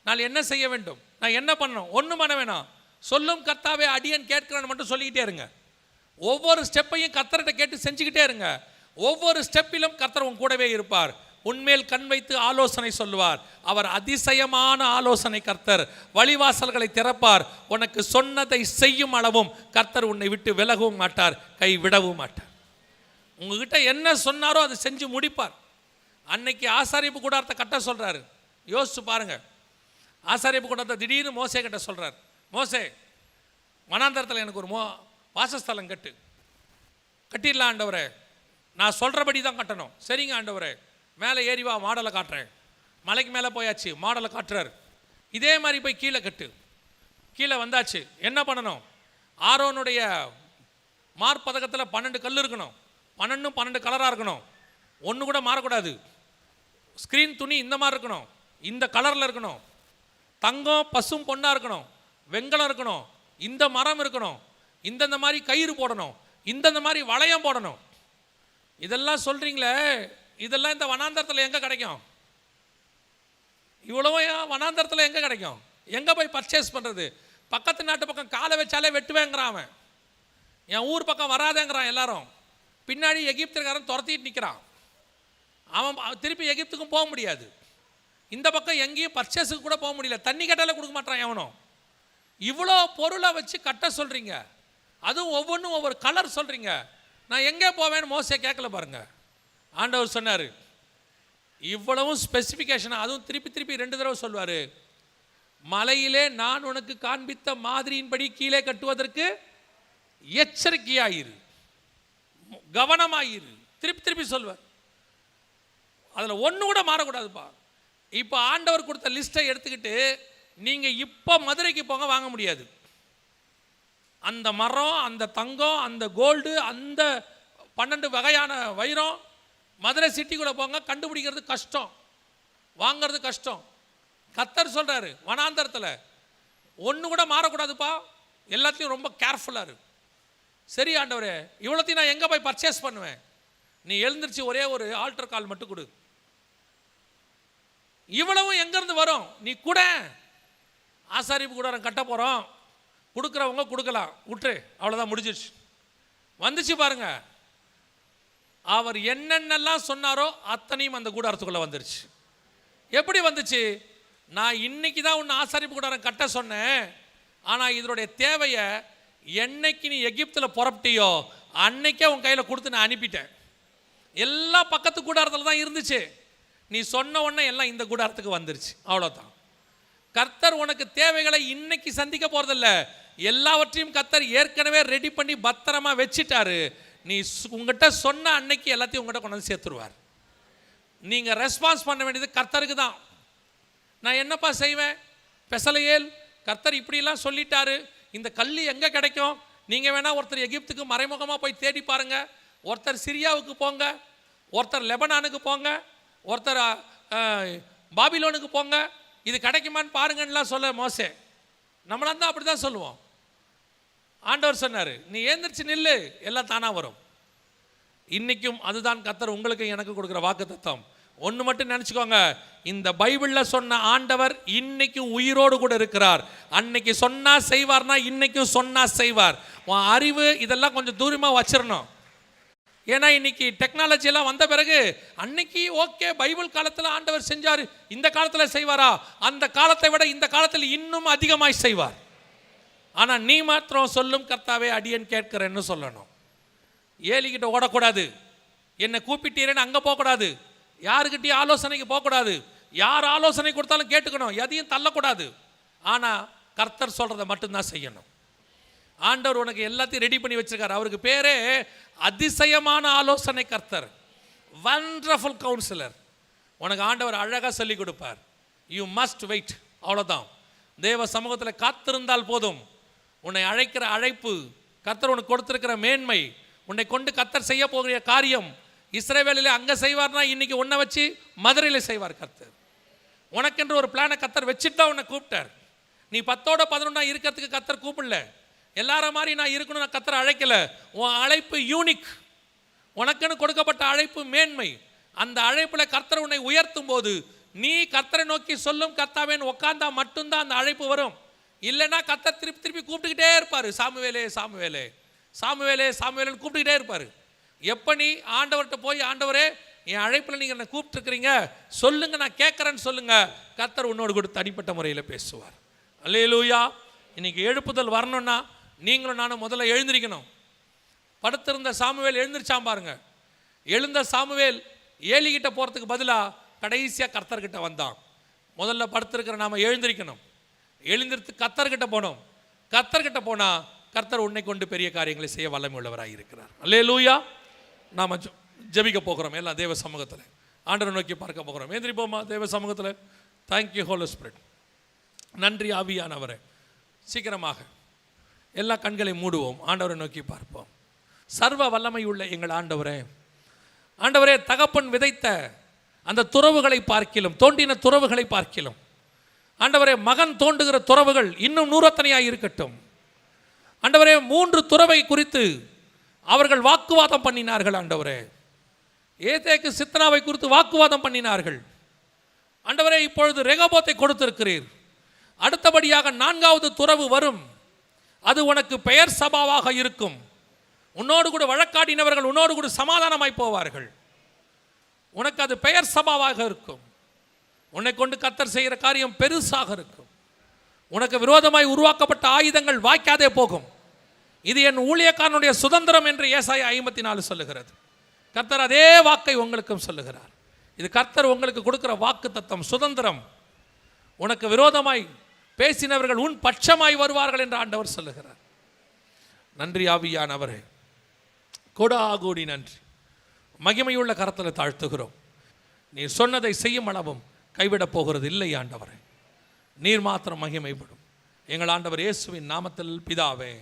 நான் என்ன செய்ய வேண்டும், நான் என்ன பண்ணணும், ஒன்றும் பண்ண வேணாம். சொல்லும் கர்த்தாவே அடியேன் கேட்கிறேன்னு மட்டும் சொல்லிக்கிட்டே இருங்க. ஒவ்வொரு ஸ்டெப்பையும் கர்த்தர்கிட்ட கேட்டு செஞ்சுக்கிட்டே இருங்க. ஒவ்வொரு ஸ்டெப்பிலும் கர்த்தர் உன் கூடவே இருப்பார். உன்மேல் கண் வைத்து ஆலோசனை சொல்லுவார். அவர் அதிசயமான ஆலோசனை கர்த்தர். வழிவாசல்களை திறப்பார். உனக்கு சொன்னதை செய்யும் அளவும் கர்த்தர் உன்னை விட்டு விலகவும் மாட்டார், கை விடவும் மாட்டார். உங்ககிட்ட என்ன சொன்னாரோ அதை செஞ்சு முடிப்பார். அன்னைக்கு ஆசாரிப்பு கூடாரத்தை கட்ட சொல்கிறாரு. யோசிச்சு பாருங்க. ஆசாரிப்பு கூடாரத்தை திடீர்னு மோசே கிட்ட சொல்கிறார். மோசே, வனாந்தரத்தில் எனக்கு ஒரு வாசஸ்தலம் கட்டிடலாம் ஆண்டவரே. நான் சொல்கிறபடி தான் கட்டணும். சரிங்க ஆண்டவரே, மேலே ஏறி வா, மாடலை காட்டுறேன். மலைக்கு மேலே போயாச்சு, மாடலை காட்டுறாரு. இதே மாதிரி போய் கீழே கட்டு. கீழே வந்தாச்சு. என்ன பண்ணணும்? ஆரோனுடைய மார்பதக்கத்தில் 12 கல் இருக்கணும். 12 கலராக இருக்கணும். ஒன்று கூட மாறக்கூடாது. ஸ்க்ரீன் துணி இந்த மாதிரி இருக்கணும், இந்த கலரில் இருக்கணும். தங்கம் பசும் பொண்ணாக இருக்கணும். வெங்கலம் இருக்கணும். இந்த மரம் இருக்கணும். இந்தந்த மாதிரி கயிறு போடணும். இந்தந்த மாதிரி வளையம் போடணும். இதெல்லாம் சொல்கிறீங்களே, இதெல்லாம் இந்த வனாந்தரத்தில் எங்கே கிடைக்கும்? இவ்வளவும் வனாந்தரத்தில் எங்கே கிடைக்கும்? எங்கே போய் பர்ச்சேஸ் பண்ணுறது? பக்கத்து நாட்டு பக்கம் காலை வச்சாலே வெட்டுவேங்கிறான் அவன். என் ஊர் பக்கம் வராதேங்கிறான் எல்லாரும். பின்னாடி எகிப்துக்காரன் துரத்திட்டு நிற்கிறான். அவன் திருப்பி எகிப்துக்கும் போக முடியாது. இந்த பக்கம் எங்கேயும் பர்ச்சேஸுக்கு கூட போக முடியல. தண்ணி கட்டால கொடுக்க மாட்டான் எவனும். இவ்வளோ பொருளை வச்சு கட்ட சொல்கிறீங்க. அதுவும் ஒவ்வொன்றும் ஒவ்வொரு கலர் சொல்கிறீங்க. நான் எங்கே போவேன்னு மோசே கேட்கல பாருங்க. ஆண்டவர் சொன்னார், இவ்வளவும் ஸ்பெசிஃபிகேஷனாக, அதுவும் திருப்பி 2 தடவை சொல்வார். மலையிலே நான் உனக்கு காண்பித்த மாதிரியின்படி கீழே கட்டுவதற்கு எச்சரிக்கையாயிரு, கவனமாயிரு. திருப்பி சொல்வார். அதில் ஒன்று கூட மாறக்கூடாதுப்பா. இப்போ ஆண்டவர் கொடுத்த லிஸ்ட்டை எடுத்துக்கிட்டு நீங்கள் இப்போ மதுரைக்கு போங்க, வாங்க முடியாது. அந்த மரம், அந்த தங்கம், அந்த கோல்டு, அந்த 12 வகையான வைரம் மதுரை சிட்டிக்குள்ளே போங்க, கண்டுபிடிக்கிறது கஷ்டம், வாங்கிறது கஷ்டம். கர்த்தர் சொல்கிறாரு வனாந்தரத்தில் ஒன்று கூட மாறக்கூடாதுப்பா, எல்லாத்தையும் ரொம்ப கேர்ஃபுல்லாக இருக்கு. சரி ஆண்டவரே, இவ்வளோத்தையும் நான் எங்கே போய் பர்ச்சேஸ் பண்ணுவேன்? நீ எழுந்திரிச்சு ஒரே ஒரு ஆல்டர் கால் மட்டும் கொடு. இவ்வளவும் எங்கேருந்து வரும்? நீ கூட ஆசாரிப்பு கூடாரம் கட்ட போகிறோம், கொடுக்குறவங்க கொடுக்கலாம், விட்டுரு, அவ்வளோதான், முடிஞ்சிடுச்சு. வந்துச்சு பாருங்க. அவர் என்னென்னலாம் சொன்னாரோ அத்தனையும் அந்த கூடாரத்துக்குள்ளே வந்துருச்சு. எப்படி வந்துச்சு? நான் இன்னைக்கு தான் உன்னை ஆசாரிப்பு கூடாரம் கட்ட சொன்னேன், ஆனால் இதனுடைய தேவையை என்னைக்கு நீ எகிப்தில் புறப்பட்டியோ அன்னைக்கே உன் கையில் கொடுத்து நான் அனுப்பிட்டேன். எல்லா பக்கத்து கூடாரத்தில் தான் இருந்துச்சு. நீ சொன்ன உடனே எல்லாம் இந்த கூடாரத்துக்கு வந்துருச்சு, அவ்வளோதான். கர்த்தர் உனக்கு தேவைகளை இன்னைக்கு சந்திக்க போகிறதில்ல, எல்லாவற்றையும் கர்த்தர் ஏற்கனவே ரெடி பண்ணி பத்திரமா வச்சுட்டாரு. நீ உங்ககிட்ட சொன்ன அன்னைக்கு எல்லாத்தையும் உங்கள்கிட்ட கொண்டு வந்து சேர்த்துருவார். நீங்கள் ரெஸ்பான்ஸ் பண்ண வேண்டியது கர்த்தருக்கு தான். நான் என்னப்பா செய்வேன்? பெசலையேல், கர்த்தர் இப்படிலாம் சொல்லிட்டாரு, இந்த கல் எங்கே கிடைக்கும்? நீங்கள் வேணால் ஒருத்தர் எகிப்துக்கு மறைமுகமாக போய் தேடி பாருங்கள், ஒருத்தர் சிரியாவுக்கு போங்க, ஒருத்தர் லெபனானுக்கு போங்க, ஒருத்தர் பாபிலோனுக்கு போங்க, இது கிடைக்குமான்னு பாருங்கன்னுலாம் சொல்ல மோசே. நம்மளாம் தான் அப்படி தான் சொல்லுவோம். ஆண்டவர் சொன்னார், நீ ஏந்திரிச்சு நில்லு, எல்லாம் தானாக வரும். இன்றைக்கும் அதுதான் கர்த்தர் உங்களுக்கு எனக்கு கொடுக்குற வாக்குத்தத்தம். ஒன்று மட்டும் நினச்சிக்கோங்க, இந்த பைபிளில் சொன்ன ஆண்டவர் இன்னைக்கும் உயிரோடு கூட இருக்கிறார். அன்னைக்கு சொன்னால் செய்வார்னா இன்னைக்கும் சொன்னால் செய்வார். உன் அறிவு இதெல்லாம் கொஞ்சம் தூரமாக வச்சிடணும். ஏன்னா இன்னைக்கு டெக்னாலஜியெல்லாம் வந்த பிறகு அன்னைக்கு ஓகே, பைபிள் காலத்தில் ஆண்டவர் செஞ்சார், இந்த காலத்தில் செய்வாரா? அந்த காலத்தை விட இந்த காலத்தில் இன்னும் அதிகமாய் செய்வார். ஆனால் நீ மாத்திரம் சொல்லும் கர்த்தாவே அடியேன் கேட்கிறேன்னு சொல்லணும். ஏலிக்கிட்ட ஓடக்கூடாது, என்னை கூப்பிட்டீரேன்னு அங்கே போகக்கூடாது, யாருக்கிட்டையும் ஆலோசனைக்கு போகக்கூடாது, யார் ஆலோசனை கொடுத்தாலும் கேட்டுக்கணும், எதையும் தள்ளக்கூடாது. ஆனால் கர்த்தர் சொல்கிறத மட்டும்தான் செய்யணும். ஆண்டவர் உனக்கு எல்லாத்தையும் ரெடி பண்ணி வச்சிருக்காரு. அவருக்கு பேரே அதிசயமான ஆலோசனை கர்த்தர், வண்டர்ஃபுல் கவுன்சிலர். உனக்கு ஆண்டவர் அழகாக சொல்லி கொடுப்பார். யூ மஸ்ட் வெயிட், அவ்வளோதான். தேவ சமூகத்தில் காத்திருந்தால் போதும். உன்னை அழைக்கிற அழைப்பு கர்த்தர் உனக்கு கொடுத்திருக்கிற மேன்மை, உன்னை கொண்டு கர்த்தர் செய்ய போகிற காரியம், இஸ்ரவேலிலே அங்கே செய்வார்னா இன்னைக்கு உன்னை வச்சு மதுரையில் செய்வார் கர்த்தர். உனக்கென்று ஒரு பிளானை கர்த்தர் வச்சுட்டு தான் உன்னை கூப்பிட்டார். நீ 10ஓட 11 இருக்கிறதுக்கு கர்த்தர் கூப்பிடல. எல்லாரும் மாதிரி நான் இருக்கணும் நான் கர்த்தர் அழைக்கல. உன் அழைப்பு யூனிக், உனக்குன்னு கொடுக்கப்பட்ட அழைப்பு மேன்மை. அந்த அழைப்பில் கர்த்தர் உன்னை உயர்த்தும் போது நீ கர்த்தரை நோக்கி சொல்லும் கர்த்தாவேன்னு உட்கார்ந்தா மட்டும்தான் அந்த அழைப்பு வரும். இல்லைன்னா கர்த்தர் திருப்பி திருப்பி கூப்பிட்டுக்கிட்டே இருப்பார். சாமுவேலே சாமுவேலே சாமுவேலே சாமுவேலேன்னு கூப்பிட்டுக்கிட்டே இருப்பார். எப்போ நீ ஆண்டவர்கிட்ட போய் ஆண்டவரே என் அழைப்பில் நீங்கள் என்னை கூப்பிட்டுருக்கிறீங்க சொல்லுங்க, நான் கேட்குறேன்னு சொல்லுங்க, கர்த்தர் உன்னோடு கூட தனிப்பட்ட முறையில் பேசுவார். அல்லேலூயா. இன்னைக்கு எழுப்புதல் வரணும்னா நீங்களும் நானும் முதல்ல எழுந்திருக்கணும். படுத்திருந்த சாமுவேல் எழுந்திருச்சான் பாருங்க. எழுந்த சாமுவேல் ஏலிகிட்ட போகிறதுக்கு பதிலாக கடைசியாக கர்த்தர்கிட்ட வந்தான். முதல்ல படுத்திருக்கிற நாம் எழுந்திருக்கணும். எழுந்திருத்து கர்த்தர்கிட்ட போனோம். கர்த்தர்கிட்ட போனால் கர்த்தர் உன்னை கொண்டு பெரிய காரியங்களை செய்ய வல்லமை உள்ளவராக இருக்கிறார். அல்லேலூயா. நாம் ஜெபிக்க போகிறோம் எல்லாம் தேவ சமூகத்தில், ஆண்டவரை நோக்கி பார்க்க போகிறோம். ஏந்திரிப்போமா தேவ சமூகத்தில். Thank you holy spirit. நன்றி ஆவியானவரே. சீக்கிரமாக எல்லா கண்களை மூடுவோம், ஆண்டவரை நோக்கி பார்ப்போம். சர்வ வல்லமை உள்ள எங்கள் ஆண்டவரே, ஆண்டவரே தகப்பன் விதைத்த அந்த துறவுகளை பார்க்கிலும், தோண்டின துறவுகளை பார்க்கிலும் ஆண்டவரே மகன் தோண்டுகிற துறவுகள் இன்னும் 100 இருக்கட்டும். ஆண்டவரே 3 துறவை குறித்து அவர்கள் வாக்குவாதம் பண்ணினார்கள். ஆண்டவரே ஏதேக்கு சித்னாவை குறித்து வாக்குவாதம் பண்ணினார்கள். ஆண்டவரே இப்பொழுது ரெகோபோத்தை கொடுத்திருக்கிறீர். அடுத்தபடியாக 4வது துறவு வரும். அது உனக்கு பெயர் சபாவாக இருக்கும். உன்னோடு கூட வழக்காடினவர்கள் உன்னோடு கூட சமாதானமாய் போவார்கள். உனக்கு அது பெயர் சபாவாக இருக்கும். உன்னை கொண்டு கர்த்தர் செய்கிற காரியம் பெருசாக இருக்கும். உனக்கு விரோதமாய் உருவாக்கப்பட்ட ஆயுதங்கள் வாய்க்காதே போகும். இது என் ஊழியக்காரனுடைய சுதந்திரம் என்று ஏசாயா 54 சொல்லுகிறது. கர்த்தர் அதே வாக்கை உங்களுக்கும் சொல்லுகிறார். இது கர்த்தர் உங்களுக்கு கொடுக்கிற வாக்கு தத்தம், சுதந்திரம். உனக்கு விரோதமாய் பேசினவர்கள் உன் பட்சமாய் வருவார்கள் என்று ஆண்டவர் சொல்லுகிறார். நன்றி ஆவியானவரே, கோடாகோடி நன்றி. மகிமையுள்ள கரத்தில் தாழ்த்துகிறோம். நீர் சொன்னதை செய்யும் அளவும் கைவிடப் போகிறது இல்லை ஆண்டவரே. நீர் மாத்திரம் மகிமைப்படும். எங்கள் ஆண்டவர் இயேசுவின் நாமத்தில் பிதாவே.